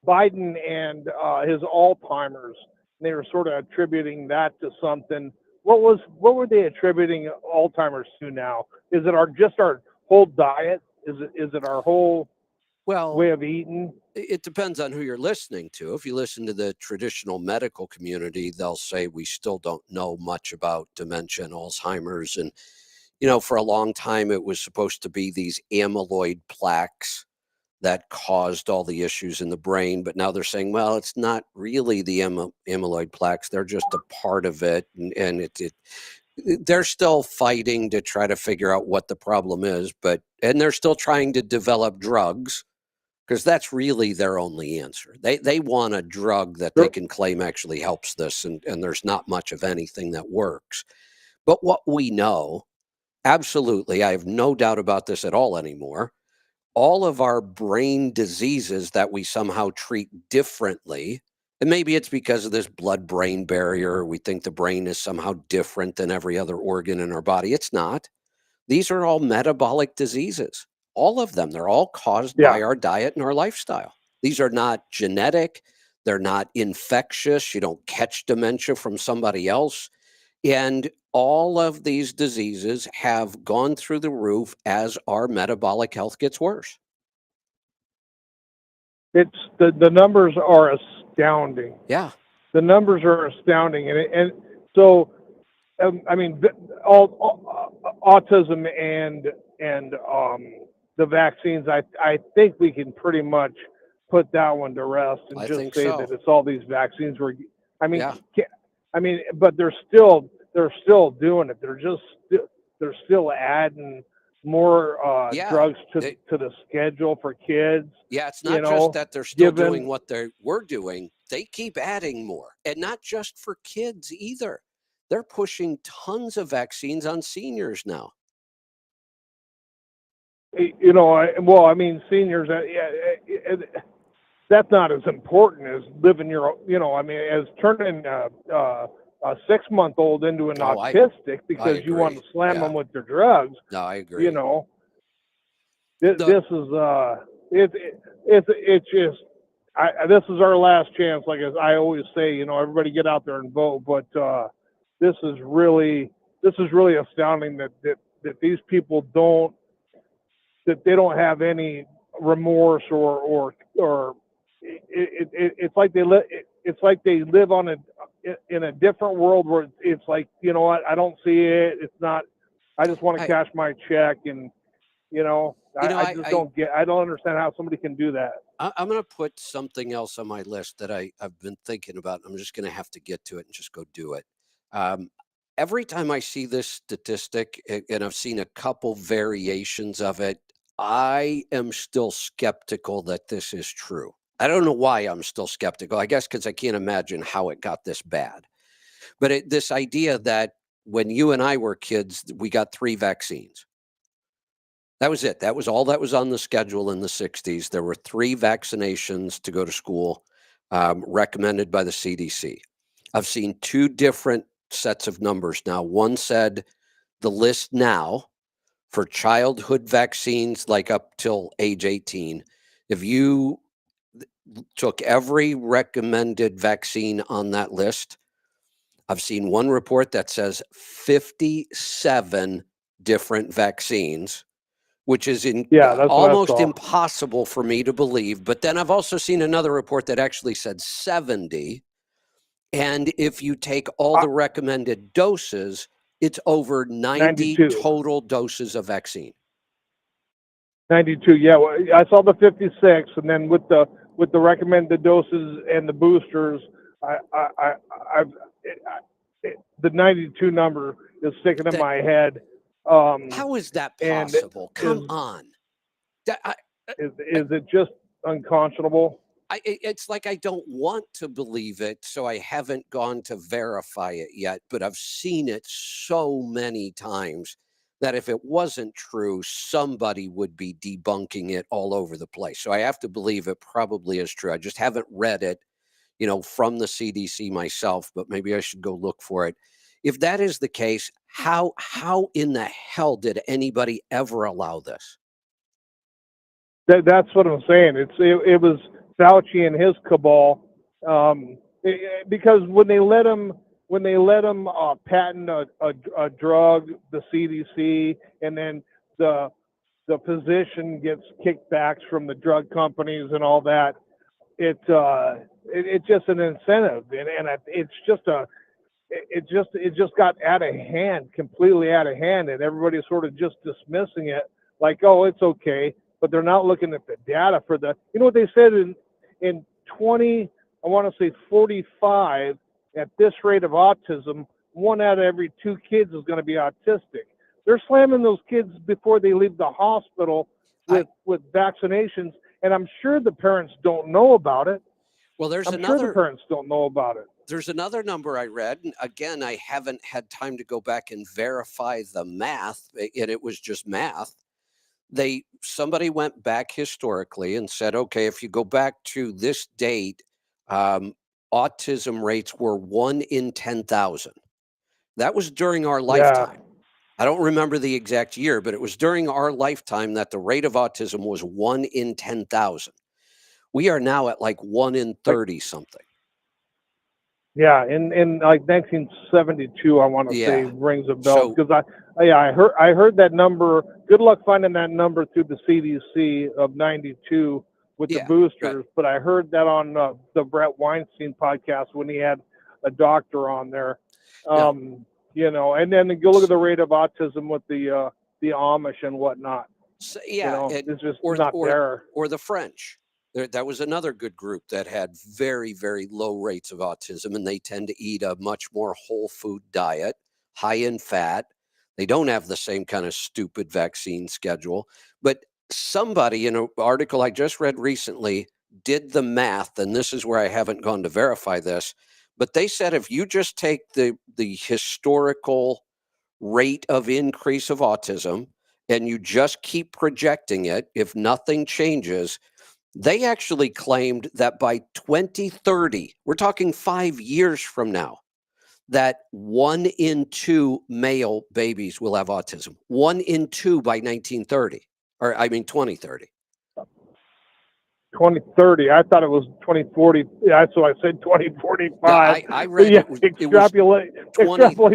Biden and his Alzheimer's, and they were sort of attributing that to something. What were they attributing Alzheimer's to now? Is it our whole diet? Is it our whole way of eating? It depends on who you're listening to. If you listen to the traditional medical community, they'll say we still don't know much about dementia and Alzheimer's. And, for a long time, it was supposed to be these amyloid plaques that caused all the issues in the brain. But now they're saying, well, it's not really the amyloid plaques. They're just a part of it. And they're still fighting to try to figure out what the problem is. And they're still trying to develop drugs, because that's really their only answer. They want a drug that they can claim actually helps this, and there's not much of anything that works. But what we know, absolutely, I have no doubt about this at all anymore, all of our brain diseases that we somehow treat differently, and maybe it's because of this blood-brain barrier, we think the brain is somehow different than every other organ in our body. It's not. These are all metabolic diseases. All of them. They're all caused by our diet and our lifestyle. These are not genetic. They're not infectious. You don't catch dementia from somebody else. And all of these diseases have gone through the roof as our metabolic health gets worse. It's the numbers are astounding. Yeah. The numbers are astounding. And so, I mean, autism and the vaccines, I think we can pretty much put that one to rest and just say that it's all these vaccines were. But they're still doing it. They're still adding more drugs to the schedule for kids. Yeah, it's not just that they're still doing what we're doing. They keep adding more, and not just for kids either. They're pushing tons of vaccines on seniors now. Seniors, that's not as important as living as turning a 6-month-old into an autistic because you want to slam them with their drugs. No, I agree. This is it's just this is our last chance. Like as I always say, everybody get out there and vote. But this is really astounding that these people don't have any remorse or it's like they live in a different world where it's like, I don't see it. It's not. I just want to cash my check, and I don't understand how somebody can do that. I'm going to put something else on my list that I've been thinking about. I'm just going to have to get to it and just go do it. Every time I see this statistic, and I've seen a couple variations of it, I am still skeptical that this is true. I don't know why I'm still skeptical. I guess because I can't imagine how it got this bad. But this idea that when you and I were kids, we got 3 vaccines. That was it. That was all that was on the schedule in the 60s. There were 3 vaccinations to go to school recommended by the CDC. I've seen 2 different sets of numbers now. One said the list now for childhood vaccines, like up till age 18, if you took every recommended vaccine on that list, I've seen one report that says 57 different vaccines, which is almost impossible for me to believe. But then I've also seen another report that actually said 70. And if you take all the recommended doses, it's over 90 total doses of vaccine. 92, yeah. Well, I saw the 56, and then with the recommended doses and the boosters, the 92 number is sticking in my head. How is that possible? Come on. Is it just unconscionable? It's like I don't want to believe it, so I haven't gone to verify it yet, but I've seen it so many times that if it wasn't true, somebody would be debunking it all over the place. So I have to believe it probably is true. I just haven't read it, from the CDC myself, but maybe I should go look for it. If that is the case, how in the hell did anybody ever allow this? That's what I'm saying. It was Fauci and his cabal, because when they let him patent a drug, the CDC, and then the physician gets kickbacks from the drug companies and all that, it's just an incentive, and it just got out of hand, completely out of hand, and everybody's sort of just dismissing it like, oh, it's okay, but they're not looking at the data for what they said in 45, at this rate of autism, 1 out of every 2 kids is going to be autistic. They're slamming those kids before they leave the hospital with vaccinations, and I'm sure the parents don't know about it. Well, sure the parents don't know about it. There's another number I read, and again, I haven't had time to go back and verify the math, and it was just math. Somebody went back historically and said, okay, if you go back to this date, autism rates were 1 in 10,000. That was during our lifetime. I don't remember the exact year, but it was during our lifetime that the rate of autism was 1 in 10,000. We are now at like 1 in 30 something. Yeah, in like 1972, I want to say rings a bell, because I heard that number. Good luck finding that number through the CDC of 92 with the boosters, but I heard that on the Brett Weinstein podcast when he had a doctor on there. And then you look at the rate of autism with the Amish and whatnot. So, it's just not there. Or the French. That was another good group that had very, very low rates of autism, and they tend to eat a much more whole food diet, high in fat. They don't have the same kind of stupid vaccine schedule. But somebody in an article I just read recently did the math, and this is where I haven't gone to verify this, but they said if you just take the historical rate of increase of autism and you just keep projecting it, if nothing changes, they actually claimed that by 2030, we're talking 5 years from now, that 1 in 2 male babies will have autism. 1 in 2 by 2030. 2030. I thought it was 2040. Yeah, so I said 2045. I read extrapolate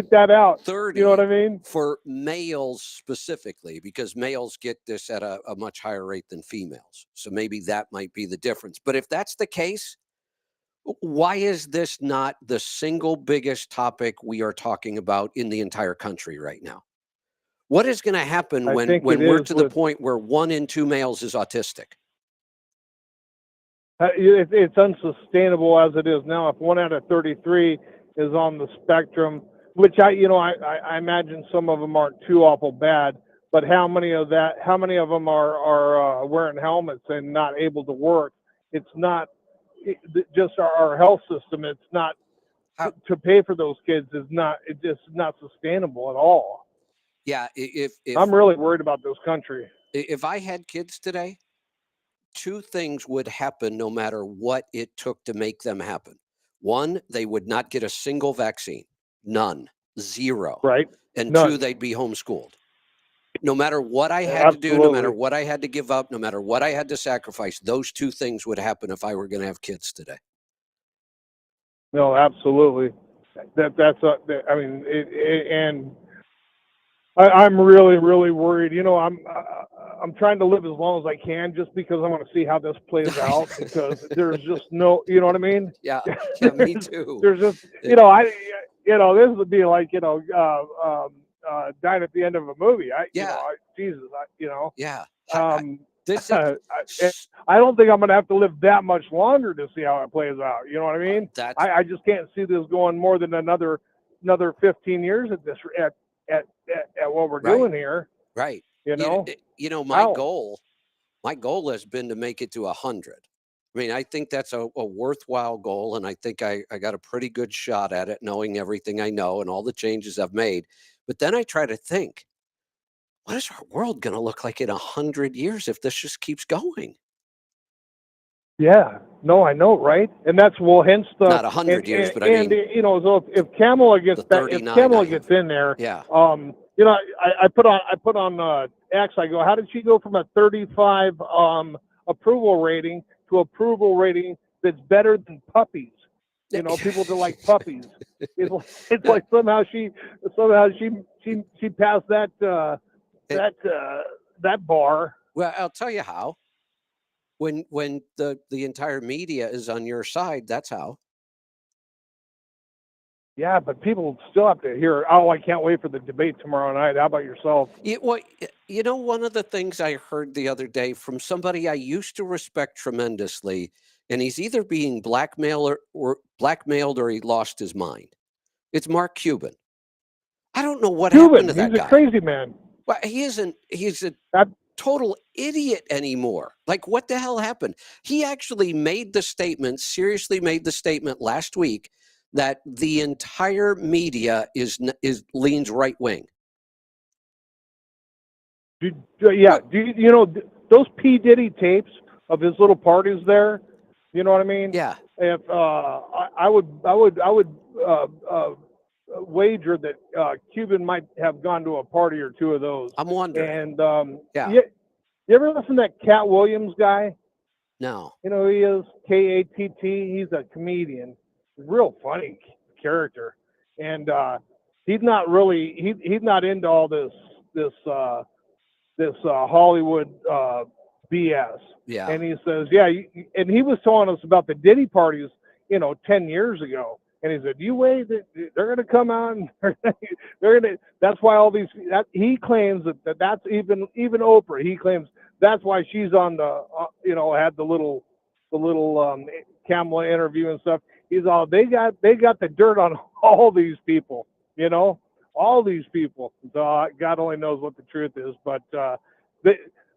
that out. 30, you know what I mean? For males specifically, because males get this at a much higher rate than females. So maybe that might be the difference. But if that's the case, why is this not the single biggest topic we are talking about in the entire country right now? What is going to happen when we're to the point where 1 in 2 males is autistic? It's unsustainable as it is now. If 1 out of 33 is on the spectrum, which I imagine some of them aren't too awful bad, but how many of them are wearing helmets and not able to work? It's not just our health system. It's not to pay for those kids it's just not sustainable at all. Yeah, if I'm really worried about this country. If I had kids today, two things would happen no matter what it took to make them happen. One, they would not get a single vaccine. None. Zero. Right. And None. two, they'd be homeschooled. No matter what I had to do, no matter what I had to give up, no matter what I had to sacrifice, those two things would happen if I were going to have kids today. No, absolutely. I mean, and I'm really, really worried. You know, I'm trying to live as long as I can just because I want to see how this plays out, because there's just no, you know what I mean? Yeah, me too. There's just, this would be like, dying at the end of a movie. Jesus, Yeah. I don't think I'm going to have to live that much longer to see how it plays out. You know what I mean? I just can't see this going more than another 15 years at this at what we're doing here. Right. My goal has been to make it to 100. I mean, I think that's a worthwhile goal, and I think I got a pretty good shot at it, knowing everything I know and all the changes I've made. But then I try to think, what is our world going to look like in 100 years if this just keeps going? Yeah, no, I know, right? And that's hence the not 100 years, but I mean, so if Kamala gets in there, yeah. I put on X. I go, how did she go from a 35 approval rating to approval rating that's better than puppies? People that like puppies. It's like somehow she passed that bar. Well, I'll tell you how. When the entire media is on your side, that's how. Yeah, but people still have to hear, oh, I can't wait for the debate tomorrow night. How about yourself? One of the things I heard the other day from somebody I used to respect tremendously, and he's either being blackmailed or he lost his mind. It's Mark Cuban. I don't know what happened to that guy. He's a crazy man. Well, he isn't. He's a total idiot anymore. Like, what the hell happened? He actually seriously made the statement last week that the entire media leans right wing. Do you know those P. Diddy tapes of his little parties there? You know what I mean? Yeah. If I would wager that Cuban might have gone to a party or two of those. I'm wondering. And you ever listen to that Cat Williams guy? No. You know who he is? Katt. He's a comedian, real funny character, and he's not really he's not into all this Hollywood BS. Yeah. And he says, and he was telling us about the Diddy parties, 10 years ago. And he said, you wait, they're going to come out and they're going to, that's why all these, he claims that's even Oprah, he claims that's why she's on the, had the little Kamala interview and stuff. He's all, they got the dirt on all these people, all these people. So God only knows what the truth is, but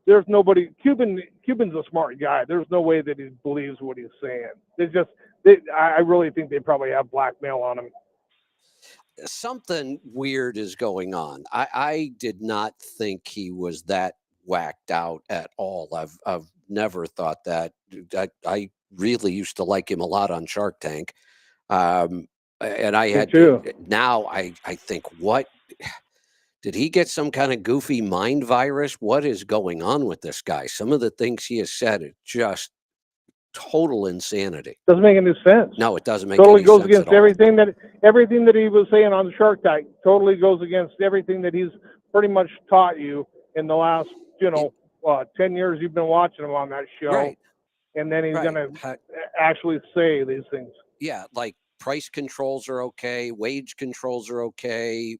there's nobody, Cuban's a smart guy. There's no way that he believes what he's saying. It's just, I really think they probably have blackmail on him. Something weird is going on. I did not think he was that whacked out at all. I've never thought that. I really used to like him a lot on Shark Tank. And I had too. Now I think, what did he get, some kind of goofy mind virus? What is going on with this guy? Some of the things he has said are just total insanity. Doesn't make any sense. No, it doesn't make totally any goes sense against at all. everything that he was saying on Shark Tank. Totally goes against everything that he's pretty much taught you in the last 10 years you've been watching him on that show. Right. And then he's going to actually say these things. Yeah, like price controls are okay, wage controls are okay.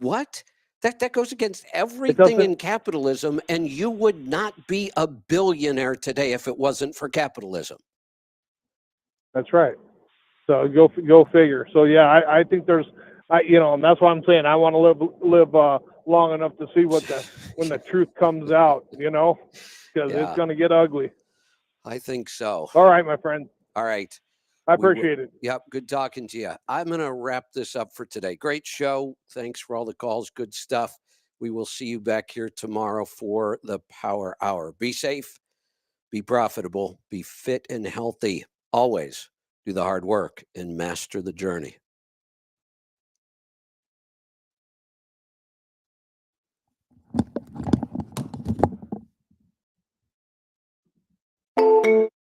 What? That goes against everything in capitalism, and you would not be a billionaire today if it wasn't for capitalism. That's right. So go figure. So yeah, I think there's, and that's what I'm saying. I want to live long enough to see when the truth comes out, because it's going to get ugly. I think so. All right, my friend. All right. I appreciate it. Yep. Good talking to you. I'm going to wrap this up for today. Great show. Thanks for all the calls. Good stuff. We will see you back here tomorrow for the Power Hour. Be safe, be profitable, be fit and healthy. Always do the hard work and master the journey.